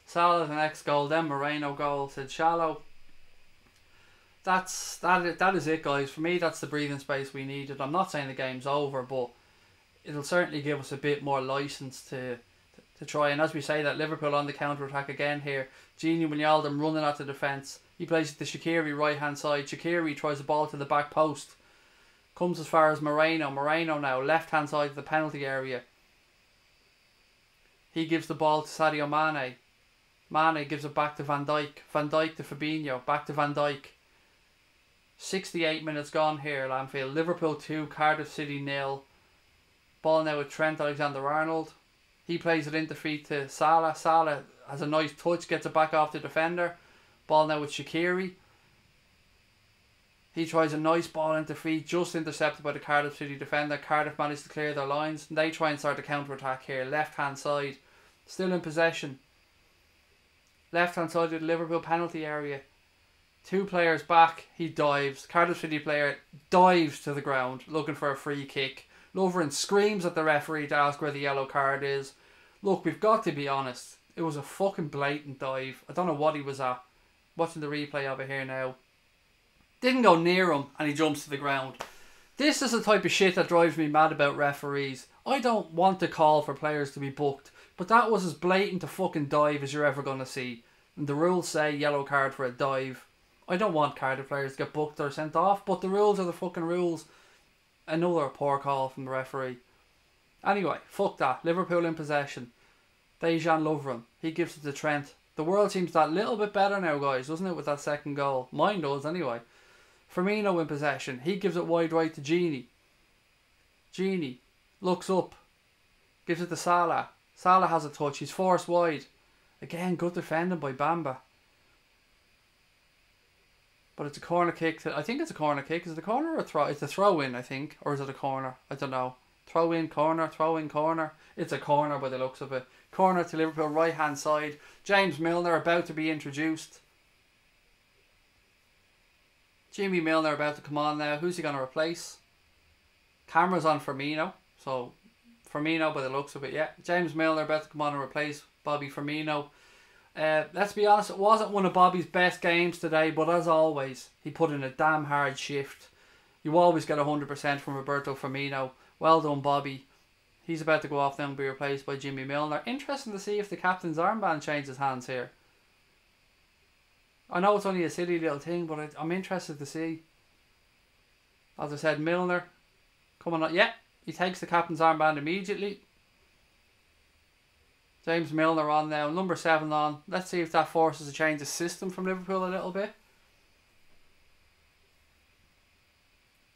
[SPEAKER 1] Salah the next goal, then Moreno goal, said shallow. That is it, guys. For me, that's the breathing space we needed. I'm not saying the game's over, but it'll certainly give us a bit more license to try. And as we say that, Liverpool on the counter-attack again here. Gini Wijnaldum running at the defence. He plays it to Shaqiri right hand side. Shaqiri tries the ball to the back post. Comes as far as Moreno. Moreno now left hand side of the penalty area. He gives the ball to Sadio Mane. Mane gives it back to Van Dijk. Van Dijk to Fabinho. Back to Van Dijk. 68 minutes gone here at Anfield. Liverpool 2, Cardiff City 0. Ball now with Trent Alexander-Arnold. He plays it into feet to Salah. Salah has a nice touch, gets it back off the defender. Ball now with Shaqiri. He tries a nice ball into feet, just intercepted by the Cardiff City defender. Cardiff managed to clear their lines. They try and start the counter-attack here. Left hand side. Still in possession. Left hand side of the Liverpool penalty area. 2 players back, he dives. Cardiff City player dives to the ground, looking for a free kick. Lovren screams at the referee to ask where the yellow card is. Look, we've got to be honest. It was a fucking blatant dive. I don't know what he was at. Watching the replay of it here now. Didn't go near him and he jumps to the ground. This is the type of shit that drives me mad about referees. I don't want to call for players to be booked, but that was as blatant a fucking dive as you're ever going to see. And the rules say yellow card for a dive. I don't want Cardiff players to get booked or sent off, but the rules are the fucking rules. Another poor call from the referee. Anyway, fuck that. Liverpool in possession. Dejan Lovren. He gives it to Trent. The world seems that little bit better now, guys, doesn't it, with that second goal? Mine does, anyway. Firmino in possession. He gives it wide right to Gini. Gini looks up. Gives it to Salah. Salah has a touch. He's forced wide. Again, good defending by Bamba. But it's a corner kick. I think it's a corner kick. Is it a corner or a throw? It's a throw in, I think. Or is it a corner? I don't know. Throw in, corner, throw in, corner. It's a corner by the looks of it. Corner to Liverpool, right hand side. James Milner about to be introduced. Jimmy Milner about to come on now. Who's he going to replace? Camera's on Firmino. So, Firmino by the looks of it, yeah. James Milner about to come on and replace Bobby Firmino. Let's be honest, it wasn't one of Bobby's best games today, but as always, he put in a damn hard shift. You always get 100% from Roberto Firmino. Well done, Bobby. He's about to go off now and be replaced by Jimmy Milner. Interesting to see if the captain's armband changes hands here. I know it's only a silly little thing, but I'm interested to see. As I said, Milner coming on. Yeah, he takes the captain's armband immediately. James Milner on now. Number 7 on. Let's see if that forces a change of system from Liverpool a little bit.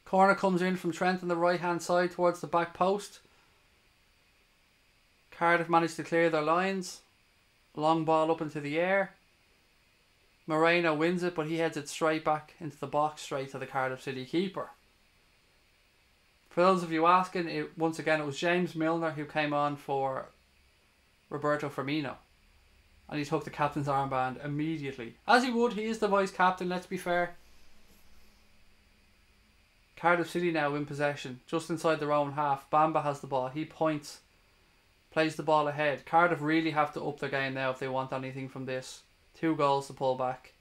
[SPEAKER 1] Corner comes in from Trent on the right hand side towards the back post. Cardiff managed to clear their lines. Long ball up into the air. Moreno wins it, but he heads it straight back into the box, straight to the Cardiff City keeper. For those of you asking, once again, it was James Milner who came on for Roberto Firmino. And he took the captain's armband immediately. As he would, he is the vice captain, let's be fair. Cardiff City now in possession, just inside their own half. Bamba has the ball, he points, plays the ball ahead. Cardiff really have to up their game now if they want anything from this. 2 goals to pull back.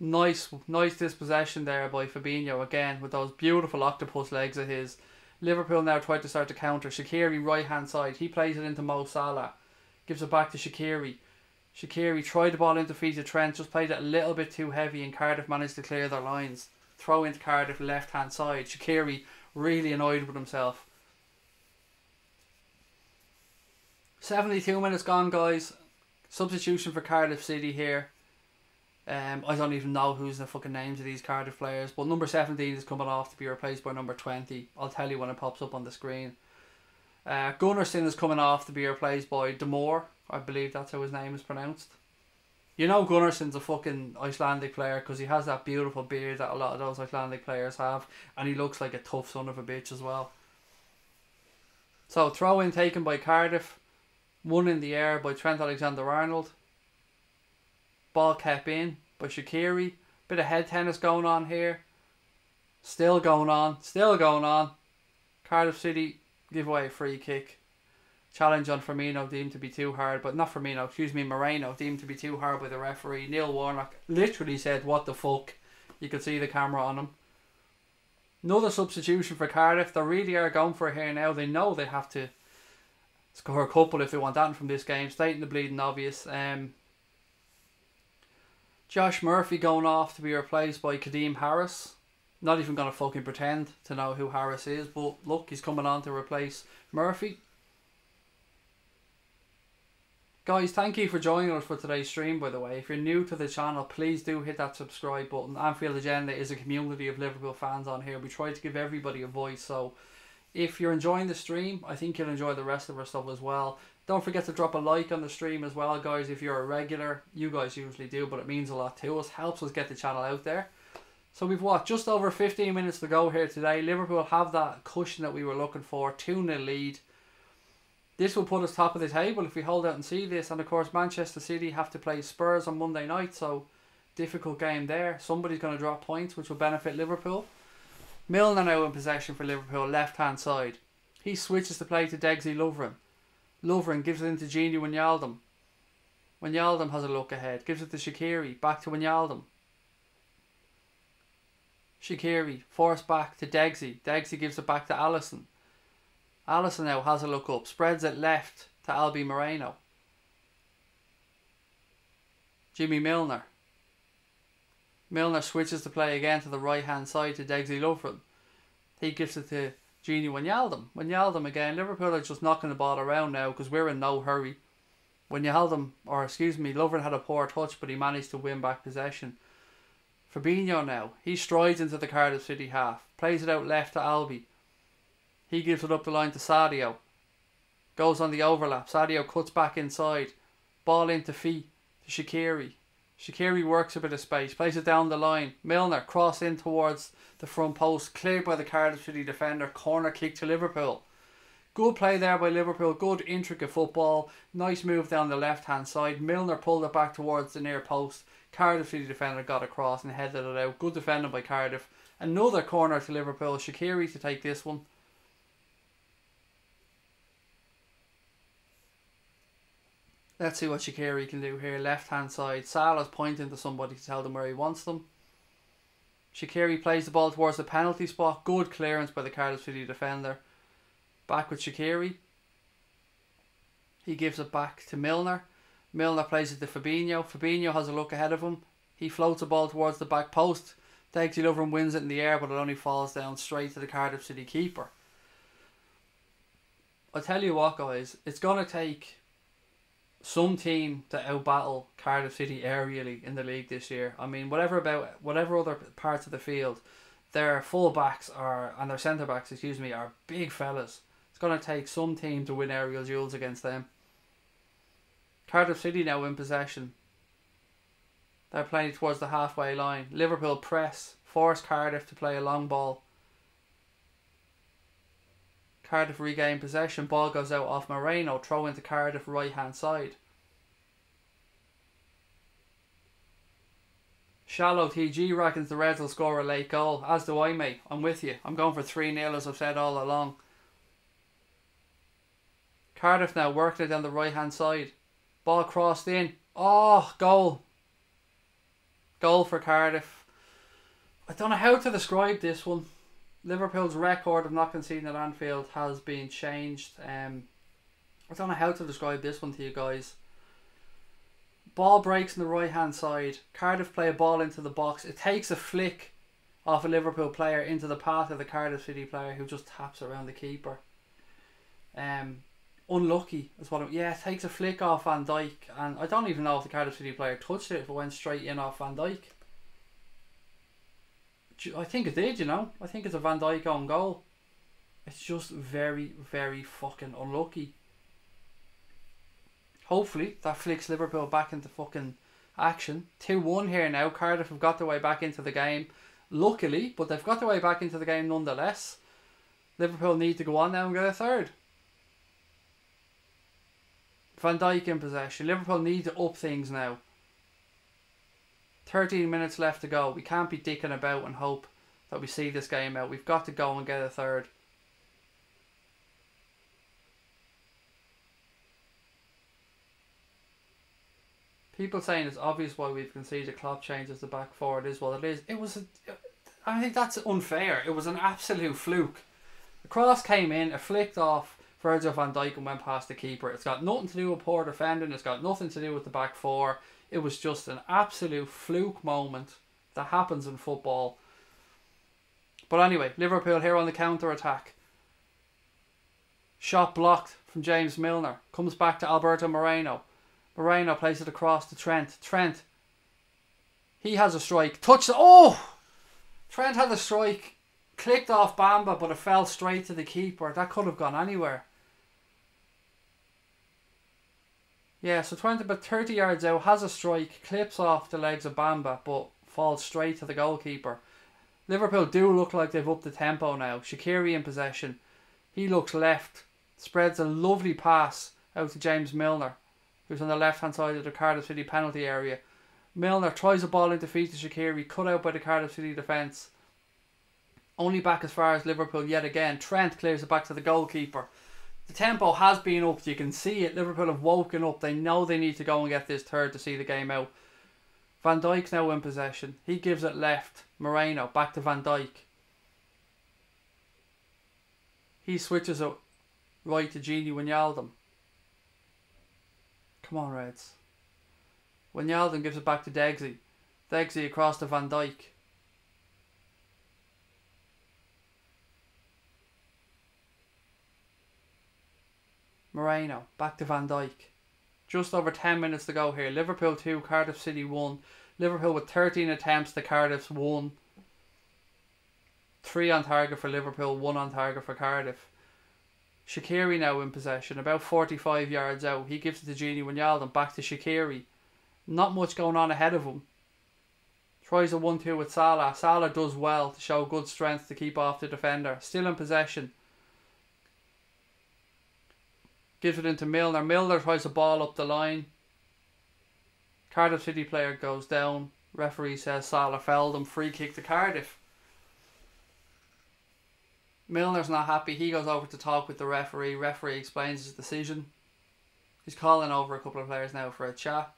[SPEAKER 1] Nice dispossession there by Fabinho again with those beautiful octopus legs of his. Liverpool now tried to start to counter. Shaqiri right hand side. He plays it into Mo Salah. Gives it back to Shaqiri. Shaqiri tried the ball into feet of Trent. Just played it a little bit too heavy and Cardiff managed to clear their lines. Throw into Cardiff left hand side. Shaqiri really annoyed with himself. 72 minutes gone, guys. Substitution for Cardiff City here. I don't even know who's the fucking names of these Cardiff players, but number 17 is coming off to be replaced by number 20. I'll tell you when it pops up on the screen. Gunnarsson is coming off to be replaced by Demore. I believe that's how his name is pronounced. You know Gunnarsson's a fucking Icelandic player because he has that beautiful beard that a lot of those Icelandic players have, and he looks like a tough son of a bitch as well. So throw in taken by Cardiff. One in the air by Trent Alexander-Arnold. Ball kept in by Shaqiri. Bit of head tennis going on here. Still going on. Cardiff City give away a free kick. Challenge on Firmino deemed to be too hard. But not Firmino, excuse me, Moreno deemed to be too hard by the referee. Neil Warnock literally said, "What the fuck?" You could see the camera on him. Another substitution for Cardiff. They really are going for it here now. They know they have to score a couple if they want that from this game. Stating the bleeding obvious. Josh Murphy going off to be replaced by Kadeem Harris. Not even going to fucking pretend to know who Harris is, but look, he's coming on to replace Murphy. Guys, thank you for joining us for today's stream, by the way. If you're new to the channel, please do hit that subscribe button. Anfield Agenda is a community of Liverpool fans on here. We try to give everybody a voice, so if you're enjoying the stream, I think you'll enjoy the rest of our stuff as well. Don't forget to drop a like on the stream as well, guys, if you're a regular. You guys usually do, but it means a lot to us. Helps us get the channel out there. So we've what? Just over 15 minutes to go here today. Liverpool have that cushion that we were looking for. 2-0 lead. This will put us top of the table if we hold out and see this. And of course, Manchester City have to play Spurs on Monday night, so difficult game there. Somebody's going to drop points, which will benefit Liverpool. Milner now in possession for Liverpool, left hand side. He switches to play to Degzy Lovren. Lovren gives it into Gini Wijnaldum. Wijnaldum has a look ahead. Gives it to Shaqiri. Back to Wijnaldum. Shaqiri forced back to Degzy. Degzy gives it back to Alisson. Alisson now has a look up. Spreads it left to Albi Moreno. Jimmy Milner. Milner switches to play again to the right hand side to Degzy Lovren. He gives it to Gini Wijnaldum. Wijnaldum again. Liverpool are just knocking the ball around now because we're in no hurry. Lovren had a poor touch, but he managed to win back possession. Fabinho now. He strides into the Cardiff City half. Plays it out left to Albi. He gives it up the line to Sadio. Goes on the overlap. Sadio cuts back inside. Ball into feet to Shaqiri. Shaqiri works a bit of space. Plays it down the line. Milner cross in towards the front post. Cleared by the Cardiff City defender. Corner kick to Liverpool. Good play there by Liverpool. Good intricate football. Nice move down the left hand side. Milner pulled it back towards the near post. Cardiff City defender got across and headed it out. Good defending by Cardiff. Another corner to Liverpool. Shaqiri to take this one. Let's see what Shaqiri can do here. Left hand side. Salah's pointing to somebody to tell them where he wants them. Shaqiri plays the ball towards the penalty spot. Good clearance by the Cardiff City defender. Back with Shaqiri. He gives it back to Milner. Milner plays it to Fabinho. Fabinho has a look ahead of him. He floats the ball towards the back post. Degsy Lovren wins it in the air, but it only falls down straight to the Cardiff City keeper. I tell you what, guys, it's going to take some team to outbattle Cardiff City aerially in the league this year. I mean, whatever other parts of the field, their full backs and their centre backs, are big fellas. It's going to take some team to win aerial duels against them. Cardiff City now in possession. They're playing towards the halfway line. Liverpool press, force Cardiff to play a long ball. Cardiff regain possession. Ball goes out off Moreno. Throw into Cardiff right hand side. Shallow TG reckons the Reds will score a late goal. As do I, mate. I'm with you. I'm going for 3-0 as I've said all along. Cardiff now working it down the right hand side. Ball crossed in. Oh, goal. Goal for Cardiff. I don't know how to describe this one. Liverpool's record of not conceding at Anfield has been changed. I don't know how to describe this one to you guys. Ball breaks on the right hand side. Cardiff play a ball into the box. It takes a flick off a Liverpool player into the path of the Cardiff City player who just taps around the keeper. Unlucky is what it takes a flick off Van Dijk, and I don't even know if the Cardiff City player touched it, if it went straight in off Van Dijk. I think it did, I think it's a Van Dijk own goal. It's just very, very fucking unlucky. Hopefully that flicks Liverpool back into fucking action. 2-1 here now. Cardiff have got their way back into the game. Luckily, but they've got their way back into the game nonetheless. Liverpool need to go on now and get a third. Van Dijk in possession. Liverpool need to up things now. 13 minutes left to go. We can't be dicking about and hope that we see this game out. We've got to go and get a third. People saying it's obvious why we've conceded. Klopp changes the back four. It is what it is. I think that's unfair. It was an absolute fluke. The cross came in, it flicked off Virgil van Dijk and went past the keeper. It's got nothing to do with poor defending. It's got nothing to do with the back four. It was just an absolute fluke moment that happens in football. But anyway, Liverpool here on the counter-attack. Shot blocked from James Milner. Comes back to Alberto Moreno. Moreno plays it across to Trent. Trent. He has a strike. Touched it. Oh! Trent had a strike. Clicked off Bamba, but it fell straight to the keeper. That could have gone anywhere. Yeah, so Trent about 30 yards out, has a strike, clips off the legs of Bamba, but falls straight to the goalkeeper. Liverpool do look like they've upped the tempo now. Shaqiri in possession. He looks left, spreads a lovely pass out to James Milner, who's on the left-hand side of the Cardiff City penalty area. Milner tries a ball into feet to Shaqiri, cut out by the Cardiff City defence. Only back as far as Liverpool yet again. Trent clears it back to the goalkeeper. The tempo has been upped. You can see it. Liverpool have woken up. They know they need to go and get this third to see the game out. Van Dijk's now in possession. He gives it left. Moreno back to Van Dijk. He switches it right to Gini Wijnaldum. Come on, Reds. Wijnaldum gives it back to Degsy. Degsy across to Van Dijk. Moreno, back to Van Dijk. Just over 10 minutes to go here. Liverpool 2, Cardiff City 1. Liverpool with 13 attempts to Cardiff's 1. 3 on target for Liverpool, 1 on target for Cardiff. Shaqiri now in possession, about 45 yards out. He gives it to Gini Wijnaldum, back to Shaqiri. Not much going on ahead of him. Tries a 1-2 with Salah. Salah does well to show good strength to keep off the defender. Still in possession. Gives it into Milner. Milner tries a ball up the line. Cardiff City player goes down. Referee says Salah fouled him. Free kick to Cardiff. Milner's not happy. He goes over to talk with the referee. Referee explains his decision. He's calling over a couple of players now for a chat.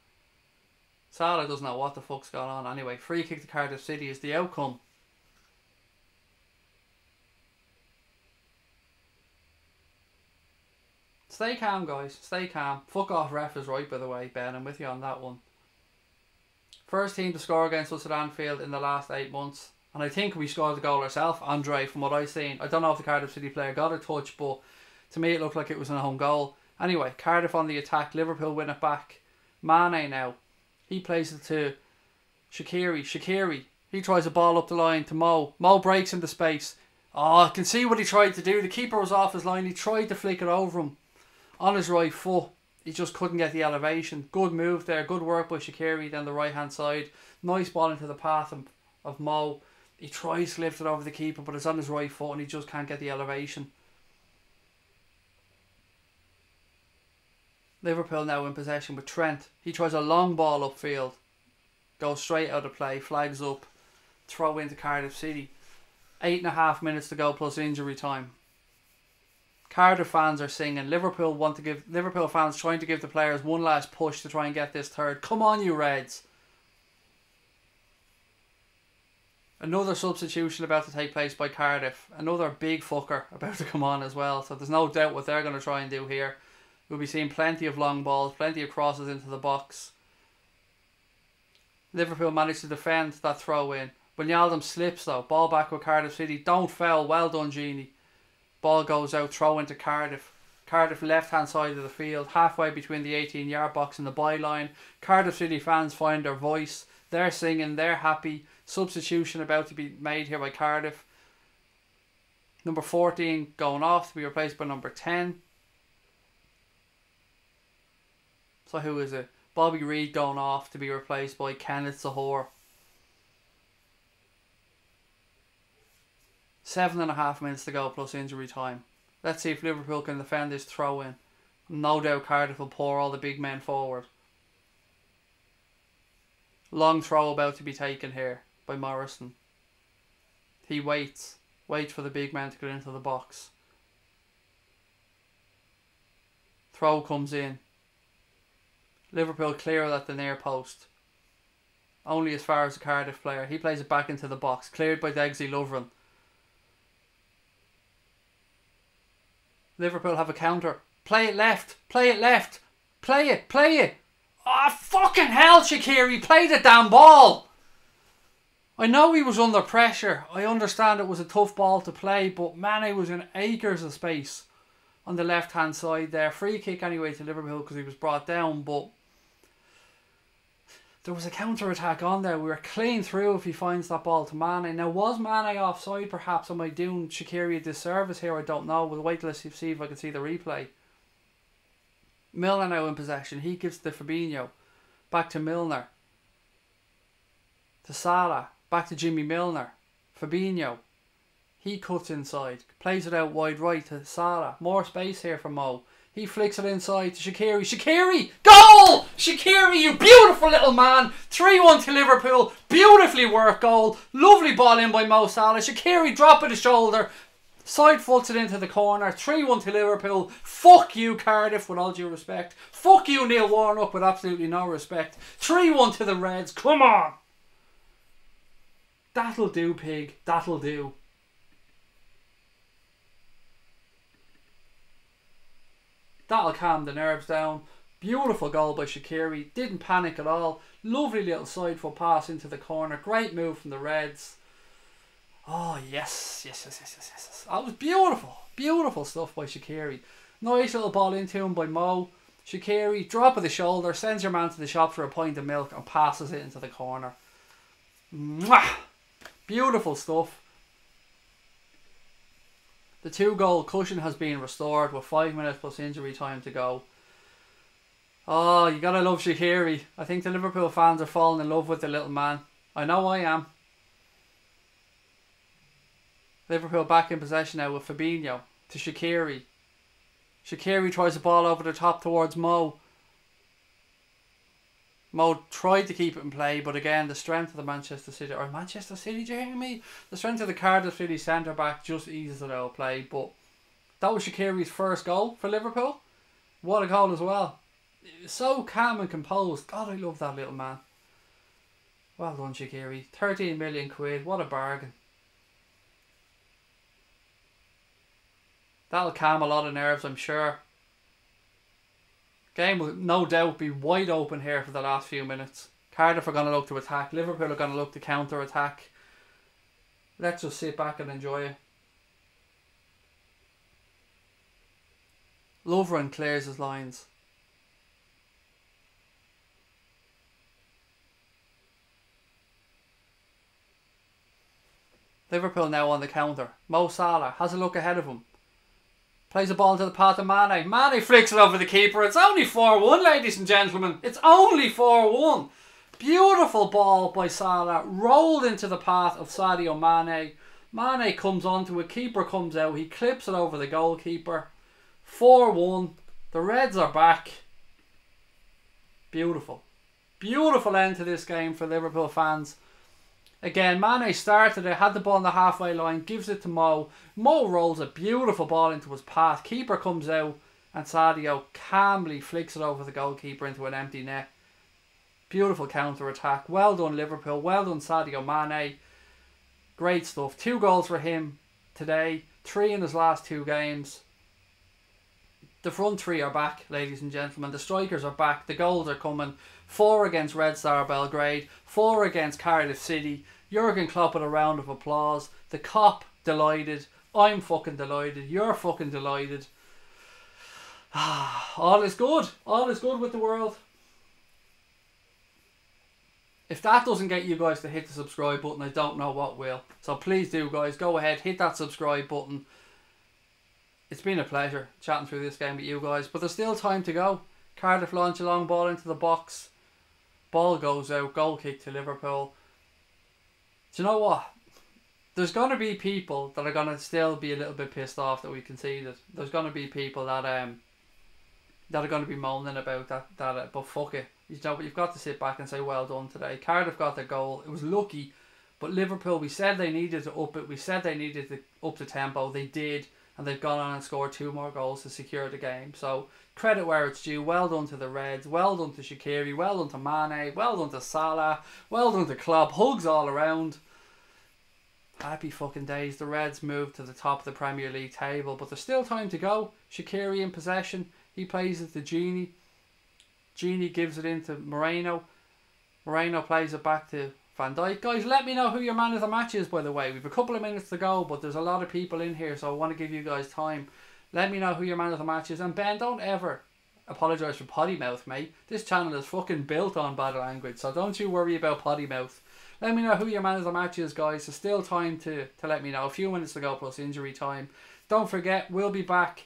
[SPEAKER 1] Salah doesn't know what the fuck's going on. Anyway, free kick to Cardiff City is the outcome. Stay calm, guys. Stay calm. Fuck off, ref is right, by the way, Ben. I'm with you on that one. First team to score against us at Anfield in the last 8 months. And I think we scored the goal ourselves, Andre, from what I've seen. I don't know if the Cardiff City player got a touch, but to me it looked like it was an own goal. Anyway, Cardiff on the attack. Liverpool win it back. Mane now. He plays it to Shaqiri. Shaqiri. He tries a ball up the line to Mo. Mo breaks into space. Oh, I can see what he tried to do. The keeper was off his line. He tried to flick it over him on his right foot. He just couldn't get the elevation. Good move there. Good work by Shaqiri down the right hand side. Nice ball into the path of Mo. He tries to lift it over the keeper, but it's on his right foot and he just can't get the elevation. Liverpool now in possession with Trent. He tries a long ball upfield. Goes straight out of play. Flags up. Throw into Cardiff City. 8.5 minutes to go plus injury time. Cardiff fans are singing. Liverpool fans trying to give the players one last push to try and get this third. Come on, you Reds. Another substitution about to take place by Cardiff. Another big fucker about to come on as well. So there's no doubt what they're going to try and do here. We'll be seeing plenty of long balls, plenty of crosses into the box. Liverpool managed to defend that throw in. Wijnaldum slips though. Ball back with Cardiff City. Don't foul. Well done, Genie. Ball goes out. Throw into Cardiff. Cardiff left hand side of the field. Halfway between the 18-yard box and the byline. Cardiff City fans find their voice. They're singing. They're happy. Substitution about to be made here by Cardiff. Number 14 going off to be replaced by number 10. So who is it? Bobby Reid going off to be replaced by Kenneth Zahor. 7.5 minutes to go plus injury time. Let's see if Liverpool can defend this throw in. No doubt Cardiff will pour all the big men forward. Long throw about to be taken here by Morrison. He waits for the big man to get into the box. Throw comes in. Liverpool clear it at the near post. Only as far as the Cardiff player. He plays it back into the box. Cleared by Degsy Lovren. Liverpool have a counter. Play it left. Play it left. Play it. Play it. Ah, oh, fucking hell, Shaqiri. Play the damn ball. I know he was under pressure. I understand it was a tough ball to play, but Mane was in acres of space on the left hand side there. Free kick anyway to Liverpool because he was brought down, but there was a counter attack on there. We were clean through if he finds that ball to Mane. Now, was Mane offside perhaps? Am I doing Shaqiri a disservice here? I don't know. We'll wait till I see if I can see the replay. Milner now in possession. He gives to Fabinho. Back to Milner. To Salah. Back to Jimmy Milner. Fabinho. He cuts inside. Plays it out wide right to Salah. More space here for Mo. He flicks it inside to Shaqiri. Shaqiri! Goal! Shaqiri, you beautiful little man. 3-1 to Liverpool. Beautifully worked goal. Lovely ball in by Mo Salah. Shaqiri dropping the shoulder. Side foots it into the corner. 3-1 to Liverpool. Fuck you, Cardiff, with all due respect. Fuck you, Neil Warnock, with absolutely no respect. 3-1 to the Reds. Come on. That'll do, pig. That'll do. That'll calm the nerves down. Beautiful goal by Shaqiri. Didn't panic at all. Lovely little side foot pass into the corner. Great move from the Reds. Oh, yes. Yes. That was beautiful. Beautiful stuff by Shaqiri. Nice little ball into him by Mo. Shaqiri, drop of the shoulder, sends your man to the shop for a pint of milk and passes it into the corner. Mwah! Beautiful stuff. The 2-goal cushion has been restored with 5 minutes plus injury time to go. Oh, you gotta love Shaqiri. I think the Liverpool fans are falling in love with the little man. I know I am. Liverpool back in possession now with Fabinho to Shaqiri. Shaqiri tries the ball over the top towards Mo. Mo tried to keep it in play, but again, the strength of the Manchester City, do you hear me? The strength of the Cardiff City centre back just eases it out of play. But that was Shaqiri's first goal for Liverpool. What a goal as well. So calm and composed. God, I love that little man. Well done, Shaqiri. 13 million quid. What a bargain. That'll calm a lot of nerves, I'm sure. Game will no doubt be wide open here for the last few minutes. Cardiff are going to look to attack. Liverpool are going to look to counter attack. Let's just sit back and enjoy it. Lovren clears his lines. Liverpool now on the counter. Mo Salah has a look ahead of him. Plays the ball into the path of Mane. Mane flicks it over the keeper. It's only 4-1, ladies and gentlemen. It's only 4-1. Beautiful ball by Salah. Rolled into the path of Sadio Mane. Mane comes onto it. Keeper comes out. He clips it over the goalkeeper. 4-1. The Reds are back. Beautiful. Beautiful end to this game for Liverpool fans. Again, Mane started it, had the ball on the halfway line, gives it to Mo. Mo rolls a beautiful ball into his path. Keeper comes out and Sadio calmly flicks it over the goalkeeper into an empty net. Beautiful counter-attack. Well done, Liverpool. Well done, Sadio Mane. Great stuff. 2 goals for him today. 3 in his last 2 games. The front 3 are back, ladies and gentlemen. The strikers are back. The goals are coming. 4 against Red Star Belgrade. 4 against Cardiff City. Jurgen Klopp with a round of applause. The cop delighted. I'm fucking delighted. You're fucking delighted. All is good. All is good with the world. If that doesn't get you guys to hit the subscribe button, I don't know what will. So please do, guys. Go ahead. Hit that subscribe button. It's been a pleasure chatting through this game with you guys. But there's still time to go. Cardiff launch a long ball into the box. Ball goes out. Goal kick to Liverpool. Do you know what? There's going to be people that are going to still be a little bit pissed off that we conceded. There's going to be people that are going to be moaning about that. But fuck it. You know, but you've got to sit back and say well done today. Cardiff got their goal. It was lucky. But Liverpool, we said they needed to up it. We said they needed to up the tempo. They did. And they've gone on and scored 2 more goals to secure the game. So, credit where it's due. Well done to the Reds. Well done to Shaqiri. Well done to Mane. Well done to Salah. Well done to Klopp. Hugs all around. Happy fucking days. The Reds moved to the top of the Premier League table. But there's still time to go. Shaqiri in possession. He plays it to Gini. Gini gives it into Moreno. Moreno plays it back to Van Dijk. Guys, let me know who your man of the match is, by the way. We've a couple of minutes to go, but there's a lot of people in here, so I want to give you guys time. Let me know who your man of the match is. And Ben, don't ever apologise for potty mouth, mate. This channel is fucking built on bad language, so don't you worry about potty mouth. Let me know who your man of the match is, guys. There's still time to let me know. A few minutes to go plus injury time. Don't forget, we'll be back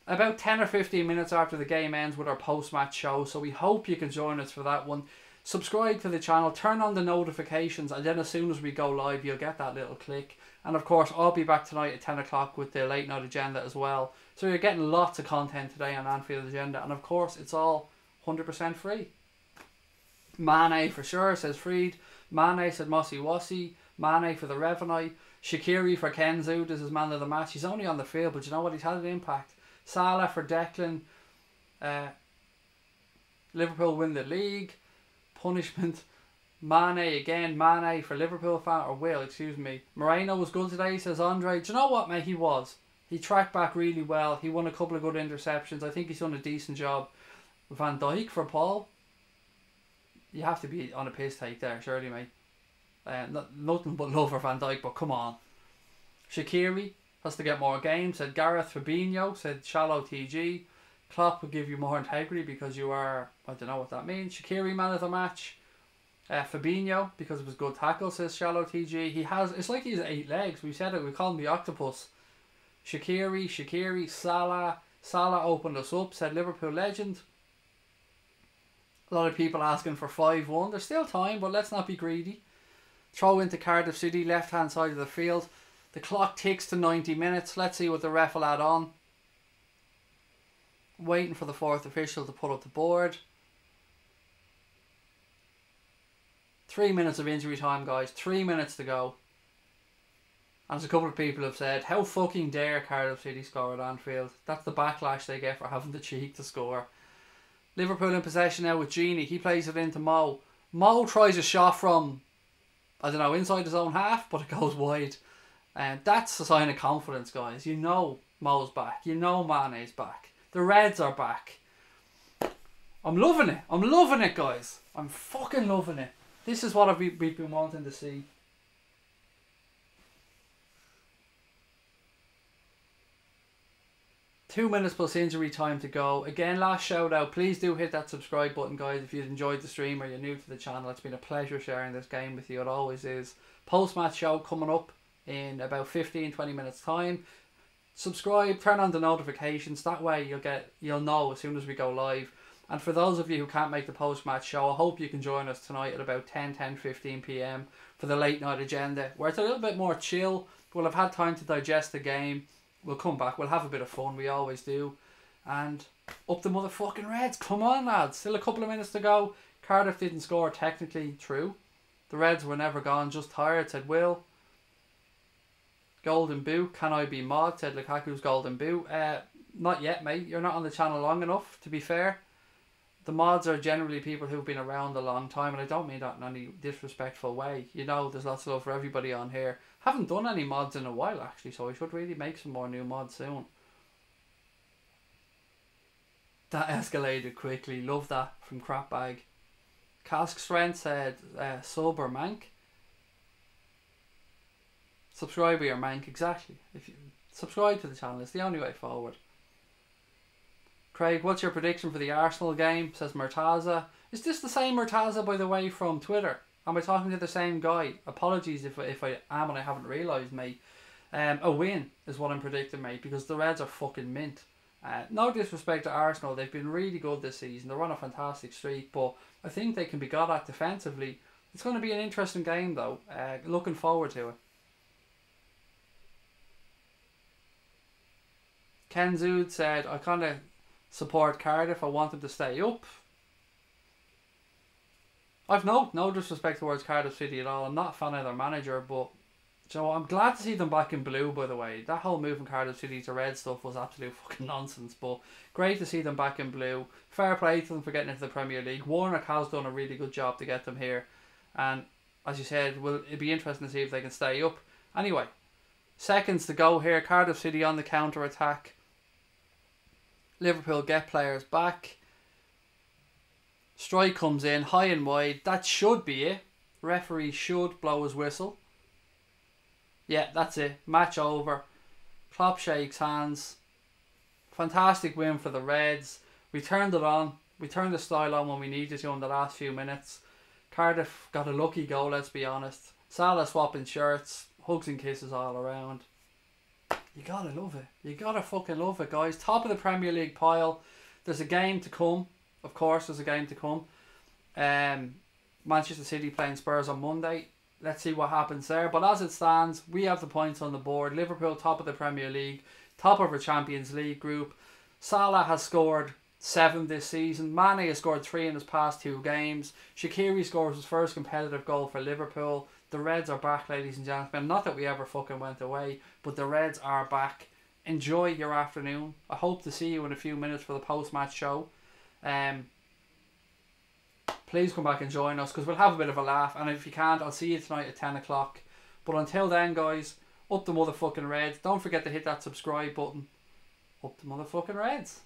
[SPEAKER 1] about 10 or 15 minutes after the game ends with our post-match show, so we hope you can join us for that one. Subscribe to the channel, turn on the notifications, and then as soon as we go live, you'll get that little click. And of course, I'll be back tonight at 10 o'clock with the late night agenda as well. So you're getting lots of content today on Anfield Agenda, and of course, it's all 100% free. Mane for sure, says Freed. Mane said Mossy Wassy. Mane for the Revenite. Shaqiri for Kenzu, this is man of the match. He's only on the field, but you know what? He's had an impact. Salah for Declan. Liverpool win the league. Punishment. Mane again. Mane for Liverpool fan, or Will, excuse me. Moreno was good today, says Andre. Do you know what, mate? He was. He tracked back really well. He won a couple of good interceptions. I think he's done a decent job. Van Dijk for Paul. You have to be on a piss take there, surely, mate. Nothing but love for Van Dijk, but come on. Shaqiri has to get more games, said Gareth. Fabinho said Shallow TG. Klopp will give you more integrity because you are, I don't know what that means. Shaqiri man of the match. Fabinho because of his good tackle, says Shallow TG. He has, it's like he has 8 legs. We said it, we call him the octopus. Shaqiri, Salah opened us up, said Liverpool legend. A lot of people asking for 5-1. There's still time, but let's not be greedy. Throw into Cardiff City, left hand side of the field. The clock ticks to 90 minutes. Let's see what the ref will add on. Waiting for the 4th official to put up the board. 3 minutes of injury time, guys. 3 minutes to go. And as a couple of people have said, how fucking dare Cardiff City score at Anfield? That's the backlash they get for having the cheek to score. Liverpool in possession now with Genie. He plays it into Mo. Mo tries a shot from, I don't know, inside his own half, but it goes wide. And that's a sign of confidence, guys. You know Mo's back. You know Mane's back. The Reds are back. I'm loving it. I'm loving it, guys. I'm fucking loving it. This is what we've been wanting to see. Two minutes plus injury time to go. Again, last shout out. Please do hit that subscribe button, guys, if you've enjoyed the stream or you're new to the channel. It's been a pleasure sharing this game with you. It always is. Post-match show coming up in about 15-20 minutes time. Subscribe, turn on the notifications. That way you'll know as soon as we go live. And for those of you who can't make the post-match show, I hope you can join us tonight at about 10:15 p.m. for the late night agenda, where it's a little bit more chill. We'll have had time to digest the game. We'll come back. We'll have a bit of fun. We always do. And up the motherfucking Reds. Come on, lads. Still a couple of minutes to go. Cardiff didn't score, technically true. The Reds were never gone, just tired, said Will. Golden boot. Can I be mod? Said Lukaku's golden boot. Not yet, mate. You're not on the channel long enough, to be fair. The mods are generally people who've been around a long time, and I don't mean that in any disrespectful way. You know, there's lots of love for everybody on here. Haven't done any mods in a while, actually, so I should really make some more new mods soon. That escalated quickly. Love that from Crapbag. Cask Strength said sub or mank. Subscribe or mank, exactly. If you subscribe to the channel, it's the only way forward. Craig, what's your prediction for the Arsenal game? Says Murtaza. Is this the same Murtaza, by the way, from Twitter? Am I talking to the same guy? Apologies if I am and I haven't realised, mate. A win is what I'm predicting, mate, because the Reds are fucking mint. No disrespect to Arsenal, they've been really good this season. They're on a fantastic streak, but I think they can be got at defensively. It's going to be an interesting game, though. Looking forward to it. Ken Zood said, I kind of support Cardiff. I want them to stay up. I've no disrespect towards Cardiff City at all. I'm not a fan of their manager, but you know, I'm glad to see them back in blue, by the way. That whole move from Cardiff City to red stuff was absolute fucking nonsense, but great to see them back in blue. Fair play to them for getting into the Premier League. Warnock has done a really good job to get them here, and as you said, it'd be interesting to see if they can stay up. Anyway, seconds to go here. Cardiff City on the counter-attack. Liverpool get players back. Strike comes in, high and wide. That should be it. Referee should blow his whistle. Yeah, that's it. Match over. Klopp shakes hands. Fantastic win for the Reds. We turned it on. We turned the style on when we needed to in the last few minutes. Cardiff got a lucky goal, let's be honest. Salah swapping shirts. Hugs and kisses all around. You gotta love it. You gotta fucking love it, guys. Top of the Premier League pile. There's a game to come. Of course, there's a game to come. Manchester City playing Spurs on Monday. Let's see what happens there. But as it stands, we have the points on the board. Liverpool top of the Premier League. Top of our Champions League group. Salah has scored 7 this season. Mane has scored 3 in his past 2 games. Shaqiri scores his first competitive goal for Liverpool. The Reds are back, ladies and gentlemen. Not that we ever fucking went away, but the Reds are back. Enjoy your afternoon. I hope to see you in a few minutes for the post-match show. Please come back and join us, because we'll have a bit of a laugh. And if you can't, I'll see you tonight at 10 o'clock. But until then, guys, up the motherfucking Reds. Don't forget to hit that subscribe button. Up the motherfucking Reds.